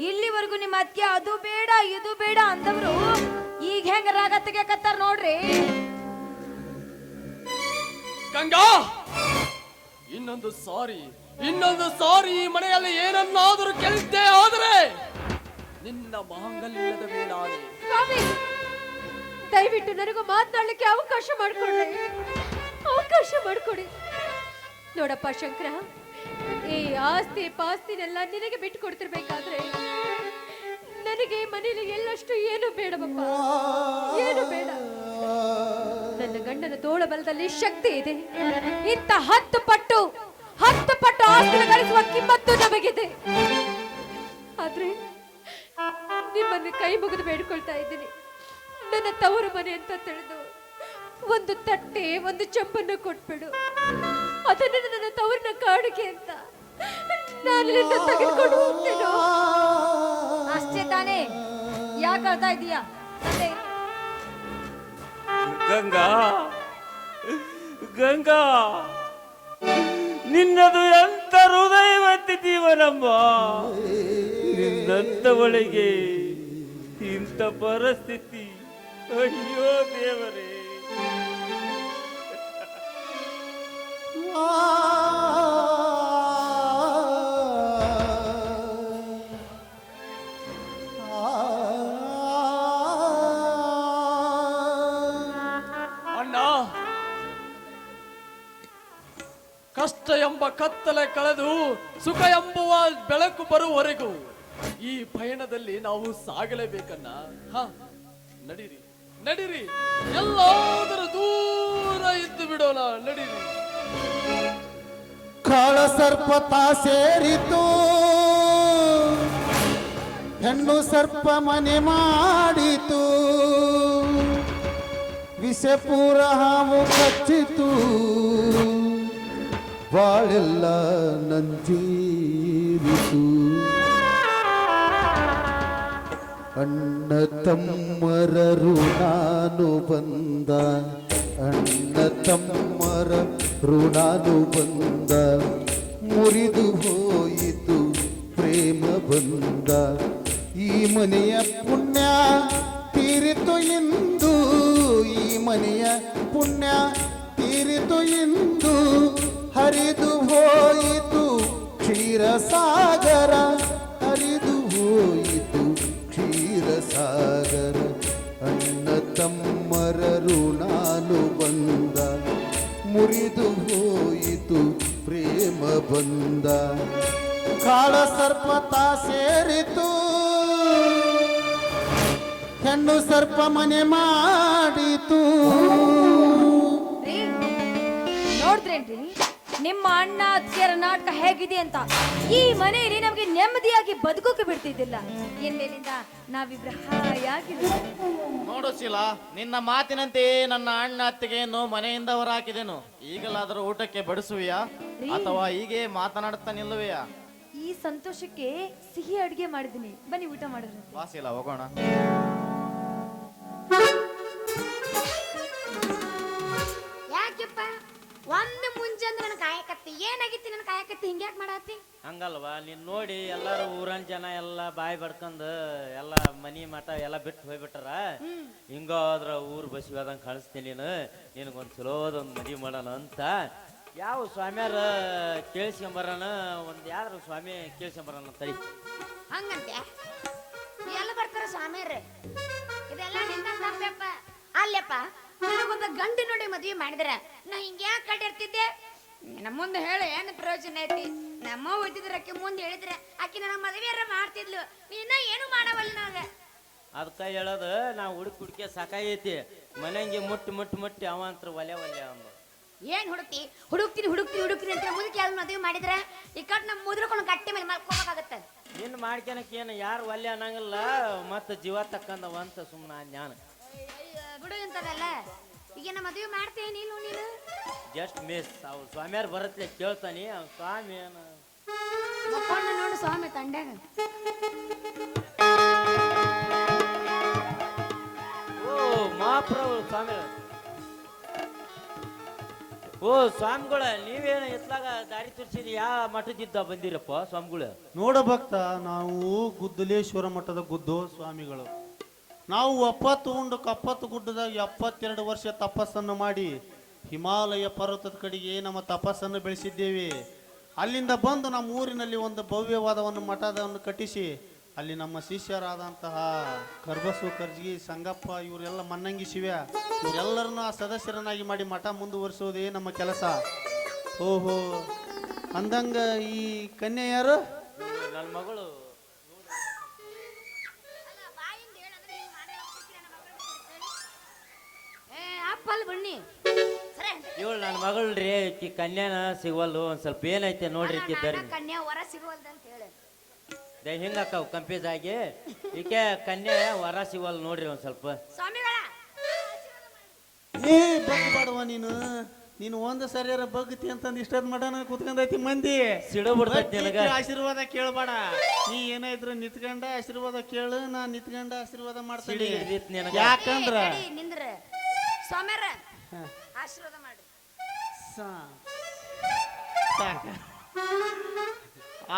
ಇಲ್ಲಿವರೆಗೂ ನಿಮ್ಮ ಅತ್ಗೆ ಅದು ಬೇಡ ಇದು ಬೇಡ ಅಂದವ್ರು ಈಗ ಹೆಂಗ ರಾಗ ತೆಗಿಯಕತ್ತಾರ ನೋಡ್ರಿ. ಗಂಗಾ, ಇನ್ನೊಂದು ಸಾರಿ ಈ ಮನೆಯಲ್ಲಿ ಏನನ್ನಾದರೂ ಕೇಳಿದ್ದೆ ಆದರೆ ನಿನ್ನ ಮಾಂಗಲ್ಯದ ಮೇಲಾನೆ. ಸ್ವಾಮಿ, ದಯವಿಟ್ಟು ನನಗೂ ಮಾತನಾಡ್ಲಿಕ್ಕೆ ಅವಕಾಶ ಮಾಡಿಕೊಡಿ. ನೋಡಪ್ಪ ಶಂಕರ, ಈ ಆಸ್ತಿ ಪಾಸ್ತಿನೆಲ್ಲ ನಿನಗೆ ಬಿಟ್ಟು ಕೊಡ್ತಿರ್ಬೇಕಾದ್ರೆ ನನಗೆ ಮನೇಲಿ ಎಲ್ಲಷ್ಟು ಏನು ಬೇಡವಪ್ಪ, ಏನು ಬೇಡ. ನನ್ನ ಗಂಡನ ತೋಳಬಲದಲ್ಲಿ ಶಕ್ತಿ ಇದೆ. ಇಂಥ 10 ಪಟ್ಟು ಆಸ್ತಿ ಗಳಿಸುವ ಕಿಮ್ಮತ್ತು ನಮಗಿದೆ. ಆದ್ರೆ ನಿಮ್ಮನ್ನು ಕೈ ಮುಗಿದು ಬೇಡ್ಕೊಳ್ತಾ ಇದ್ದೀನಿ. ನನ್ನ ತವರು ಮನೆ ಅಂತ ತಿಳಿದು ಒಂದು ತಟ್ಟೆ, ಒಂದು ಚಂಪನ್ನು ಕೊಟ್ಬಿಡು. ಅದನ್ನು ನನ್ನ ತವರಿನ ಕಾಣಿಕೆ ಅಂತ ನಾನು ತೆಗೆದುಕೊಂಡು ಹೋಗ್ತೇನೋ. ಅಷ್ಟೇ ತಾನೇ? ಯಾಕೆ ಅಳ್ತಾ ಇದೀಯಾ? ಗಂಗಾ, ನಿನ್ನದು ಎಂತ ಹೃದಯವತಿ ಜೀವನಮ್ಮ. ನಿನ್ನಂತವಳಿಗೆ ಇಂಥ ಪರಿಸ್ಥಿತಿ, ಅಯ್ಯೋ ದೇವರೇ. ಅಣ್ಣ, ಕಷ್ಟ ಎಂಬ ಕತ್ತಲೆ ಕಳೆದು ಸುಖ ಎಂಬುವ ಬೆಳಕು ಬರುವವರೆಗೂ ಈ ಪಯಣದಲ್ಲಿ ನಾವು ಸಾಗಲೇಬೇಕನ್ನ. ನಡೀರಿ ನಡೀರಿ, ಎಲ್ಲಾದರೂ ದೂರ ಇದ್ದು ಬಿಡೋಣ, ನಡೀರಿ. ಕಾಳ ಸರ್ಪತ ಸೇರಿತು, ಹೆಣ್ಣು ಸರ್ಪ ಮನೆ ಮಾಡಿತು, ವಿಷಪೂರ ಹಾವು ಕಚ್ಚಿತು, ಬಾಳೆಲ್ಲ ನಂಜೀರಿತು. ಅಣ್ಣ ತಮ್ಮರರು ನಾನು ಬಂದ, ಅಣ್ಣ ತಮ್ಮರ ಋಣಾನು ಬಂದ, ಮುರಿದು ಹೋಯಿತು ಪ್ರೇಮ ಬಂದ. ಈ ಮನೆಯ ಪುಣ್ಯ ತೀರಿತು ಎಂದು, ಈ ಮನೆಯ ಪುಣ್ಯ ತೀರಿತು ಎಂದು, ಹರಿದು ಹೋಯಿತು ಕ್ಷೀರಸಾಗರ, ಹರಿದು ಹೋಯಿತು ಕ್ಷೀರಸಾಗರ. ಅಣ್ಣ ತಮ್ಮರ ಋಣಾನು ಬಂದ, ಮುರಿದು ಹೋಯಿತು ಪ್ರೇಮ ಬಂದ. ಕಾಳ ಸರ್ಪತ ಸೇರಿತು, ಹೆಣ್ಣು ಸರ್ಪ ಮನೆ ಮಾಡಿತು. ನೋಡಿದ್ರೇನ್ರಿ ನಿಮ್ಮ ಅಣ್ಣ ಅತ್ತಿಗೆರ ನಾಟಕ ಹೇಗಿದೆ ಅಂತ? ಈ ಮನೆಯಲ್ಲಿ ನಮಗೆ ನೆಮ್ಮದಿಯಾಗಿ ಬದುಕೋಕೆ ಬಿಡ್ತಿದ್ದಿಲ್ಲ. ಇನ್ಮೇಲಿಂದ ನಾವಿಬ್ರು ಹಾಯಾಗಿದ್ದೀವಿ. ನೋಡು ಶೀಲಾ, ನಿನ್ನ ಮಾತಿನಂತೆ ನನ್ನ ಅಣ್ಣ ಅತ್ತಿಗೆಯನ್ನು ಮನೆಯಿಂದ ಹೊರಹಾಕಿದೆನು. ಈಗಲಾದರೂ ಊಟಕ್ಕೆ ಬಡಿಸುವೆಯಾ ಅಥವಾ ಹೀಗೆ ಮಾತನಾಡುತ್ತಾ ನಿಲ್ಲುವೆಯಾ? ಈ ಸಂತೋಷಕ್ಕೆ ಸಿಹಿ ಅಡುಗೆ ಮಾಡಿದ್ದೀನಿ, ಬನ್ನಿ ಊಟ ಮಾಡಿದ್ರೆ. ಬಾ ಶೀಲಾ, ಹೋಗೋಣ. ಯಾಕೆಪ್ಪ ಒಂದು ಮುಂಜೆ ಅಂದ್ರೆ ನನ್ನ ಕಾಯಕತ್ತಿ ಏನಾಗಿತ್ತು? ನನ್ನ ಕಾಯಕತ್ತಿ ಹಿಂಗ್ಯಾಕ್ ಮಾಡತ್ತಿ? ಹಂಗಲ್ವಾ, ನೀನ್ ನೋಡಿ ಎಲ್ಲಾರು ಊರನ್ ಜನ ಎಲ್ಲ ಬಾಯಿ ಬಡ್ಕೊಂಡ್ ಎಲ್ಲ ಮನಿ ಮಠ ಎಲ್ಲ ಬಿಟ್ಟು ಹೋಗ್ಬಿಟ್ಟಾರ. ಹಿಂಗಾದ್ರ ಊರ್ ಬಸಿ ಹೋದಂಗ ಕಾಣಿಸ್ತೀನಿ ನೀನು. ನಿನಗೊಂದ್ ಚಲೋದೊಂದ್ ಮದುವೆ ಮಾಡೋಣ ಅಂತ ಯಾವ ಸ್ವಾಮಿಯಾರ ಕೇಳಿಸ್ಕೊಂಬರೋಣ, ಒಂದ್ ಯಾರು ಸ್ವಾಮಿ ಕೇಳಿಸ್ಕೊಂಬರೋಣ ತಡಿ. ಹಂಗಂತೆ ಎಲ್ಲ ಬರ್ತಾರ ಸ್ವಾಮಿಯರ್ರಿ? ಇದೆಲ್ಲ ನಿನ್ನ ತಪ್ಪಪ್ಪ. ಅಲ್ಲಪ್ಪ, ನನಗೊಂದು ಗಂಡು ನೋಡಿ ಮದುವೆ ಮಾಡಿದ್ರ ನಾ ಹಿಂಗ್ಯಾಕ್ ಕಟ್ಟಿರ್ತಿದ್ದೆ? ನಮ್ಮ ಮುಂದೆ ಹೇಳಿ ಏನು ಪ್ರಯೋಜನ ಐತಿ? ನಮ್ಮ ಓದಿದ್ರಕ್ಕೆ ಮುಂದೆ ಹೇಳಿದ್ರೆ ಆಕಿ ನನ್ನ ಮದುವೆಯಾರ ಮಾಡ್ತಿದ್ಲು, ನೀನ ಏನು ಮಾಡವಲ್ಲ ನನಗೆ. ಅದಕ್ಕ ಹೇಳೋದು, ನಾ ಹುಡುಕಿ ಸಾಕಾಗೈತಿ. ಮನೆಂಗೆ ಮುಟ್ಟಿ ಅವಂತ್ರ ಒಲೆ ಅಂದ. ಏನ್ ಹುಡುಕ್ತೀನಿ ಅಂತ ಮುದುಕಿ ಯಾವ್ದು ಮದುವೆ ಮಾಡಿದ್ರೆ ಈ ಕಟ್ ನಮ್ಮ ಮುದ್ರಕೊಂಡು ಗಟ್ಟಿ ಮೇಲೆ ಮಲ್ಕೋಬೇಕಾಗತ್ತೆ. ನಿನ್ನ ಮಾಡ್ಕೊಳಕ್ ಏನು ಯಾರು ಒಲ್ಲೆ ಅನ್ನಂಗಿಲ್ಲ, ಮತ್ತ ಜೀವ ತಕ್ಕಂದವಂತ ಸುಮ್ಮನೆ ಜ್ಞಾನ ಬಿಡು ಇಂತದಲ್ಲ. ಈಗ ನಮ್ಮ ಮದುವೆ ಮಾಡ್ತೇನೆ ನೀನು ಜಸ್ಟ್ ಮಿಸ್. ಅವ್ರು ಸ್ವಾಮಿಯಾರು ಬರತ್ಲೆ ಕೇಳ್ತಾನಿ, ಅವ್ನ ಸ್ವಾಮಿ ಏನು ಮಕ್ಕೊಂಡ ನೋಡು ಸ್ವಾಮಿ ತಂಡ್ಯಾಗ. ಓ ಮಹಾಪ್ರಭು ಸ್ವಾಮಿ. ಓ ಸ್ವಾಮಿಗಳ, ನೀವೇನು ಎತ್ಲಾಗ ದಾರಿ ತೋರಿಸಿದ ಯಾವ ಮಠದಿದ್ದ ಬಂದಿರಪ್ಪ ಸ್ವಾಮಿಗಳು? ನೋಡ ಭಕ್ತ, ನಾವು ಗುದ್ದಲೇಶ್ವರ ಮಠದ ಗುದ್ದೋ ಸ್ವಾಮಿಗಳು. ನಾವು 70 ಉಂಡು 70 ಗುಡ್ಡದಾಗ 72 ವರ್ಷ ತಪಸ್ಸನ್ನು ಮಾಡಿ ಹಿಮಾಲಯ ಪರ್ವತದ ಕಡೆಗೆ ನಮ್ಮ ತಪಸ್ಸನ್ನು ಬೆಳೆಸಿದ್ದೇವೆ. ಅಲ್ಲಿಂದ ಬಂದು ನಮ್ಮ ಊರಿನಲ್ಲಿ ಒಂದು ಭವ್ಯವಾದ ಮಠದವನ್ನು ಕಟ್ಟಿಸಿ ಅಲ್ಲಿ ನಮ್ಮ ಶಿಷ್ಯರಾದಂತಹ ಕರ್ಬಸು ಕರ್ಜಗಿ ಸಂಗಪ್ಪ ಇವರೆಲ್ಲ ಮನ್ನಂಗಿ ಶಿವ್ಯ ಇವರೆಲ್ಲರನ್ನು ಆ ಸದಸ್ಯರನ್ನಾಗಿ ಮಾಡಿ ಮಠ ಮುಂದುವರಿಸೋದೇ ನಮ್ಮ ಕೆಲಸ. ಓಹೋ, ಅಂದಂಗ ಈ ಕನ್ಯೆ ಯಾರು? ನನ್ನ ಮಗಳು. ಅಪ್ಪಲ್ ಬನ್ನಿ ಇವಳು ನನ್ನ ಮಗಳ್ರಿ, ಈಕಿ ಕನ್ಯಾನ ಸಿಗವಲ್ಲು. ಒಂದ್ ಸ್ವಲ್ಪ ಏನೈತೆ ನೋಡ್ರಿ ಈಕಿ ಬರ್ರಿ. ಕನ್ಯಾ ವರ ಸಿಗುವಲ್ದ ಅಂತ ಹೇಳಿ ಹಿಂಗ ಅಕ್ಕಾವ್ ಕಂಪ್ಯೂಸ್ ಆಗಿ ಈಕೆ ಕನ್ಯಾ ವರ ಸಿಗವಲ್ ನೋಡ್ರಿ ಒಂದ್ ಸ್ವಲ್ಪ. ಸ್ವಾಮಿಗಳ ಏ ಬಗ್ಬಾಡುವ ನೀನು ಒಂದು ಸರಿಯಾರ ಬಗ್ತಿ ಅಂತಂದು ಇಷ್ಟದ್ ಮಾಡೋಣ ಕುತ್ಕೊಂಡೈತಿ ಮಂದಿ. ಸಿಡಬಿಡ್ತೈತಿ ನಿನಗ. ಆಶೀರ್ವಾದ ಕೇಳಬೇಡ. ನೀ ಏನಾಯ್ತು ನಿತ್ಕೊಂಡ ಆಶೀರ್ವಾದ ಕೇಳು, ನಾ ನಿತ್ಕೊಂಡ ಆಶೀರ್ವಾದ ಮಾಡ್ತೀನಿ. ಯಾಕಂದ್ರ ನಿಂದ್ರ ಸ್ವಾಮ್ಯಾರ ಆಶೀರ್ವಾದ ಮಾಡಿ.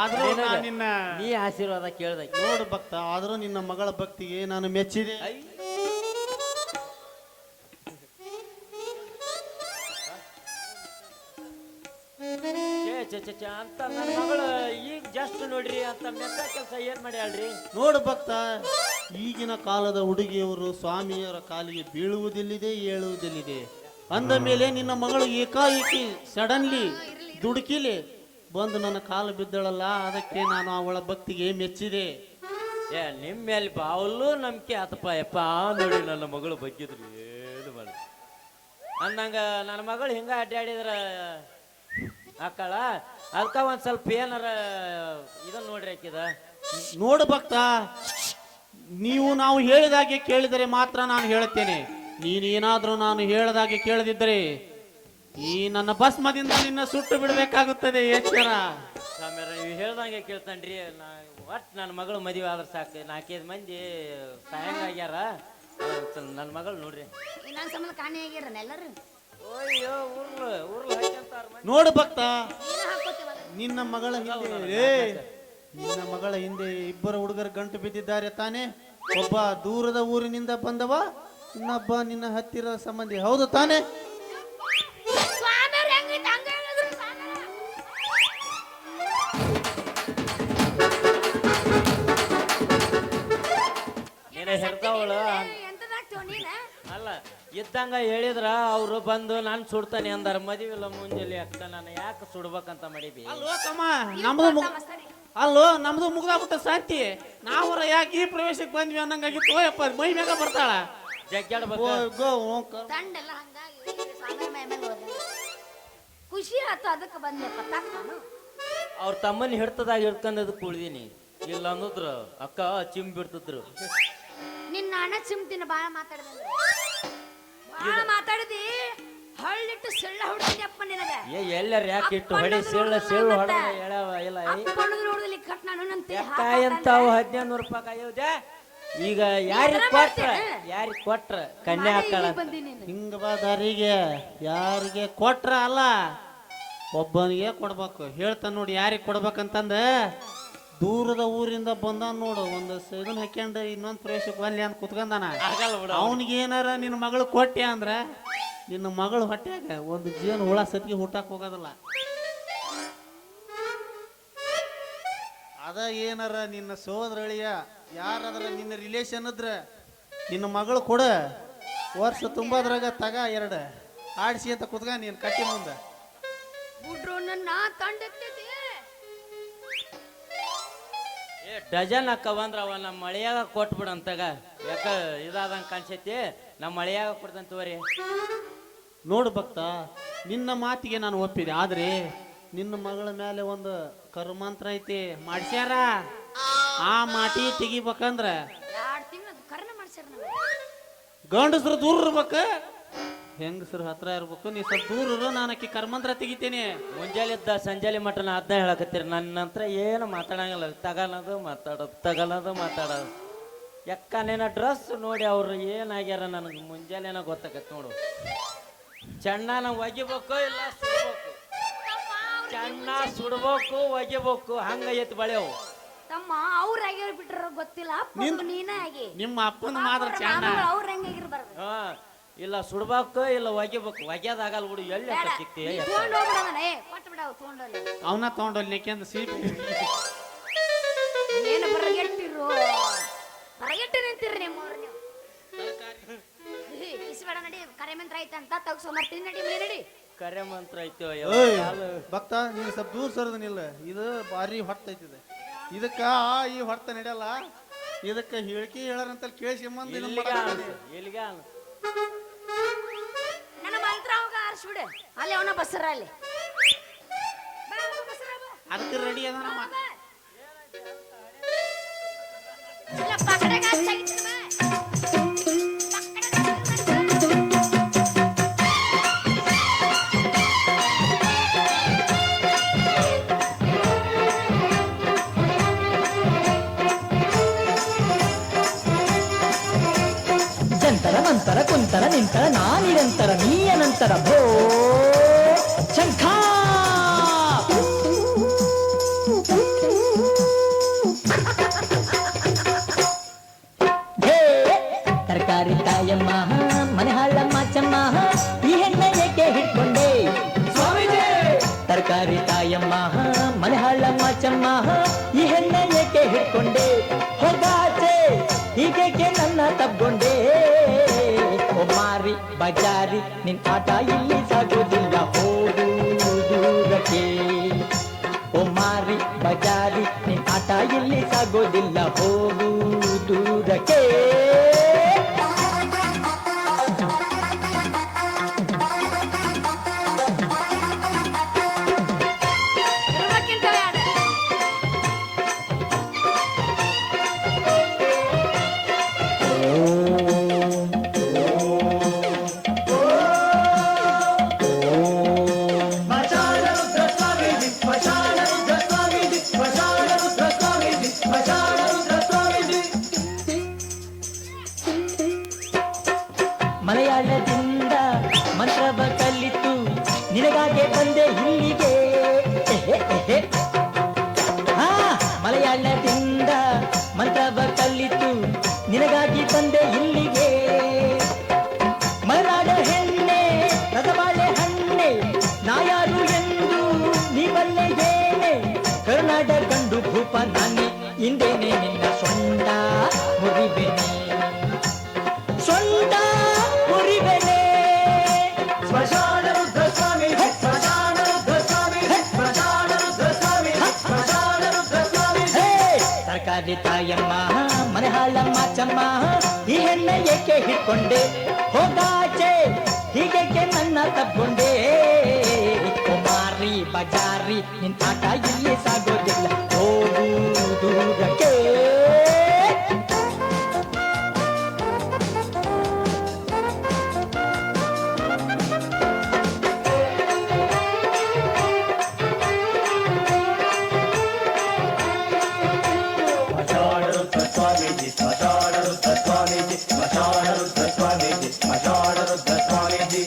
ಆದ್ರೂ ನಿನ್ನ ನೀ ಆಶೀರ್ವಾದ ಕೇಳ್ದ ನೋಡು ಭಕ್ತ, ಆದ್ರೂ ನಿನ್ನ ಮಗಳ ಭಕ್ತಿಗೆ ನಾನು ಮೆಚ್ಚಿದೆ. ಅಂತ ನನ್ನ ಮಗಳು ಈಗ ಜಸ್ಟ್ ನೋಡ್ರಿ ಅಂತ ಮೆತ್ತ ಕೆಲಸ ಏನ್ ಮಾಡ್ಯಾಳ್ರಿ? ನೋಡು ಭಕ್ತ, ಈಗಿನ ಕಾಲದ ಹುಡುಗಿಯವರು ಸ್ವಾಮಿಯವರ ಕಾಲಿಗೆ ಬೀಳುವುದಿಲ್ಲಿದೆ, ಏಳುವುದಿಲ್ಲಿದೆ. ಅಂದ ಮೇಲೆ ನಿನ್ನ ಮಗಳು ಏಕಾಏಕಿ ಸಡನ್ಲಿ ದುಡುಕಿಲಿ ಬಂದು ನನ್ನ ಕಾಲು ಬಿದ್ದಳಲ್ಲ, ಅದಕ್ಕೆ ನಾನು ಅವಳ ಭಕ್ತಿಗೆ ಮೆಚ್ಚಿದೆ. ಏ ನಿಮ್ಮ ಮೇಲೆ ಬಾವಲ್ಲೂ ನಂಬಿಕೆ ಆತಪ್ಪ ಯಪ್ಪ ನೋಡಿ ನನ್ನ ಮಗಳು ಬಗ್ಗಿದ್ರು ಏನು ಮಾಡಿ ಅನ್ನಂಗ ನನ್ನ ಮಗಳು ಹಿಂಗ ಅಡ್ಡಾಡಿದ್ರ ಆಕಳ ಅದಕ್ಕ ಒಂದ್ ಸ್ವಲ್ಪ ಏನಾರ ಇದನ್ನ ನೋಡ್ರಿ ಆಕಿದ ನೋಡು ಭಕ್ತ, ನೀವು ನಾವು ಹೇಳಿದಾಗೆ ಕೇಳಿದರೆ ಮಾತ್ರ ನಾನು ಹೇಳುತ್ತೇನೆ. ನೀನೇನಾದ್ರೂ ನಾನು ಹೇಳಿದಾಗೆ ಕೇಳದಿದ್ದರೆ ಈ ನನ್ನ ಭಸ್ಮದಿಂದ ನಿನ್ನ ಸುಟ್ಟು ಬಿಡಬೇಕಾಗುತ್ತದೆ. ಎಚ್ಚರ. ಸ್ವಾಮ್ಯಾರ ನೀವು ಹೇಳ್ದಂಗೆ ಕೇಳ್ತಾನ್ರಿ. ಒಟ್ಟು ನನ್ನ ಮಗಳು ಮದುವೆ ಆದ್ರೆ ಸಾಕು. 4-5 ಮಂದಿ ಸಾಯಂಗಾಗ್ಯಾರ. ನನ್ನ ಮಗಳು ನೋಡ್ರಿ. ಇನ್ನೊಂದ್ ಸಂಬಂಧ ಕಾಣಿ ಆಗ್ಯಾರ ಎಲ್ಲರೂ. ಅಯ್ಯೋ ಉರ್ಲು ಹಾಕ್ಯಂತಾರ ಮಂದಿ. ನೋಡು ಭಕ್ತ, ನೀನ ಹಾಕೋತೀವಲ್ಲ. ನಿನ್ನ ಮಗಳ ಹಿಂದೆ ಇಬ್ಬರು ಹುಡುಗರು ಗಂಟು ಬಿದ್ದಿದ್ದಾರೆ ತಾನೆ. ಒಬ್ಬ ದೂರದ ಊರಿನಿಂದ ಬಂದವ, ಇನ್ನೊಬ್ಬ ನಿನ್ನ ಹತ್ತಿರ ಸಂಬಂಧಿ, ಹೌದು ತಾನೆ? ಸ್ವಾಮಿಯವ್ರು ಹೆಂಗೈತೆ ಹಂಗ ಹೇಳಿದ್ರು ಸ್ವಾಮಿಯವ್ರು. ಏನೇ ಹೆರ್ತಾವಳ ಎಂತದಾಗ್ತೀವ ನೀನ? ಅಲ್ಲ ಇದ್ದಂಗ ಹೇಳಿದ್ರ ಅವ್ರು ಬಂದು ನಾನು ಸುಡ್ತಾನೆ ಅಂದಾರ. ಮದುವಿಲ್ಲ ಮುಂಜಾನೆ ಅಕ್ಕ ನಾನು ಯಾಕೆ ಸುಡ್ಬೇಕಂತ ಮಾಡಿದ್ವಿ. ಅಲ್ಲೋ ತಮ್ಮ, ನಮ್ದು ಮುಗ್ದಾಗ್ಬಿಟ್ಟ ಶಾಂತಿ. ನಾವರ ಯಾಕೆ ಈ ಪ್ರವೇಶಕ್ಕೆ ಬಂದ್ವಿ ಅನ್ನಂಗಾಗಿ ತೋಯಪ್ಪ ಮೈ ಮ್ಯಾಗ ಬರ್ತಾಳ. ಜಗ್ಗಾಡ್ಬೇಕು. ದಂಡೆಲ್ಲ ಹಂಗಾಗಿ ಸ್ವಾಮಿ ಮೈ ಮೇಲೆ ಹೋದ. ಖುಷಿ ಆಯ್ತು, ಅದಕ್ಕೆ ಬಂದೆ ಪತ್ತಾಕ್ ನಾನು. ಅವ್ರ ತಮ್ಮನ ಹಿಡ್ತದಾಗ ಹಿಡ್ಕೊಂಡದ್ ಕುಳ್ದೀನಿ. ಇಲ್ಲ ಅನ್ನೋದ್ರು ಅಕ್ಕ ಚಿಮ್ ಬಿಡ್ತಿದ್ರು. ನಿನ್ನ ಅಣ್ಣ ಚಿಮ್ತಿನ ಬಾಳ ಮಾತಾಡಿದಿ ಹಳ್ಳಿಟ್ಟು ಸಿಳ್ಳ ಹೊಡ್ತಿದ್ಯಪ್ಪ ನಿನಗ. ಎಲ್ಲಾರ ಯಾಕೆ ಇಟ್ಟು ಹೊಡಿ ಸಿಳ್ಳು ಹೊಡ ಹೇಳವ ಇಲ್ಲ. ನೋಡಿದ್ಲಿ ಕಟ್ ನಾನು ನಂತೆ ಎಂತಾವು 1500 ರೂಪಾಯಿ ಕಾಯೋದೆ. ಈಗ ಯಾರಿಗೆ ಕೊಟ್ರ ಕನ್ಯಾ ಹಾಕಳ ಹಿಂಗ ಬಾ ದಾರಿಗೆ. ಯಾರಿಗೆ ಕೊಟ್ರ ಅಲ್ಲ, ಒಬ್ಬನಿಗೆ ಕೊಡ್ಬೇಕು. ಹೇಳ್ತಾನ ನೋಡಿ ಯಾರಿಗೆ ಕೊಡ್ಬೇಕಂತಂದ. ದೂರದ ಊರಿಂದ ಬಂದ ನೋಡು, ಒಂದು ಇದನ್ನ ಹಾಕ್ಯಂಡು ಇನ್ನೊಂದು ಪ್ರವೇಶಕ್ಕೆ ಬಲ್ಲಿ ಅಂತ ಕುತ್ಕೊಂಡಾನ. ಅವನಿಗೆ ಏನಾರ ನಿನ್ನ ಮಗಳು ಕೊಟ್ಟೆ ಅಂದ್ರ ನಿನ್ನ ಮಗಳು ಹೊಟ್ಯಾಗ ಒಂದು ಜೇನು ಹುಳ ಸತಿಗೆ ಹುಟ್ಟಾಕ್ ಹೋಗೋದಿಲ್ಲ. ಅದ ಏನಾರ ನಿನ್ನ ಸೋದರಳಿಯ ಯಾರಾದ್ರ ನಿನ್ನ ರಿಲೇಷನ್ ಇದ್ರ ನಿನ್ನ ಮಗಳು ಕೊಡ. ವರ್ಷ ತುಂಬದ್ರಾಗ ತಗ 2 ಆಡಿಸಿ ಅಂತ ಕುತ್ಕ ನೀನು ಕಟ್ಟಿ ಮುಂದೆ. ಬಿಡ್ರು ನನ್ನ ತಂಡಕ್ತೈತಿ. ಡಜನ್ ಅಕ್ಕವಂದ್ರ ಅವ ನಮ್ಮ ಮಳೆಯಾಗ ಕೊಟ್ಬಿಡಂತಾಗ. ಯಾಕ ಇದಾದಂಗ ಕಾಣಿಸೈತಿ. ನಮ್ಮ ಮಳೆಯಾಗ ಕೊಡ್ತಂತವರಿ. ನೋಡು ಭಕ್ತ, ನಿನ್ನ ಮಾತಿಗೆ ನಾನು ಒಪ್ಪಿದೆ. ಆದ್ರೆ ನಿನ್ನ ಮಗಳ ಮೇಲೆ ಒಂದು ಕರ್ಮಂತ್ರ ಐತಿ, ಮಾಡ್ಸ್ಯಾರ. ಆ ಮಾಟಿ ತೆಗಿಬೇಕಂದ್ರ 2 ತಿಂಗಳು ಕರ್ನ ಮಾಡ್ಸ್ಯಾರ. ಗಂಡಸ್ರು ದೂರ ಇರ್ಬೇಕು, ಹೆಂಗಸ್ರು ಹತ್ರ ಇರ್ಬೇಕು. ನೀ ಸ್ವಲ್ಪ ದೂರ ಇರು, ನಾನು ಆಕಿ ಕರ್ಮಂತ್ರ ತೆಗಿತೇನೆ. ಮುಂಜಾಲಿದ್ದ ಸಂಜಾಲಿ ಮಟನ ಅದನ್ನ ಹೇಳಕತ್ತೀರಿ. ನನ್ನ ನಂತರ ಏನು ಮಾತಾಡಂಗಿಲ್ಲ. ತಗಲದು ಮಾತಾಡೋದು. ಯಾಕ ನಿನ್ನ ಡ್ರೆಸ್ ನೋಡಿ ಅವ್ರು ಏನಾಗ್ಯಾರ ನನಗೆ ಮುಂಜಾಲೆನ ಗೊತ್ತಾಗತ್ತೆ ನೋಡು. ಚೆನ್ನಾಗಿ ಒಗಿಬೇಕು ಇಲ್ಲ ಸುಡ್ಬೇಕು. ಚೆನ್ನಾಗಿ ಸುಡ್ಬೇಕು ಒಗಿಬೇಕು. ಹಂಗ ಎತ್ ಬಳೆವು ತಮ್ಮ ಅವ್ರ ಆಗ್ಯಾರ ಬಿಟ್ರ ಗೊತ್ತಿಲ್ಲ. ನೀನ ಆಗಿ ನಿಮ್ಮ ಅಪ್ಪನ ಮಾತ್ರ ಚೆನ್ನ. ಅವ್ರ ಹೆಂಗಾಗಿರ್ಬಾರ್ದು. ಇಲ್ಲ ಸುಡ್ಬೇಕು ಇಲ್ಲ ಒಗಿಬೇಕು. ಒಗ್ಯೋದಾಗಲ್ಲ ಬಿಡು. ಎಲ್ಲಿ ಸಿಕ್ತಿ ಅವನ ತಗೊಂಡಲ್ಲಿ ಸೀಟ್ ಏನು ಬರಗೆಟ್ಟಿರು ಬರಗೆಟ್ಟಿ ನಿಂತಿರ್ರಿ ನಿಮ್ಮವ್ರು. ನೀವು ಕಿಸ್ಬೇಡ ನಡಿ. ಕರೆ ಮಂತ್ರ ಐತಂತ ತಗ್ಸೋ ಮಾಡ್ತೀನಿ. ನಡಿ ಮನೆ ನಡಿ. ಕರೆ ಮಂತ್ರ ಐತೋ ಭಕ್ತ, ನೀನು ಸ್ವಲ್ಪ ದೂರ ಸರದನಿಲ್ಲ. ಇದು ಭಾರಿ ಹೊಟ್ಟೈತಿದೆ. ಇದಕ್ಕ ಈ ಹೊಡ್ತ ನಡೆಯಲ್ಲ. ಇದಕ್ಕ ಹೇಳಿಕೆ ಹೇಳಾರಂತ ಕೇಳಿಸಿ ಎಲ್ಲಿಗ ನನ್ನ ಮಂತ್ರ ಅವಾಗ ಆರಿಸ್ಬಿಡು. ಅಲ್ಲಿ ಅವನ ಬಸರ ಅಲ್ಲಿ ಅದಕ್ಕೆ ರೆಡಿ ಅದ. ಜಂತರ ಮಂತರ ಕುಂತರ ನಿಂತರ ನಾನಿರಂತರ ನೀಯ ನಂತರ ಭೋ ಶಂಖ. ತರಕಾರಿ ತಾಯಮ್ಮ ಮನೆ ಹಾಳಮ್ಮ ಚಮ್ಮ ಈ ಹೆಣ್ಣ ಏಕೆ ಹಿಡ್ಕೊಂಡೆ ಸ್ವಾಮೀಜಿ. ತರಕಾರಿ ತಾಯಮ್ಮ ಮನೆ ಹಾಳಮ್ಮ ಚಮ್ಮ ಈ ಹೆಣ್ಣ ಏಕೆ ಹಿಡ್ಕೊಂಡೆ. ಹೋಗಾಚೆ ಹೀಗೆ ನನ್ನ ತಬ್ಗೊಂಡೆ. ಓ ಮಾರಿ ಬಜಾರಿ ನಿನ್ ಆಟ ಇಲ್ಲಿ ಸಾಗೋದಿಲ್ಲ, ಹೋಗು ದೂರಕ್ಕೆ. ಓ ಮಾರಿ ಬಜಾರಿ ನಿನ್ ಆಟ ಇಲ್ಲಿ ಸಾಗೋದಿಲ್ಲ, ಹೋಗು ಮಲಯಾಳದಿಂದ ಮಂತ್ರವ ಕಲಿತು ನಿನಗಾಗೆ ಬಂದೆ ಇಲ್ಲಿಗೆ ಹಾ ಮಲಯಾಳದಿಂದ ಮಂತ್ರವ ಕಲಿತು ನಿನಗಾಗಿ ಬಂದೆ ಇಲ್ಲಿಗೆ ಮಲೆನಾಡ ಹೆಣ್ಣೆ ರಸಬಾಳೆ ಹಣ್ಣೆ ನಾಯಾರು ಎಂದು ನೀ ಬಲ್ಲೆಗೇನೆ ಕರುನಾಡ ಗಂಡು ಭೂಪ ನಾನೇ ಹಿಂದೇನೆ ನಿನ್ನ ಸೊಂಟ ಮುರಿಬೆನೆ ಸೊಂಟ ಮುರಿಬೆನೆ ಸ್ಮಶಾನ ರುದ್ರ ಸ್ವಾಮಿ ಸ್ಮಶಾನ ರುದ್ರ ಸ್ವಾಮಿ ಸ್ಮಶಾನ ರುದ್ರ ಸ್ವಾಮಿ ಸ್ಮಶಾನ ರುದ್ರ ಸ್ವಾಮಿ ಸರ್ಕಾರಿ ತಾಯಮ್ಮ ಮನೆ ಹಾಳಮ್ಮ ಚಮ್ಮ ಈ ಹೆಣ್ಣ ಏಕೆ ಹಿಡ್ಕೊಂಡೆ ಹೋಗಾಚೆ ಹೀಗೆ ನನ್ನ ತಪ್ಕೊಂಡೆ ಕುಮಾರಿ ಬಜಾರಿ ನಿನ್ ಆಟ ಇಲ್ಲಿ ಸಾಗೋದಿಲ್ಲ ಹೋಗು ದೂರಕ್ಕೆ ಸ್ವಾಮೀಜಿ ಸ್ಮಶಾನ ರುದ್ರ ಸ್ವಾಮೀಜಿ ಸ್ಮಶಾನ ರುದ್ರ ಸ್ವಾಮೀಜಿ ಸ್ಮಶಾನ ರುದ್ರ ಸ್ವಾಮೀಜಿ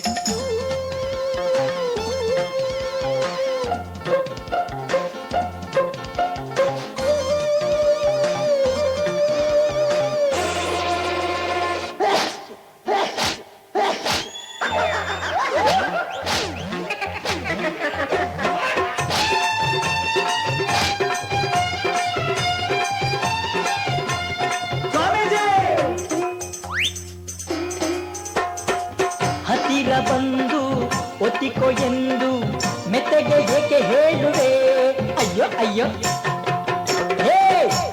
ಹತ್ತಿರ ಬಂದು ಒತ್ತಿಕೋ ಎಂದು ಮೆತ್ತಗೆ ಏಕೆ ಹೇಳುವೆ ಅಯ್ಯೋ ಅಯ್ಯೋ ಹೇ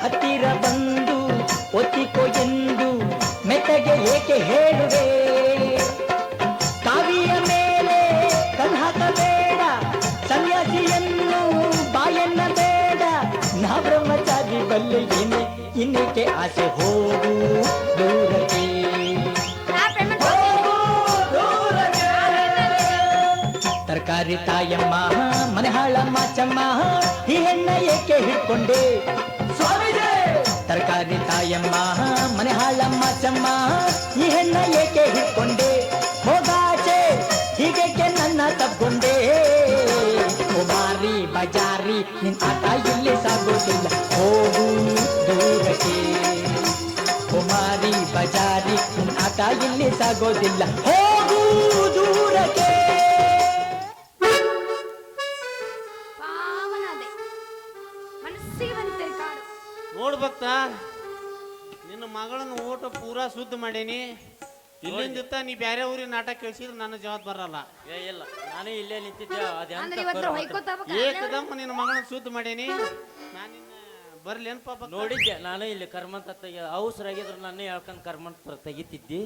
ಹತ್ತಿರ ಬಂದು ಒತ್ತಿಕೋ ಎಂದು ಮೆತ್ತಗೆ ಏಕೆ ಹೇಳುವೆ ಕಾವಿಯ ಮೇಲೆ ಕಣ್ಹಾಕಬೇಡ ಸನ್ಯಾಸಿಯನ್ನು ಬಾಯನ್ನ ಬೇಡ ನಾ ಬ್ರಹ್ಮಚಾರಿ ಬಲ್ಲೆ ಏನೆ ಇನ್ನೇಕೆ ಆಸೆ ಹೋಗು ದೂರಕ್ಕೆ ತರಕಾರಿ ತಾಯಮ್ಮ ಮನೆ ಹಾಳಮ್ಮ ಚಮ್ಮ ಈ ಹೆಣ್ಣ ಏಕೆ ಹಿಡ್ಕೊಂಡೆ ಸ್ವಾಮಿಜಿ ತರಕಾರಿ ತಾಯಮ್ಮ ಮನೆ ಹಾಳಮ್ಮ ಚಮ್ಮ ಈ ಹೆಣ್ಣ ಏಕೆ ಹಿಡ್ಕೊಂಡೆ ಹೋಗಾಚೆ ಹೀಗೆ ನನ್ನ ತಪ್ಕೊಂಡೆ ಕುಮಾರಿ ಬಜಾರಿ ನಿನ್ ಆಟ ಇಲ್ಲಿ ಸಾಗೋದಿಲ್ಲ ಹೋಗು ದೂರಕ್ಕೆ ಕುಮಾರಿ ಬಜಾರಿ ನಿನ್ ಆಟ ಇಲ್ಲಿ ಸಾಗೋದಿಲ್ಲ ಹೋಗು ದೂರಕ್ಕೆ ನೋಡ್ ಭಕ್ತ ನಿನ್ನ ಮಗಳನ್ನ ಓಟ ಪೂರಾ ಶುದ್ಧ ಮಾಡೀನಿ ಇಲ್ಲಿಂದ ನೀ ಬೇರೆ ಊರಿಗೆ ನಾಟಕ ಕೇಳಿಸಿದ್ರೆ ನನ್ನ ಜವಾಬ್ ಬರಲ್ಲ ಇಲ್ಲ ನಾನೇ ಇಲ್ಲೇ ನಿಂತಿದ್ದೆ ಅಂದ್ರೆ ಇವತ್ತು ಹೊಯ್ಕೋತ ಏಕದಮ್ಮ ನಿನ್ನ ಮಗಳನ್ನ ಶುದ್ಧ ಮಾಡೀನಿ ನಾನು ನಿನ್ನ ಬರ್ಲಿ ಏನಪ್ಪ ಭಕ್ತ ನೋಡಿದ್ದೆ ನಾನು ಇಲ್ಲಿ ಕರ್ಮಂತ ಅವಸರಾಗಿದ್ರು ನಾನು ಹೇಳ್ಕೊಂಡ್ ಕರ್ಮಂತ ತೆಗಿತಿದ್ದಿ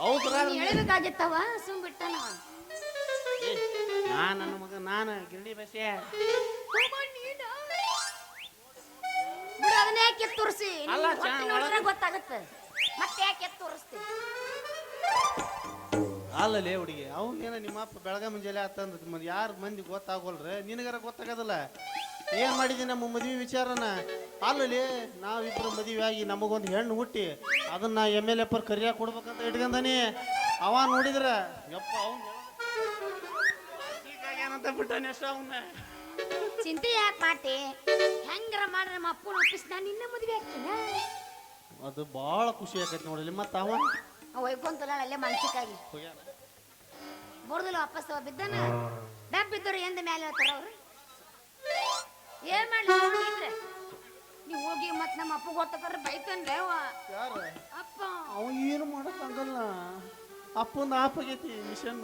ಹೌದ್ರ ಹೇಳ್ಬೇಕಾಗಿತ್ತವ ಸುಮ್ ಬಿಟ್ಟನ ನನ್ನ ಮಗ ನಾನು ಗಿರಣಿ ಬಸ್ಸೆ ಬಿಡು ಅದನ್ನ ಯಾಕೆ ತೋರಿಸಿ ಅಲ್ಲ, ನೋಡಿದ್ರೆ ಗೊತ್ತಾಗತ್ತೆ ಮತ್ತೆ ಯಾಕೆ ತೋರಿಸ್ತಿ ಅಲ್ಲಲೇ ಹುಡುಗಿ ಅವನೇನ ನಿಮ್ಮ ಅಪ್ಪ ಬೆಳಗ್ಗೆ ಮುಂಜಾನೆ ಆತಂದ ಯಾರು ಮಂದಿ ಗೊತ್ತಾಗೋಲ್ರಿ ನಿನಗಾರ ಗೊತ್ತಾಗದಲ್ಲ ಏನ್ ಮಾಡಿದಿ ನಮ್ಮ ಮದ್ವಿ ವಿಚಾರನ ಅಲ್ಲಲೇ ನಾವಿಬ್ರು ಮದುವೆ ಆಗಿ ನಮಗೊಂದು ಹೆಣ್ಣು ಹುಟ್ಟಿ ಅದನ್ನ MLA ಪರ್ ಕರಿಯಾಕ ಕೊಡ್ಬೇಕಂತ ಇಟ್ಕೊಂಡಾನಿ ಅವ ನೋಡಿದ್ರ ಯಪ್ಪ ಅವ್ನು ಏನಂತ ಬಿಟ್ಟಾನೆ ಅಷ್ಟ ಅವನ್ನ ಚಿಂತೆ ಯಾಕೆ ಮಾಟಿ ಹೆಂಗಾರ ಮಾಡ್ರೆ ನಮ್ಮ ಅಪ್ಪನ ಒಪ್ಪಿಸಿ ನಾನು ನಿನ್ನ ಮದುವೆ ಆಗ್ತೀನಿ ಅದು ಭಾಳ ಖುಷಿ ಆಕೈತಿ ನೋಡಲಿ ಮತ್ತ ಅವ ಒಯ್ಕೊಂತಲ್ಲ ಅಲ್ಲೇ ಮನ್ಸಿಕಾಗಿ ಬರೋದಿಲ್ಲ ವಾಪಸ್ ಬಿದ್ದಾನ ಡಬ್ ಬಿದ್ದವ್ರು ಎಂದ ಮೇಲೆ ಹೇಳ್ತಾರ ಅವ್ರು ಏನ್ ಮಾಡ್ಲಿದ್ರೆ ನೀವು ಹೋಗಿ ಮತ್ ನಮ್ಮ ಅಪ್ಪ ಗೊತ್ತಾರ ಬೈತಾನ್ರಿ ಅವ ಯಾರು ಅಪ್ಪ ಅವ ಏನು ಮಾಡಕ್ಕಾಗಲ್ಲ ಅಪ್ಪಂದ ಆಪಾಗೈತಿ ಮಿಷನ್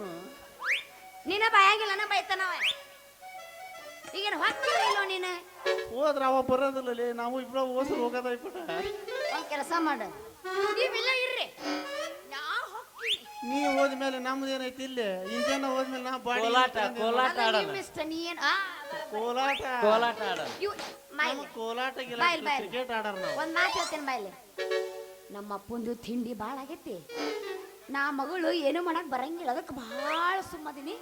ನೀನ ಬಾಯಾಗಿಲ್ಲ ನಾ ಬೈತಾನವ ಈಗೇನು ಹೊಕ್ಕಿಲ್ಲೋ ನೀನು ಹೋದ್ರ ಅವ ಬರೋದಿಲ್ಲಲೇ ನಾವು ಇಬ್ಬರ ಓಸರು ಹೋಗೋದ ಇಟ್ಬಿಟ್ಟ ಒಂದ್ ಕೆಲಸ ಮಾಡು ನೀವೆಲ್ಲ ಇರ್ರಿ ನಾ ಹೋಗ್ತೀನಿ ನೀ ಹೋದ್ಮೇಲೆ ನಮ್ದು ಏನೈತಿ ಇಲ್ಲಿ ಇಂಜನ್ ಹೋದ್ಮೇಲೆ ನಾ ಬಾಡಿ ಕೋಲಾಟ ಕೋಲಾಟ ಅದು ಆಡೋಣ ನಿಮ್ ಇಷ್ಟ ನೀ ಏನ್ ಕೋಲಾಟ ಕೋಲಾಟ ಆಡೋಣ ಬಾಯ್ಲಿ ಕೋಲಾಟ ಬಾಯ್ಲಿ ಬಾಯ್ಲಿ ಕ್ರಿಕೆಟ್ ಆಡಾರ ನಾವು ಒಂದ್ ಮಾತು ಹೇಳ್ತೇನೆ ಬಾಯ್ಲಿ ನಮ್ಮ ಅಪ್ಪಂದು ತಿಂಡಿ ಭಾಳ ಆಗೈತಿ ನಾ ಮಗಳು ಏನು ಮಾಡಕ್ ಬರಂಗಿಲ್ಲ ಅದಕ್ಕೆ ಭಾಳ ಸುಮ್ಮದಿನಿ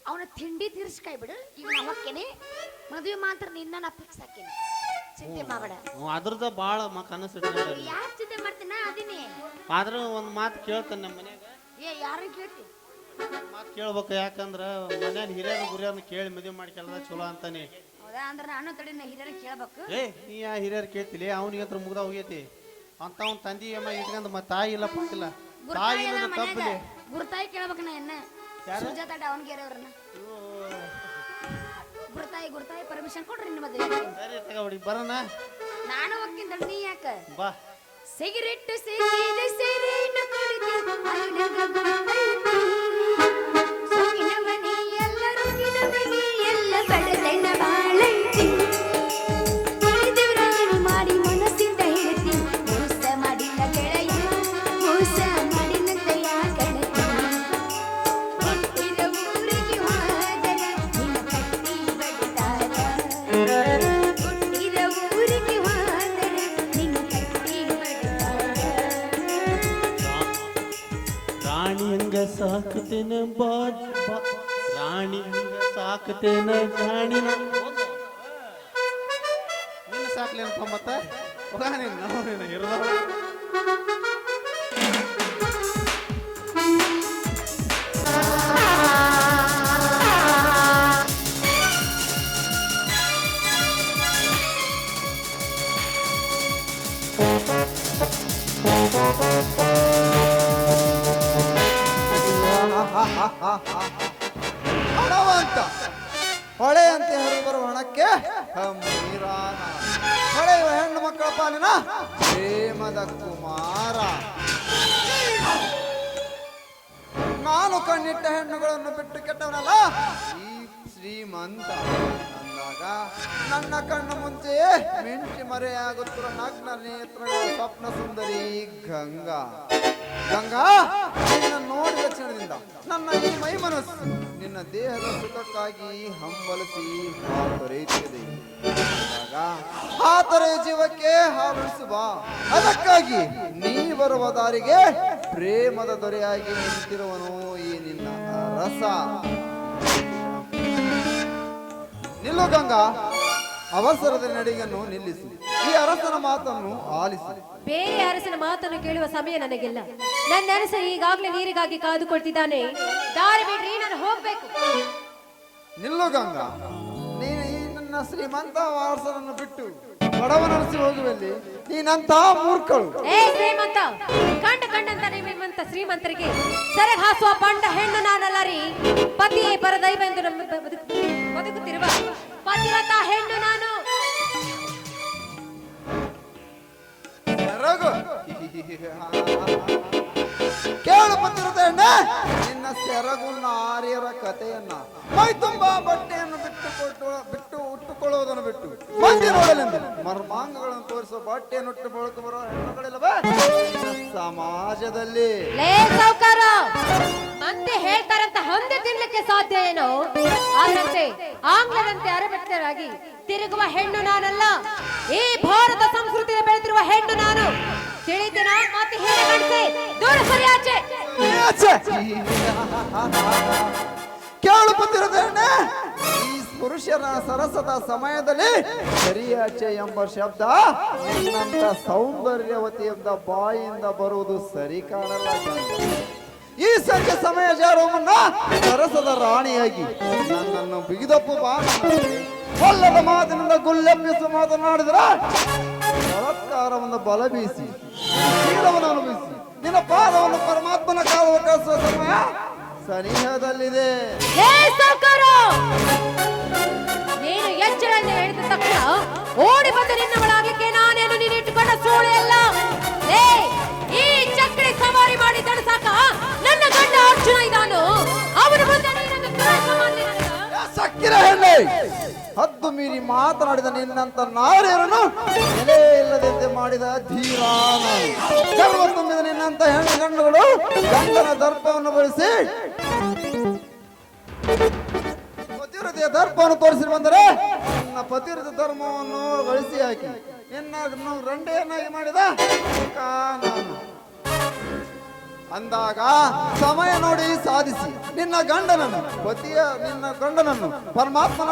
ಅವನ ತಿಂಡಿ ತೀರ್ಸ್ಕಾಯ್ ಬಿಡು ಈಗ ನಾ ಹೊಕ್ಕೇನೆ ಮದುವೆ ಮಾತ್ರ ನಿನ್ನ ನಾ ಫಿಕ್ಸ್ ಹಾಕೇನಿ ಚಿಂತೆ ಮಾಡಬೇಡ ಅದ್ರದ ಭಾಳ ಕನಸು ಇಟ್ಕೊಂಡ ಯಾಕೆ ಚಿಂತೆ ಮಾಡ್ತೀನಿ ನಾ ಅದೀನಿ ಆದ್ರೂ ಒಂದು ಮಾತು ಕೇಳ್ತಾನೆ ನಮ್ಮ ಮನ್ಯಾಗ ಏ ಯಾರನ್ನ ಕೇಳ್ತಿ ಮಾತು ಕೇಳ್ಬೇಕು, ಯಾಕಂದ್ರ ಮನ್ಯಾನ ಹಿರಿಯರ ಗುರಿಯರ್ನ ಕೇಳಿ ಮದುವೆ ಮಾಡ್ಕೊಳ್ಳೋದ ಚಲೋ ಅಂತಾನೆ. ಹೌದಾ ಅಂದ್ರೆ ನಾನು ತಡಿ ನಾ ಹಿರಿಯರ ಕೇಳ್ಬೇಕು. ಏ ನೀ ಯಾ ಹಿರಿಯರ್ ಕೇಳ್ತಿಲಿ, ಅವನಿಗೆ ಹತ್ರ ಮುಗ್ದ ಹೋಗೈತಿ ಅಂತ ಅವ್ನ ತಂದಿ ಅಮ್ಮ ಇಟ್ಕೊಂಡ್ ಮತ್ತ ತಾಯಿ ಇಲ್ಲ ಪಾಕಿಲ್ಲ. ತಾಯಿ ಇಲ್ಲದ ತಪ್ಪಲಿ ಗುರುತಾಯಿ ಕೇಳ್ಬೇಕು ನಾ ಎನ್ನ ಸುಜಾತ ದಾವಣಗೆರೆ ಅವ್ರನ್ನ. ಗುರುತಾಯಿ ಪರ್ಮಿಷನ್ ಕೊಡ್ರಿ ನಿಮ್ಮ ಮದುವೆ. ಸರಿ ತಗೋಬಿಡಿ ಬರೋಣ. ನಾನು ಹೋಗ್ತೀನಿ ತಡಿ, ನೀ ಯಾಕ ಬಾ. ಸಿಗರೆಟ್ಟು ಸೇರಿದ ಸೇರೇನು ಕುಡಿದೆ ಸೊಕ್ಕಿನ ಮನೆ ಎಲ್ಲ ರುಗಿನ ಮನೆ ಎಲ್ಲ ಬಡತನ ಬಾಳೈತಿ ತಿಳಿದವರಾರು ಮಾಡಿ ಮನಸ್ಸಿಂದ ಹೇಳ್ತೀನಿ ಮೋಸ ಮಾಡಿಲ್ಲ ಗೆಳೆಯ ಮೋಸ ಮಾಡಿನಂತ ಯಾಕಡತಿ ಹುಟ್ಟಿದ ಊರಿಗೆ ಹೋದರ ನಿನ್ನ ಕಟ್ಟಿ ಬಡಿತಾರ ಹುಟ್ಟಿದ ಊರಿಗೆ ಹೋದರ ನಿನ್ನ ಕಟ್ಟಿ ಬಡಿತಾರ ರಾಣಿ ಹಂಗ ಸಾಕ್ತೇನೆ ರಾಣಿ ಹಂಗ ಸಾಕ್ತೇನೆ ರಾಣಿನ ನಿನ್ನ ಸಾಕ್ಲೇನಪ್ಪ ಮತ್ತ ನಿನ್ನ ಹಿರಿದವ. ಹಣವಂತ ಹೊಳೆ ಅಂತ ಹರಿಬರುವ ಹಣಕ್ಕೆ ಹಮ್ಮೀರಾನ ಹೊಳೆಯುವ ಹೆಣ್ಣು ಮಕ್ಕಳ ಪಾಲಿನ ಪ್ರೇಮದ ಕುಮಾರ. ನಾನು ಕಣ್ಣಿಟ್ಟ ಹೆಣ್ಣುಗಳನ್ನು ಬಿಟ್ಟು ಕೆಟ್ಟವನಲ್ಲ ಈ ಶ್ರೀಮಂತ ಅಂದಾಗ ನನ್ನ ಕಣ್ಣು ಮುಂಚೆಯೇ ಮಿಂಚಿ ಮರೆಯಾಗುತ್ತಿರುವ ನಗ್ನ ನೇತ್ರಗಳ ಸ್ವಪ್ನ ಸುಂದರಿ ಗಂಗಾ. ಗಂಗಾ, ನಿನ್ನ ನೋಡಿದ ಕ್ಷಣದಿಂದ ನನ್ನ ಈ ಮೈ ಮನಸ್ಸು ನಿನ್ನ ದೇಹದ ಸುಖಕ್ಕಾಗಿ ಹಂಬಲಿಸಿ ಹಾತೊರೆಯುತ್ತಿದೆ. ಹಾತೊರೆ ಜೀವಕ್ಕೆ ಹಾವಳಿಸುವ ಅದಕ್ಕಾಗಿ ನೀ ಬರುವ ದಾರಿಗೆ ಪ್ರೇಮದ ದೊರೆಯಾಗಿ ನಿಂತಿರುವನು ಈ ನಿನ್ನ ರಸ. ನಿಲ್ಲು ಗಂಗಾ, ಅವಸರದ ನಡೆಯನ್ನು ನಿಲ್ಲಿಸಿ, ಈ ಅರಸನ ಮಾತನ್ನು ಆಲಿಸಿ. ಬೇರೆ ಅರಸನ ಮಾತನ್ನು ಕೇಳುವ ಸಮಯ ನನಗಿಲ್ಲ. ನನ್ನ ಅರಸ ಈಗಾಗಲೇ ನೀರಿಗಾಗಿ ಕಾದುಕೊಳ್ತಿದ್ದಾನೆ. ದಾರಿ ಬಿಡ್ರಿ, ನಾನು ಹೋಗ್ಬೇಕು. ನಿಲ್ಲು ಗಂಗಾ, ನೀನು ಈ ನನ್ನ ಶ್ರೀಮಂತ ಅರಸನನ್ನು ಬಿಟ್ಟು ಬಡವನರಸಿ ಹೋಗುವಲ್ಲಿ ನೀನಂತ ಮೂರ್ಖಳು. ಏ ಶ್ರೀಮಂತ, ಕಂಡಂತ ನಿಮ್ಮಂತ ಶ್ರೀಮಂತರಿಗೆ ಸೆರೆಗೆ ಹಾಸುವ ಬಂಡ ಹೆಣ್ಣು ನಾನಲ್ಲ ರೀ. ಪತಿಯೇ ಪರದೈವ ಎಂದು ಬದುಕುತ್ತಿರುವ ಪತಿವ್ರತ ಹೆಣ್ಣು ನಾನು. ಕೇಳು ಪತಿವ್ರತ ಹೆಣ್ಣೆ, ನಿನ್ನ ಸೆರಗು ನಾರಿಯರ ಕಥೆಯನ್ನ ಮೈ ತುಂಬಾ ಬಟ್ಟೆಯನ್ನು ಬಿಟ್ಟು ಉಟ್ಟುಕೊಳ್ಳುವುದನ್ನು ಬಿಟ್ಟು ಮಂದಿ ನೋಡಲೆಂದು ಮರ್ಮಾಂಗಗಳನ್ನು ತೋರಿಸುವ ಬಟ್ಟೆಯನ್ನು ಉಟ್ಟು ಬಳಕೆ ಬರುವ ಹೆಣ್ಣುಗಳಿಲ್ಲವೇ ಸಮಾಜದಲ್ಲಿ? ಲೇ ಸಾವ್ಕಾರ, ಅಂತೆ ಹೇಳ್ತಾರಂತ ಹಂದೆ ತಿನ್ಲಿಕ್ಕೆ ಸಾಧ್ಯ ಏನೋ? ಆದ್ರಂತೆ ಆಂಗ್ಲರಂತೆ ಅರಬೆತ್ತರಾಗಿ ತಿರುಗುವ ಹೆಣ್ಣು ನಾನಲ್ಲ. ಈ ಭಾರತ ಸಂಸ್ಕೃತಿಯ ಬೆಳೆದಿರುವ ಹೆಣ್ಣು ನಾನು. ತಿಳಿದಿನ ಮತ್ತೆ ಹೇಳಿ ಕಾಣಿಸಿ, ದೂರ ಸರಿ ಆಚೆ. ಕೇಳು ಪತಿವ್ರತ ಹೆಣ್ಣೆ, ಈ ಪುರುಷನ ಸರಸದ ಸಮಯದಲ್ಲಿ ಸರಿಯಾಚೆ ಎಂಬ ಶಬ್ದ ನಿನ್ನಂತ ಸೌಂದರ್ಯವತಿ ಎಂದ ಬಾಯಿಯಿಂದ ಬರುವುದು ಸರಿ ಕಾಣಲ್ಲ. ಈ ಸಂಜೆ ಸಮಯ ಜಾರುವ ಮುನ್ನ ಸರಸದ ರಾಣಿಯಾಗಿ ನನ್ನನ್ನು ಬಿಗಿದಪ್ಪು ಬಾ. ಕೊಲ್ಲದ ಮಾತಿನಿಂದ ಗುಲ್ಲೆಬ್ಬಿಸು ಮಾತನಾಡಿದ್ರ ಬಲಾತ್ಕಾರವನ್ನು ಬಲ ಬೀಸಿ ಶೀಲವನ್ನು ಅನುಭವಿಸಿ ನಿನ್ನ ಪಾದವನ್ನು ಪರಮಾತ್ಮನ ಕಾಲುವ ಕಳಿಸುವ ಸಮಯ ಸನಿಹದಲ್ಲಿದೆ. ನೀನು ಎಚ್ಚರದಿಂದ ಹೇಳಿದ ತಕ್ಷಣ ಓಡಿ ಬಂದ ನಿನ್ನವಳಾಗಕ್ಕೆ ನಾನೇನು ನೀನು ಇಟ್ಟುಕೊಂಡ ಸೋಳೆ ಅಲ್ಲ. ಈ ಚಕ್ರಿ ಸವಾರಿ ಮಾಡಿ ತಡಸಾಕ ನನ್ನ ಗಂಡ ಅರ್ಜುನ ಇದ್ದಾನು. ಅವನು ಮುಂದೆ ನೀನೊಂದು ಪ್ರಯತ್ನ ಮಾಡಲಿ ನನಗ. ಸಕ್ಕಿರ ಹೆಣ್ಣೆ, ಹದ್ದು ಮೀರಿ ಮಾತನಾಡಿದ ನಿನ್ನಂತ ನಾರಿಯರನ್ನು ನೆಲೆ ಇಲ್ಲದಂತೆ ಮಾಡಿದ ಧೀರಾನ. ಗರ್ವ ತುಂಬಿದ ನಿನ್ನಂತ ಹೆಣ್ಣು ಗಂಡುಗಳು ಗಂಡನ ದರ್ಪವನ್ನು ಬಳಸಿ ಪತಿವ್ರತೆಯ ದರ್ಪವನ್ನು ತೋರಿಸಿ ಬಂದರೆ ನನ್ನ ಪತಿವ್ರತ ಧರ್ಮವನ್ನು ಬಳಸಿ ಹಾಕಿ ನಿನ್ನ ರಂಡೆಯನ್ನಾಗಿ ಮಾಡಿದ ನಾನು ಅಂದಾಗ ಸಮಯ ನೋಡಿ ಸಾಧಿಸಿ ನಿನ್ನ ಗಂಡನನ್ನು ಪರಮಾತ್ಮನ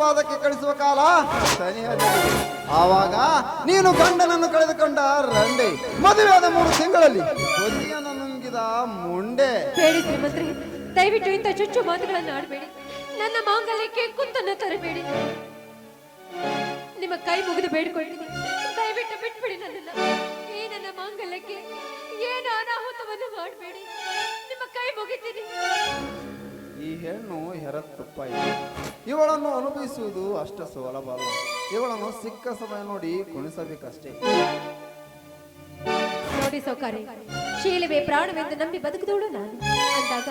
ಪಾದಕ್ಕೆ ಕಳಿಸುವ ಕಾಲ ಸನಿಹದಲ್ಲಿ. ಆವಾಗ ನೀನು ಗಂಡನನ್ನು ಕಳೆದುಕೊಂಡ ರಂಡೆ ಮದುವೆಯಾದ 3 ತಿಂಗಳಲ್ಲಿ ಪತಿಯನ್ನು ನುಂಗಿದ ಮುಂಡೆ. ಬೇಡಿ ಶ್ರೀಮಂತ್ರಿ, ದಯವಿಟ್ಟು ಇಂಥ ಚುಚ್ಚು ಮಾತುಗಳನ್ನು ಆಡಬೇಡಿ. ನನ್ನ ಮಾಂಗಲ್ಯಕ್ಕೆ ಕುತ್ತನ್ನು ತರಬೇಡಿ. ನಿಮ್ಮ ಕೈ ಮುಗಿದು ಬೇಡಿಕೊಳ್ತೀನಿ, ದಯವಿಟ್ಟು ಬಿಟ್ಬಿಡಿ ನನ್ನನ್ನ. ಈ ನನ್ನ ಮಾಂಗಲ್ಯಕ್ಕೆ ಏನು ಅನಾಹುತವನ್ನು ಮಾಡಬೇಡಿ. ನಿಮ್ಮ ಕೈ ಮುಗಿತೀನಿ. ಈ ಹೆಣ್ಣು ಹೆರತ್ತಪ್ಪ ಇದೆ. ಇವಳನ್ನು ಅನುಭವಿಸುವುದು ಅಷ್ಟ ಸುಲಭ ಅಲ್ಲ. ಇವಳನ್ನು ಸಿಕ್ಕ ಸಮಯ ನೋಡಿ ಕುಣಿಸಬೇಕಷ್ಟೇ. ನೋಡಿ ಸೌಕಾರಿ, ಶೀಲವೇ ಪ್ರಾಣವೆಂದು ನಂಬಿ ಬದುಕಿದವಳು ನಾನು ಅಂದಾಗ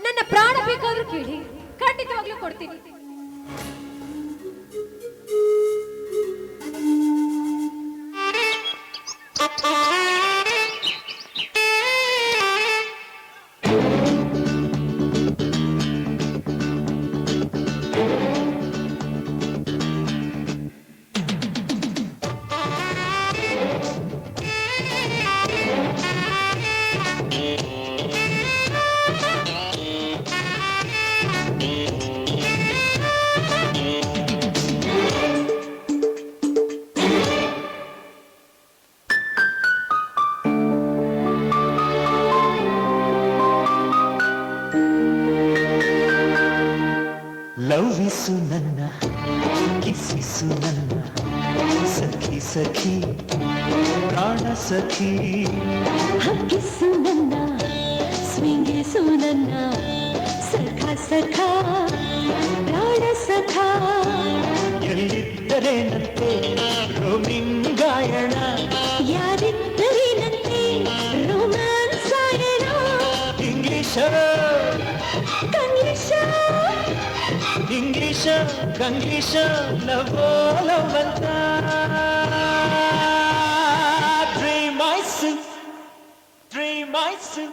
ನನ್ನ ಪ್ರಾಣ ಬೇಕಾದ್ರೂ ಕೇಳಿ, ಖಂಡಿತವಾಗ್ಲೂ ಕೊಡ್ತೀನಿ. ಲವ್ವಿಸು ನನ್ನ, ಕಿಸಿಸು ನನ್ನ ಸಖಿ ಸಖಿ ಪ್ರಾಣ ಸಖಿ. ಹಕ್ಕಿಸು ನನ್ನ, ಸ್ವಿಂಗಿಸು ನನ್ನ ಸಖ ಸಖ ಪ್ರಾಣ ಸಖ. ಎಲ್ಲಿದ್ದರೇನಂತೆ ರೋಮಿಂಗಾಯಣ, ಯಾರಿದ್ದರೇನಂತೆ ರೋಮಾನ್ಸಾಯಣ. ಇಂಗ್ಲಿಷ ಕಂಗ್ಲಿಷ ಇಂಗ್ಲಿಷ ಕಂಗ್ಲಿಷ ಲವೋ ಲವಂತ. ಡ್ರೀಮ್ ಐಸು ಡ್ರೀಮ್ ಐಸು.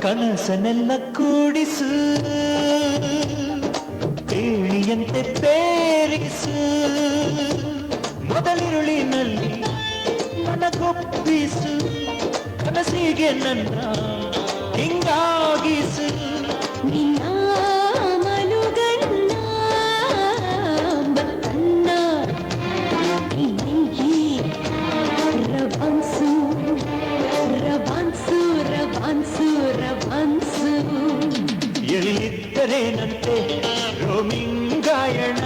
ಕನಸನೆಲ್ಲ ಕೂಡಿಸು, ಕೇಳಿಯಂತೆ ಬೇರಿಸು. ಮೊದಲಿರುಳಿನಲ್ಲಿ ನನಗೊಪ್ಪಿಸು, ಕನಸಿಗೆ ನನ್ನ ಹಿಂಗಾಗಿಸು. ನಿನ್ನ ಮನುಗಣ್ಣ ಬನ್ನ ನಿನಗೆ ರವಾನ್ಸು ರವಾನ್ಸು ರವಾನ್ಸು ರವಾನ್ಸು. ಎಲ್ಲಿದ್ದರೇನಂತೆ ರೋಮಿಂಗಾಯಣ,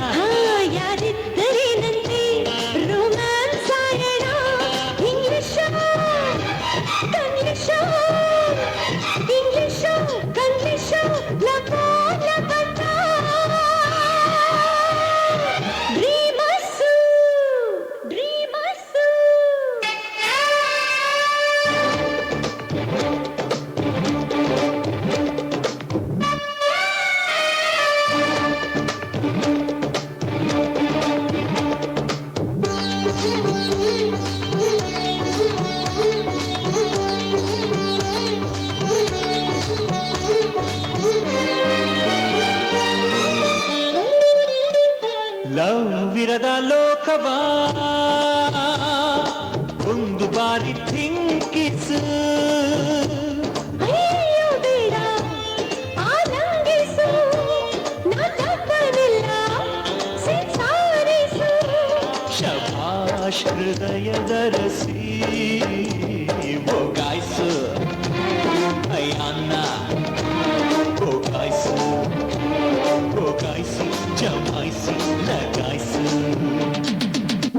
ಯಾರಿದ್ದರೇನಂತೆ ರೋಮಾನ್ಸಾಯಣ. ಇಂಗ್ಲಿಷ ಕಂಗ್ಲಿಷ ಇಂಗ್ಲಿಷ ಕಂಗ್ಲಿಷ ಲವೋ ಲವಂತ. ಡ್ರೀಮಸ್ಸು ಡ್ರೀಮಸ್ಸು. ಲವ್ವಿರದ ಲೋಕವಾ ಒಂದು ಬಾರಿ ಥಿಂಕಿಸು. ಅಯ್ಯೋ ಬೇಡ ಆನಂದಿಸು, ನಾನಪ್ಪನಿಲ್ಲ ಸಂಸಾರಿಸು. ಶಭಾಷ್ ಹೃದಯದ ರಸಿ ಒಗಾಯ್ಸು ಅಯ್ಯನ್ನ ಒಗಾಯ್ಸು ಒಗಾಯ್ಸಿ ಜಮಾಯ್ಸಿ ಲಗಾಯ್ಸು.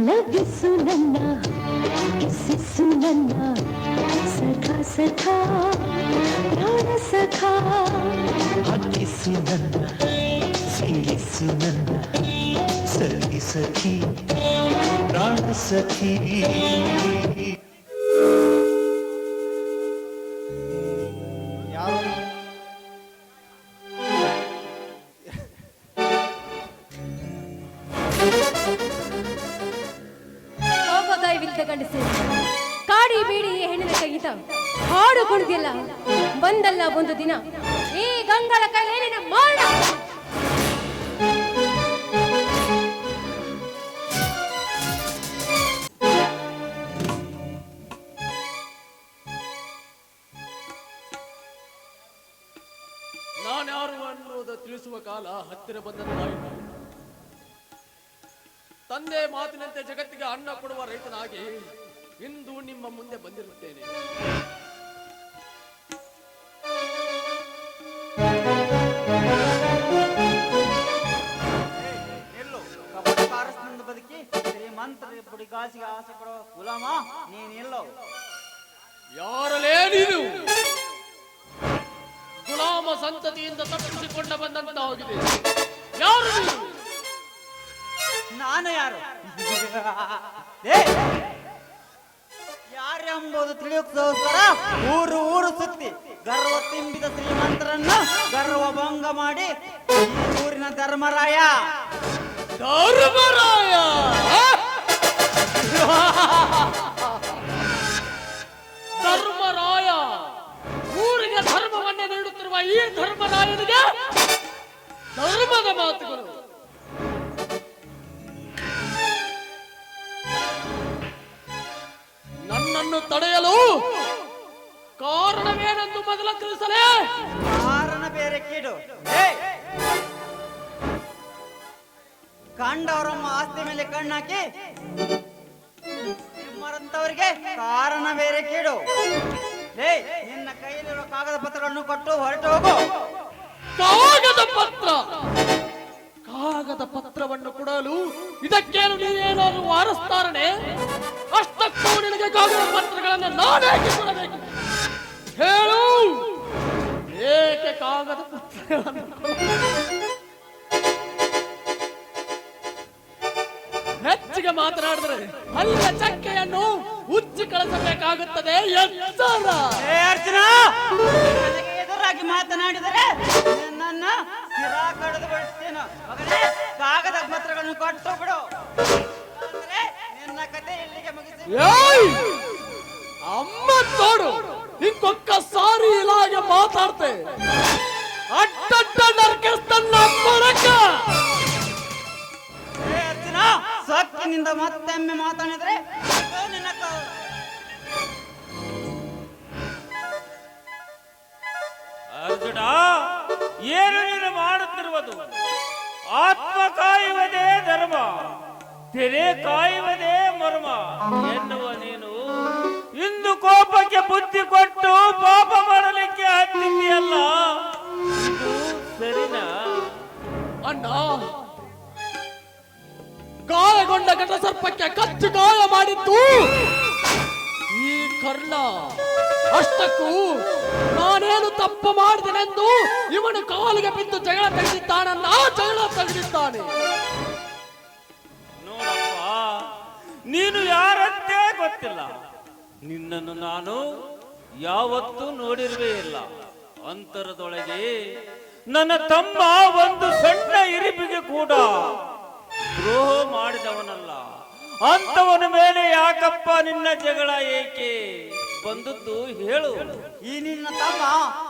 ಲಗಿಸು ನನ್ನ, ಕಿಸಿಸು ನನ್ನ ಸಖ ಸಖ ಪ್ರಾಣ ಸಖ. ಹಕ್ಕಿಸು ನನ್ನ, ಸಿಂಗಿಸು ನನ್ನ ಸಖಿ ಸಖಿ ಪ್ರಾಣ ಸಖಿ. ಯಾರು ಬಿದ್ದ ಗಂಡಸೆ ಕಾಡಿ ಬೇಡಿ ಈ ಹೆಣ್ಣಿನ ಕೈಗಿತ ಹಾಡು ಕುಣಿದಿಲ್ಲ. ಬಂದಲ್ಲ ಒಂದು ದಿನ ಈ ಗಂಗಳ ಕೈಲೇನಿನ ಮಾಡ. ನಾನ್ಯಾರು ಅನ್ನೋದು ತಿಳಿಸುವ ಕಾಲ ಹತ್ತಿರ ಬಂದದ್ದಾಯಿತು. ತಂದೆ ಮಾತಿನಂತೆ ಜಗತ್ತಿಗೆ ಅನ್ನ ಕೊಡುವ ರೈತನಾಗಿ ಇಂದು ನಿಮ್ಮ ಮುಂದೆ ಬಂದಿರುತ್ತೇನೆ. ಬದುಕಿ ಶ್ರೀಮಂತರ ಬುಡಿಗಾಸಿಗೆ ಆಸೆ ಪಡೋ ಗುಲಾಮ ನೀನಿಲ್ಲೋ. ಯಾರಲೇ ನೀನು? ಗುಲಾಮ ಸಂತತಿಯಿಂದ ತಪ್ಪಿಸಿಕೊಂಡ ಬಂದಂತಾಗಿದೆ. ಯಾರು ನೀನು? ನಾನು ಯಾರು ಯಾರೆಂಬುದು ತಿಳಿಯೋಕ್ಕೋಸ್ಕರ ಊರು ಊರು ಸುತ್ತಿ ಗರ್ವ ತುಂಬಿದ ಶ್ರೀಮಂತರನ್ನ ಗರ್ವ ಭಂಗ ಮಾಡಿ ಈ ಊರಿನ ಧರ್ಮರಾಯ. ಧರ್ಮರಾಯ ಧರ್ಮರಾಯ ಊರಿಗೆ ಧರ್ಮವನ್ನೇ ನೀಡುತ್ತಿರುವ ಈ ಧರ್ಮರಾಯನಿಗೆ ಧರ್ಮದ ಮಾತುಗಳು. ನನ್ನನ್ನು ತಡೆಯಲು ಕಾರಣವೇನೆಂದು ಮೊದಲ ತಿಳಿಸಲೇ. ಕಾರಣ ಬೇರೆ ಕೀಡು. ಕಂಡವರಮ್ಮ ಆಸ್ತಿ ಮೇಲೆ ಕಣ್ಣಾಕಿ ನಿಮ್ಮರಂತವರಿಗೆ ಕಾರಣ ಬೇರೆ ಕೀಡು. ನಿನ್ನ ಕೈಯಲ್ಲಿರುವ ಕಾಗದ ಪತ್ರಗಳನ್ನು ಕೊಟ್ಟು ಹೊರಟು ಹೋಗು. ಕಾಗದ ಪತ್ರವನ್ನು ಕೊಡಲು ಇದಕ್ಕೇನು ನೀವೇನಾದ್ರು ವಾರಸ್ತಾರನೆ? ಅಷ್ಟಕ್ಕೂ ನಿನಗೆ ಕಾಗದ ಪತ್ರಗಳನ್ನು ನಾನೇಕೆ ಕೊಡಬೇಕು ಹೇಳು? ಏಕೆ ಕಾಗದ ಪತ್ರಗಳನ್ನು ಹೆಚ್ಚಿಗೆ ಮಾತನಾಡಿದ್ರೆ ಅಲ್ಲ ಚಕ್ಕೆಯನ್ನು ಉಚ್ಚಿ ಕಳಿಸಬೇಕಾಗುತ್ತದೆ. ಅರ್ಜುನ ಎದುರಾಗಿ ಮಾತನಾಡಿದರೆ ನನ್ನ ಸಿರಾ ಕಡಿದು ಬಿಡ್ತೇನೆ. ಮಗನೇ ಕಾಗದ ಪತ್ರಗಳನ್ನು ಕೊಟ್ಟು ಬಿಡು. ನಿನ್ನ ಕತೆ ಇಲ್ಲಿಗೆ ಮುಗಿಸಿ. ಅಮ್ಮ ನೋಡು, ಇಂకొక్క ಸಾರಿ ಇಲಾಗೆ ಮಾತಾಡ್ತೆ ಅಡ್ಡ ನರ್ಕಿಸ್ತನ್ನ ಅರ್ಜುನ ಸೊಕ್ಕಿನಿಂದ ಮತ್ತೊಮ್ಮೆ ಮಾತಾಡಿದ್ರೆ ನಿನ್ನ ಅರ್ಜುನ, ಏನು ನೀನು ಮಾಡುತ್ತಿರುವುದು? ಆತ್ಮ ಕಾಯುವುದೇ ಧರ್ಮ, ತೆರೆ ಕಾಯುವುದೇ ಮರ್ಮ ಎನ್ನುವ ನೀನು ಇಂದು ಕೋಪಕ್ಕೆ ಬುದ್ಧಿ ಕೊಟ್ಟು ಪಾಪ ಮಾಡಲಿಕ್ಕೆ ಹತ್ತಿದೆಯಲ್ಲ, ಇದು ಸರಿನಾ? ಅಣ್ಣ, ಗಾಯಗೊಂಡ ಘಟಸರ್ಪಕ್ಕೆ ಕಚ್ಚು ಗಾಯ ಮಾಡಿದ್ದು ಈ ಕರ್ಣ. ಅಷ್ಟಕ್ಕೂ ನಾನೇನು ತಪ್ಪು ಮಾಡಿದೆನೆಂದು ಇವನು ಕಾಲಿಗೆ ಬಿದ್ದು ಜಗಳ ತೆಗೆದಿದ್ದಾನಲ್ಲ, ಜಗಳ ತೆಗೆದಿದ್ದಾನೆ. ನೋಡಪ್ಪ, ನೀನು ಯಾರಂತೆ ಗೊತ್ತಿಲ್ಲ. ನಿನ್ನನ್ನು ನಾನು ಯಾವತ್ತೂ ನೋಡಿರುವೇ ಇಲ್ಲ. ಅಂತರದೊಳಗೆ ನನ್ನ ತಮ್ಮ ಒಂದು ಸಣ್ಣ ಇರಿಪಿಗೆ ಕೂಡ ದ್ರೋಹ ಮಾಡಿದವನಲ್ಲ. ಅಂತವನ ಮೇಲೆ ಯಾಕಪ್ಪ ನಿನ್ನ ಜಗಳ ಏಕೆ ಬಂದದ್ದು ಹೇಳು. ಈ ನಿನ್ನ ತಮ್ಮ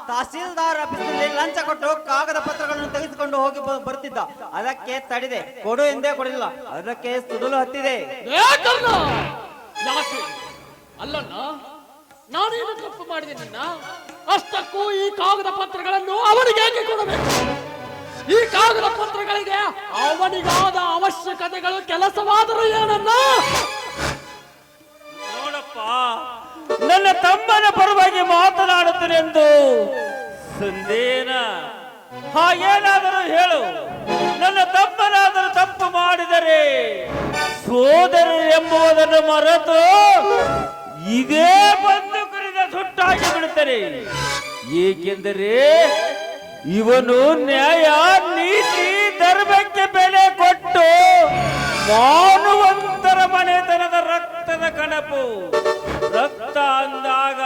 ತಹಸೀಲ್ದಾರ್ ಆಫೀಸಲ್ಲಿ ಲಂಚ ಕೊಟ್ಟು ಕಾಗದ ಪತ್ರಗಳನ್ನು ತೆಗೆದುಕೊಂಡು ಹೋಗಿ ಬರ್ತಿದ್ದ. ಅದಕ್ಕೆ ತಡೆದೆ, ಕೊಡು ಎಂದೇ ಕೊಡಲಿಲ್ಲ. ಅದಕ್ಕೆ ಸುಡಲು ಹತ್ತಿದೆ. ಯಾಕೆ ಅಲ್ಲಣ್ಣ, ನಾನೇನು ತಪ್ಪು ಮಾಡಿದೆ ನಿನ್ನ? ಅಷ್ಟಕ್ಕೂ ಈ ಕಾಗದ ಪತ್ರಗಳನ್ನು ಅವನಿಗೆ ಏಕೆ ಕೊಡಬೇಕು? ಈ ಕಾಗದ ಪತ್ರಗಳಿಗೆ ಅವನಿಗಾದ ಅವಶ್ಯಕತೆಗಳು ಕೆಲಸವಾದರೂ ಏನನ್ನ? ನೋಡಪ್ಪ, ನನ್ನ ತಮ್ಮನ ಪರವಾಗಿ ಮಾತನಾಡುತ್ತೇನೆಂದು ಸಂದೇನ ಹಾಗೇನಾದರೂ ಹೇಳು. ನನ್ನ ತಮ್ಮನಾದರೂ ತಪ್ಪು ಮಾಡಿದರೆ ಸೋದರರು ಎಂಬುದನ್ನು ಮರೆತು ಇದೇ ಬಂದು ಕುರಿದ ಸುಟ್ಟಾಗಿ ಬಿಡುತ್ತಾರೆ. ಏಕೆಂದರೆ ಇವನು ನ್ಯಾಯ, ನೀತಿ, ಧರ್ಮಕ್ಕೆ ಬೆಲೆ ಕೊಟ್ಟು ಮಾನವಂತರ ಮನೆತನದ ರಕ್ತದ ಕಣಪು. ರಕ್ತ ಅಂದಾಗ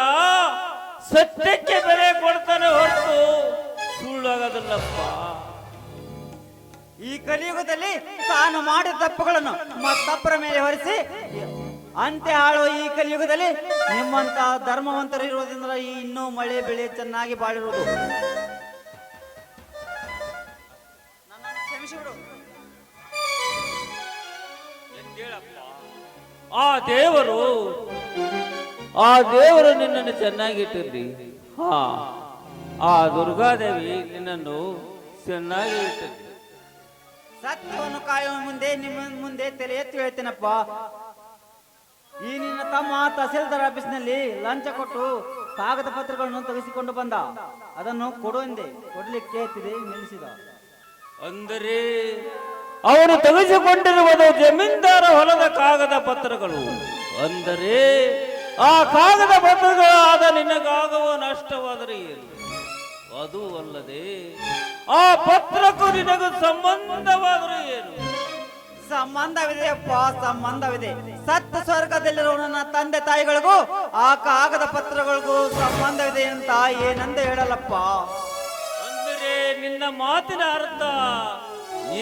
ಸತ್ಯಕ್ಕೆ ಬೆಲೆ ಕೊಡ್ತಾನೆ ಹೊರತು ಸುಳ್ಳಾಗದಲ್ಲಪ್ಪ. ಈ ಕಲಿಯುಗದಲ್ಲಿ ತಾನು ಮಾಡಿದ ತಪ್ಪುಗಳನ್ನು ಮತ್ತೊಬ್ಬರ ಮೇಲೆ ಹೊರಿಸಿ ಅಂತೆ ಆಳುವ ಈ ಕಲಿಯುಗದಲ್ಲಿ ನಿಮ್ಮಂತ ಧರ್ಮವಂತರು ಇರುವುದರಿಂದ ಈ ಇನ್ನೂ ಮಳೆ ಬೆಳೆ ಚೆನ್ನಾಗಿ ಬಾಳಿರುವುದು. ನನ್ನನ್ನು ಕ್ಷಮಿಸಿಬಿಡು. ಆ ದೇವರು ನಿನ್ನನ್ನು ಚೆನ್ನಾಗಿಟ್ಟಿರ್ಲಿ. ಹಾ, ಆ ದುರ್ಗಾದೇವಿ ನಿನ್ನನ್ನು ಚೆನ್ನಾಗಿ ಇಟ್ಟಿರ್ಲಿ. ಸತ್ಯವನ್ನು ಕಾಯುವ ಮುಂದೆ ನಿಮ್ಮ ಮುಂದೆ ತಲೆ ಎತ್ತಿ ಹೇಳ್ತೇನಪ್ಪ. ಈ ನಿನ್ನ ತಮ್ಮ ತಹಸೀಲ್ದಾರ್ ಆಫೀಸ್ನಲ್ಲಿ ಲಂಚ ಕೊಟ್ಟು ಕಾಗದ ಪತ್ರಗಳನ್ನು ತೆಗೆಸಿಕೊಂಡು ಬಂದ. ಅದನ್ನು ಕೊಡು ಎಂದೆ. ಕೊಡ್ಲಿಕ್ಕೆ ಎತ್ತಿದೆ, ನಿಲ್ಲಿಸಿದ. ಅಂದರೆ ಅವನು ತೆಗೆಸಿಕೊಂಡಿರುವುದು ಜಮೀನ್ದಾರ ಹೊಲದ ಕಾಗದ ಪತ್ರಗಳು. ಅಂದರೆ ಆ ಕಾಗದ ಪತ್ರಗಳಾದ ನಿನಗಾಗುವ ನಷ್ಟವಾದರೆ ಏನು? ಅದು ಅಲ್ಲದೆ ಆ ಪತ್ರಕ್ಕೂ ನಿನಗೂ ಸಂಬಂಧವಾದರೆ ಏನು? ಸಂಬಂಧವಿದೆಯಪ್ಪ, ಸಂಬಂಧವಿದೆ. ಸತ್ತ ಸ್ವರ್ಗದಲ್ಲಿರುವ ನನ್ನ ತಂದೆ ತಾಯಿಗಳಿಗೂ ಆ ಕಾಗದ ಪತ್ರಗಳಿಗೂ ಸಂಬಂಧವಿದೆ ಅಂತ ಏನಂದ ಹೇಳಲ್ಲಪ್ಪ. ಅಂದರೆ ನಿನ್ನ ಮಾತಿನ ಅರ್ಥ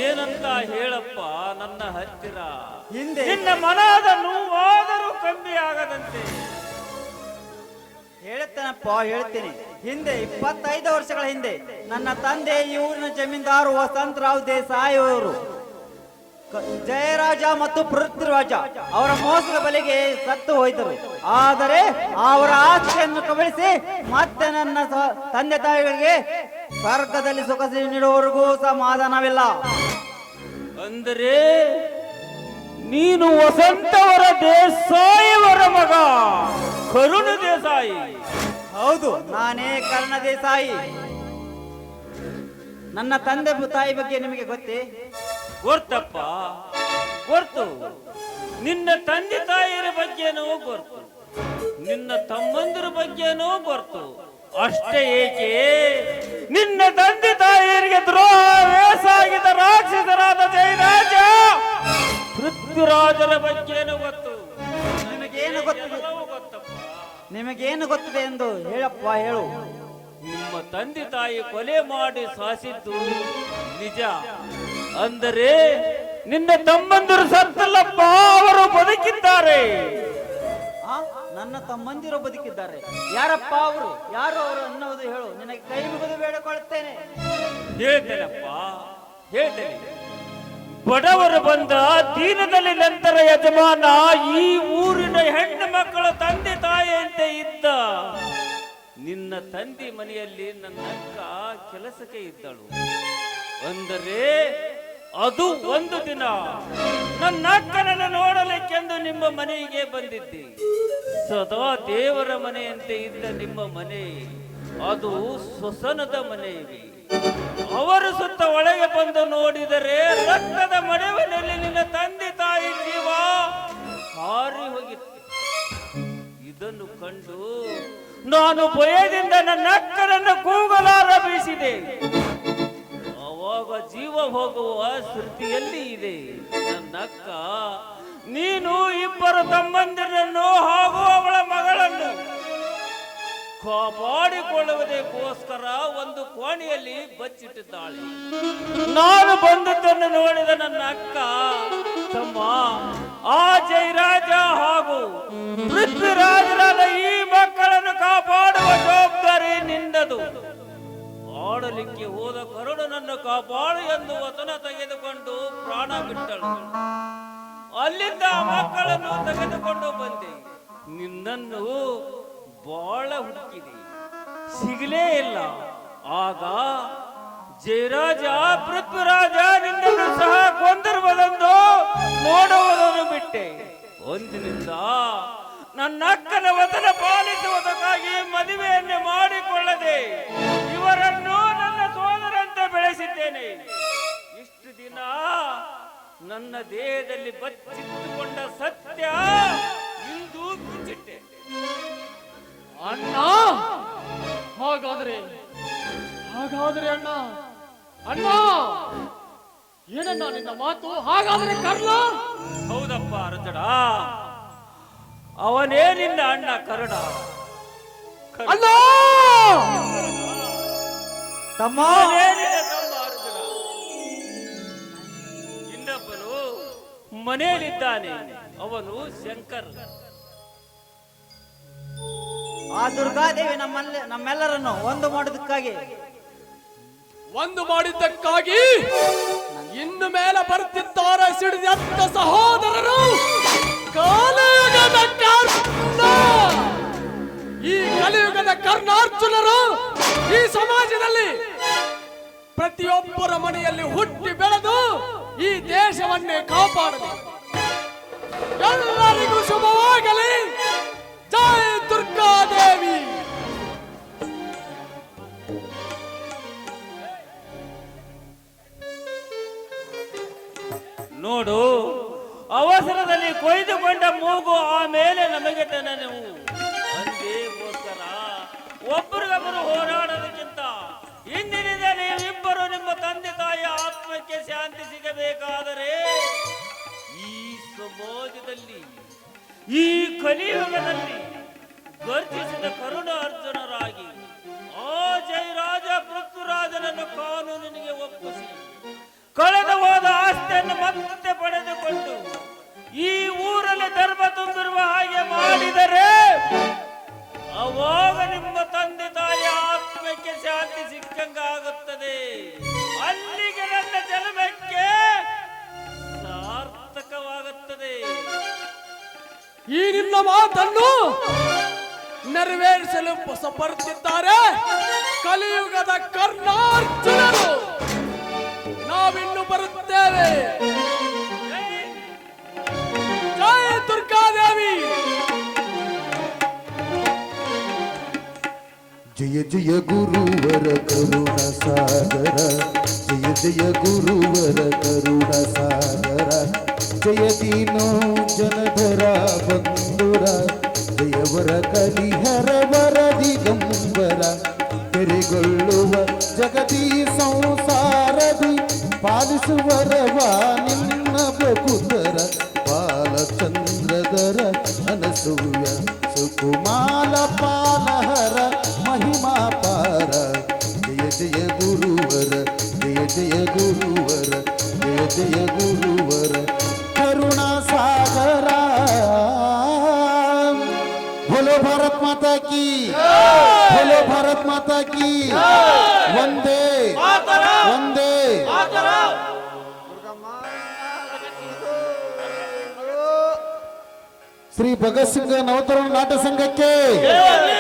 ಏನಂತ ಹೇಳಪ್ಪ ನನ್ನ ಹತ್ತಿರ. ಹಿಂದೆ ನಿನ್ನ ಮನದ ನೋವಾದರೂ ಕಮ್ಮಿ ಆಗದಂತೆ ಹೇಳ್ತೇನಪ್ಪ, ಹೇಳ್ತೀನಿ. ಹಿಂದೆ 25 ವರ್ಷಗಳ ಹಿಂದೆ ನನ್ನ ತಂದೆ ಈ ಊರಿನ ಜಮೀನ್ದಾರು ವಸಂತರಾವ್ ದೇಸಾಯಿ ಅವರು ಜಯರಾಜ ಮತ್ತು ಪೃಥ್ವಿರಾಜ ಅವರ ಮೋಸದ ಬಲಿಗೆ ಸತ್ತು ಹೋಯಿತರು. ಆದರೆ ಅವರ ಆಸ್ತಿಯನ್ನು ಕಬಳಿಸಿ ಮತ್ತೆ ನನ್ನ ತಂದೆ ತಾಯಿಗಳಿಗೆ ಸ್ವರ್ಗದಲ್ಲಿ ಸುಖ ನೀಡುವವರೆಗೂ ಸಮಾಧಾನವಿಲ್ಲ. ಅಂದರೆ ನೀನು ವಸಂತವರ ದೇಸಾಯಿಯವರ ಮಗ ಕರುಣ ದೇಸಾಯಿ? ಹೌದು, ನಾನೇ ಕರ್ಣ ದೇಸಾಯಿ. ನನ್ನ ತಂದೆ ತಾಯಿ ಬಗ್ಗೆ ನಿಮಗೆ ಗೊತ್ತೇ? ಗೊತ್ತಪ್ಪ, ಗೊತ್ತು. ನಿನ್ನ ತಂದೆ ತಾಯಿಯರ ಬಗ್ಗೆನೂ ಗೊತ್ತು, ನಿನ್ನ ತಮ್ಮಂದಿರ ಬಗ್ಗೆನೂ ಗೊತ್ತು. ಅಷ್ಟೇ ಏಕೆ, ನಿನ್ನ ತಂದೆ ತಾಯಿಯರಿಗೆ ದ್ರೋಹ ವೇಸಾಗಿದ್ದ ರಾಕ್ಷಸರಾದ ಜಯರಾಜ ಪೃಥ್ವಿರಾಜರ ಬಗ್ಗೆನೂ ಗೊತ್ತು. ನಿಮಗೇನು ಗೊತ್ತಿದೆ? ನಿಮಗೇನು ಗೊತ್ತಿದೆ ಎಂದು ಹೇಳಪ್ಪ, ಹೇಳು. ನಿಮ್ಮ ತಂದೆ ತಾಯಿ ಕೊಲೆ ಮಾಡಿ ಸಾಸಿದ್ದು ನಿಜ. ಅಂದರೆ ನಿನ್ನ ತಮ್ಮಂದಿರು ಸತ್ತಲ್ಲಪ್ಪ, ಅವರು ಬದುಕಿದ್ದಾರೆ. ನನ್ನ ತಮ್ಮಂದಿರು ಬದುಕಿದ್ದಾರೆ. ಯಾರಪ್ಪ ಅವರು? ಯಾರು ಅವರು ಅನ್ನೋದು ಹೇಳು, ನಿನಗೆ ಕೈ ಮುಗಿದು ಬೇಡಿಕೊಳ್ಳುತ್ತೇನೆ. ಹೇಳ್ತೇನಪ್ಪ, ಹೇಳ್ತೇನೆ. ಬಡವರು ಬಂದ ದೀನದಲ್ಲಿ ನಂತರ ಯಜಮಾನ ಈ ಊರಿನ ಹೆಣ್ಣು ಮಕ್ಕಳ ತಂದೆ ತಾಯಿಯಂತೆ ಇದ್ದ. ನಿನ್ನ ತಂದೆ ಮನೆಯಲ್ಲಿ ನನ್ನ ಅಕ್ಕ ಕೆಲಸಕ್ಕೆ ಇದ್ದಳು. ಅಂದರೆ ಅದು ಒಂದು ದಿನ ನನ್ನ ಅಕ್ಕನನ್ನು ನೋಡಲಿಕ್ಕೆಂದು ನಿಮ್ಮ ಮನೆಗೆ ಬಂದಿದ್ದೆ. ಸದಾ ದೇವರ ಮನೆಯಂತೆ ಇದ್ದ ನಿಮ್ಮ ಮನೆ ಅದು ಶ್ವಸನದ ಮನೆಯಿದೆ. ಅವರು ಸುತ್ತ ಒಳಗೆ ಬಂದು ನೋಡಿದರೆ ರಕ್ತದ ಮಡುವಿನಲ್ಲಿ ನಿನ್ನ ತಂದೆ ತಾಯಿ ಜೀವ ಹಾರಿ ಹೋಗಿತ್ತು. ಇದನ್ನು ಕಂಡು ನಾನು ಭಯದಿಂದ ನನ್ನ ಅಕ್ಕನನ್ನು ಕೂಗಲಾರಂಭಿಸಿದೆ. ಅವಾಗ ಜೀವ ಹೋಗುವ ಸ್ಥಿತಿಯಲ್ಲಿ ಇದೆ ನನ್ನ ಅಕ್ಕ. ನೀನು ಇಬ್ಬರು ತಮ್ಮಂದಿರನ್ನು ಹಾಗೂ ಅವಳ ಮಗಳನ್ನು ಕಾಪಾಡಿಕೊಳ್ಳುವುದಕ್ಕೋಸ್ಕರ ಒಂದು ಕೋಣೆಯಲ್ಲಿ ಬಚ್ಚಿಟ್ಟಿದ್ದಾಳೆ. ನಾನು ಬಂದದ್ದನ್ನು ನೋಡಿದ ನನ್ನ ಅಕ್ಕ, ತಮ್ಮ ಆ ಜಯರಾಜ ಹಾಗೂ ಪೃಥ್ವಿರಾಜರಾದ ಈ ಮಕ್ಕಳನ್ನು ಕಾಪಾಡುವ ಜವಾಬ್ದಾರಿ ನಿಂದದು. ಆಡಲಿಕ್ಕೆ ಹೋದ ಕರುಣನನ್ನು ಕಾಪಾಡು ಎಂದು ವಚನ ತೆಗೆದುಕೊಂಡು ಪ್ರಾಣ ಬಿಟ್ಟಳು. ಅಲ್ಲಿಂದ ಮಕ್ಕಳನ್ನು ತೆಗೆದುಕೊಂಡು ಬಂದೆ. ನಿನ್ನನ್ನು ಬಹಳ ಹುಡುಕಿದೆ, ಸಿಗಲೇ ಇಲ್ಲ. ಆಗ ಜಯರಾಜ ಪೃಥ್ವಿರಾಜ ನಿನ್ನನ್ನು ಸಹ ಕೊಂದಿರುವುದೆಂದು ನೋಡುವುದನ್ನು ಬಿಟ್ಟೆ. ಒಂದಿನಿಂದ ನನ್ನ ಅಕ್ಕನ ವಚನ ಪಾಲಿಸುವುದಕ್ಕಾಗಿ ಮದುವೆಯನ್ನು ಮಾಡಿಕೊಳ್ಳದೆ ಇವರನ್ನು ನನ್ನ ಸೋದರಂತೆ ಬೆಳೆಸಿದ್ದೇನೆ. ಇಷ್ಟು ದಿನ ನನ್ನ ದೇಹದಲ್ಲಿ ಬಚ್ಚಿಟ್ಟುಕೊಂಡ ಸತ್ಯ ಇಂದು ಬಿಚ್ಚಿಟ್ಟೆ. ಅಣ್ಣ, ಹಾಗಾದ್ರೆ ಅಣ್ಣ ಅಣ್ಣ ಏನಣ್ಣ ನಿನ್ನ ಮಾತು? ಹಾಗಾದ್ರೆ ಕರ್ಣ? ಹೌದಪ್ಪ ಅರ್ಜುನ, ಅವನೇ ನಿನ್ನ ಅಣ್ಣ ಕರುಣ. ಅಣ್ಣ, ತಮ್ಮ ಅರ್ಜುನ. ಇನ್ನೊಬ್ಬನು ಮನೆಯಲ್ಲಿದ್ದಾನೆ. ಅವನು ಶಂಕರ್. ಆ ದುರ್ಗಾದೇವಿ ನಮ್ಮೆಲ್ಲರನ್ನು ಒಂದು ಮಾಡಿದ್ದಕ್ಕಾಗಿ ಇನ್ನು ಮೇಲೆ ಬರ್ತಿದ್ದಾರೆ ಸಿಡಿದತ್ತ ಸಹೋದರರು. ಕಾಲಯುಗದ ಕರ್ಣ, ಈ ಕಲಿಯುಗದ ಕರ್ಣಾರ್ಜುನರು ಈ ಸಮಾಜದಲ್ಲಿ ಪ್ರತಿಯೊಬ್ಬರ ಮನೆಯಲ್ಲಿ ಹುಟ್ಟಿ ಬೆಳೆದು ಈ ದೇಶವನ್ನೇ ಕಾಪಾಡಲಿ. ಎಲ್ಲರಿಗೂ ಶುಭವಾಗಲಿ. ಜೈ ದುರ್ಗಾದೇವಿ. ನೋಡು, ಅವಸರದಲ್ಲಿ ಕೊಯ್ದುಕೊಂಡ ಮೂಗು ಆಮೇಲೆ ನಮಗೆ ನೆನವು. ಅಂದೇಗೋಸ್ಕರ ಒಬ್ಬರಿಗೊಬ್ಬರು ಹೋರಾಡೋದಕ್ಕಿಂತ ಇಂದಿನಿಂದ ನೀವಿಬ್ಬರು ನಿಮ್ಮ ತಂದೆ ತಾಯಿಯ ಆತ್ಮಕ್ಕೆ ಶಾಂತಿ ಸಿಗಬೇಕಾದರೆ ಈ ಸಮಾಜದಲ್ಲಿ, ಈ ಕಲಿಯುಗದಲ್ಲಿ ಗರ್ಜಿಸಿದ ಕರುಣ ಅರ್ಜುನರಾಗಿ ಆ ಜಯರಾಜ ಪೃಥ್ವಿರಾಜನನ್ನು ಕಾನೂನಿಗೆ ಒಪ್ಪಿಸಿ ಕಳೆದು ಹೋದ ಆಸ್ತಿಯನ್ನು ಮತ್ತೆ ಪಡೆದುಕೊಂಡು ಈ ಊರಲ್ಲಿ ಧರ್ಮ ತುಂಬಿರುವ ಹಾಗೆ ಮಾಡಿದರೆ ಅವಾಗ ನಿಮ್ಮ ತಂದೆ ತಾಯಿಯ ಆತ್ಮಕ್ಕೆ ಶಾಂತಿ ಸಿಕ್ಕಂಗಾಗುತ್ತದೆ. ಅಲ್ಲಿಗೆ ನನ್ನ ಜನ್ಮಕ್ಕೆ ಸಾರ್ಥಕವಾಗುತ್ತದೆ. ಈ ನಿನ್ನ ಮಾತನ್ನು ನೆರವೇರಿಸಲು ಬರ್ತಿದ್ದಾರೆ ಕಲಿಯುಗದ ಕರ್ಣಾರ್ಜುನರು. ನಾವಿನ್ನು ಬರುತ್ತೇವೆ. ಜೈ ದುರ್ಗಾದೇವಿ. ಜಯ ಜಯ ಗುರುವರ ಕರುಣ ಸಾಗರ, ಜಯ ಜಯ ಗುರುವರ ಕರುಣ ಸಾಗರ, ಜಯ ದೀನೋ ಜನಧರ ಬಂಧುರ, ಜಯವರ ಕಲಿಹರವರ ದಿಗಂಬರ, ತೆರೆಗೊಳ್ಳುವ ಜಗತಿ ಸಂಸಾರದಿ ಪಾಲಿಸುವರವ ನಿನ್ನ ಬಕುತರ, ಬಾಲಚಂದ್ರಧರ ಅನಸೂಯ ಸುಕುಮಾಲ ಪಾಲಹರ ಮಹಿಮಾ ಪಾರ. ಜಯ ಜಯ ಗುರುವರ, ಜಯ ಜಯ ಗುರುವರ, ಜಯ ಜಯ ಗುರುವರ ಕರುಣಾ ಸಾಗರ. बोलो भारत माता की, बोलो भारत माता की, वंदे वंदे. ಶ್ರೀ ಭಗತ್ ಸಿಂಗ್ ನವತರುಣ ನಾಟ್ಯ ಸಂಘಕ್ಕೆ,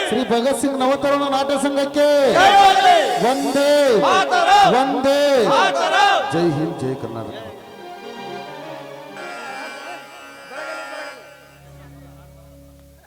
ಶ್ರೀ ಭಗತ್ ಸಿಂಗ್ ನವತರುಣ ನಾಟ್ಯ ಸಂಘಕ್ಕೆ ವಂದೇ ವಂದೇ. ಜೈ ಹಿಂದ್, ಜೈ ಕರ್ನಾಟಕ.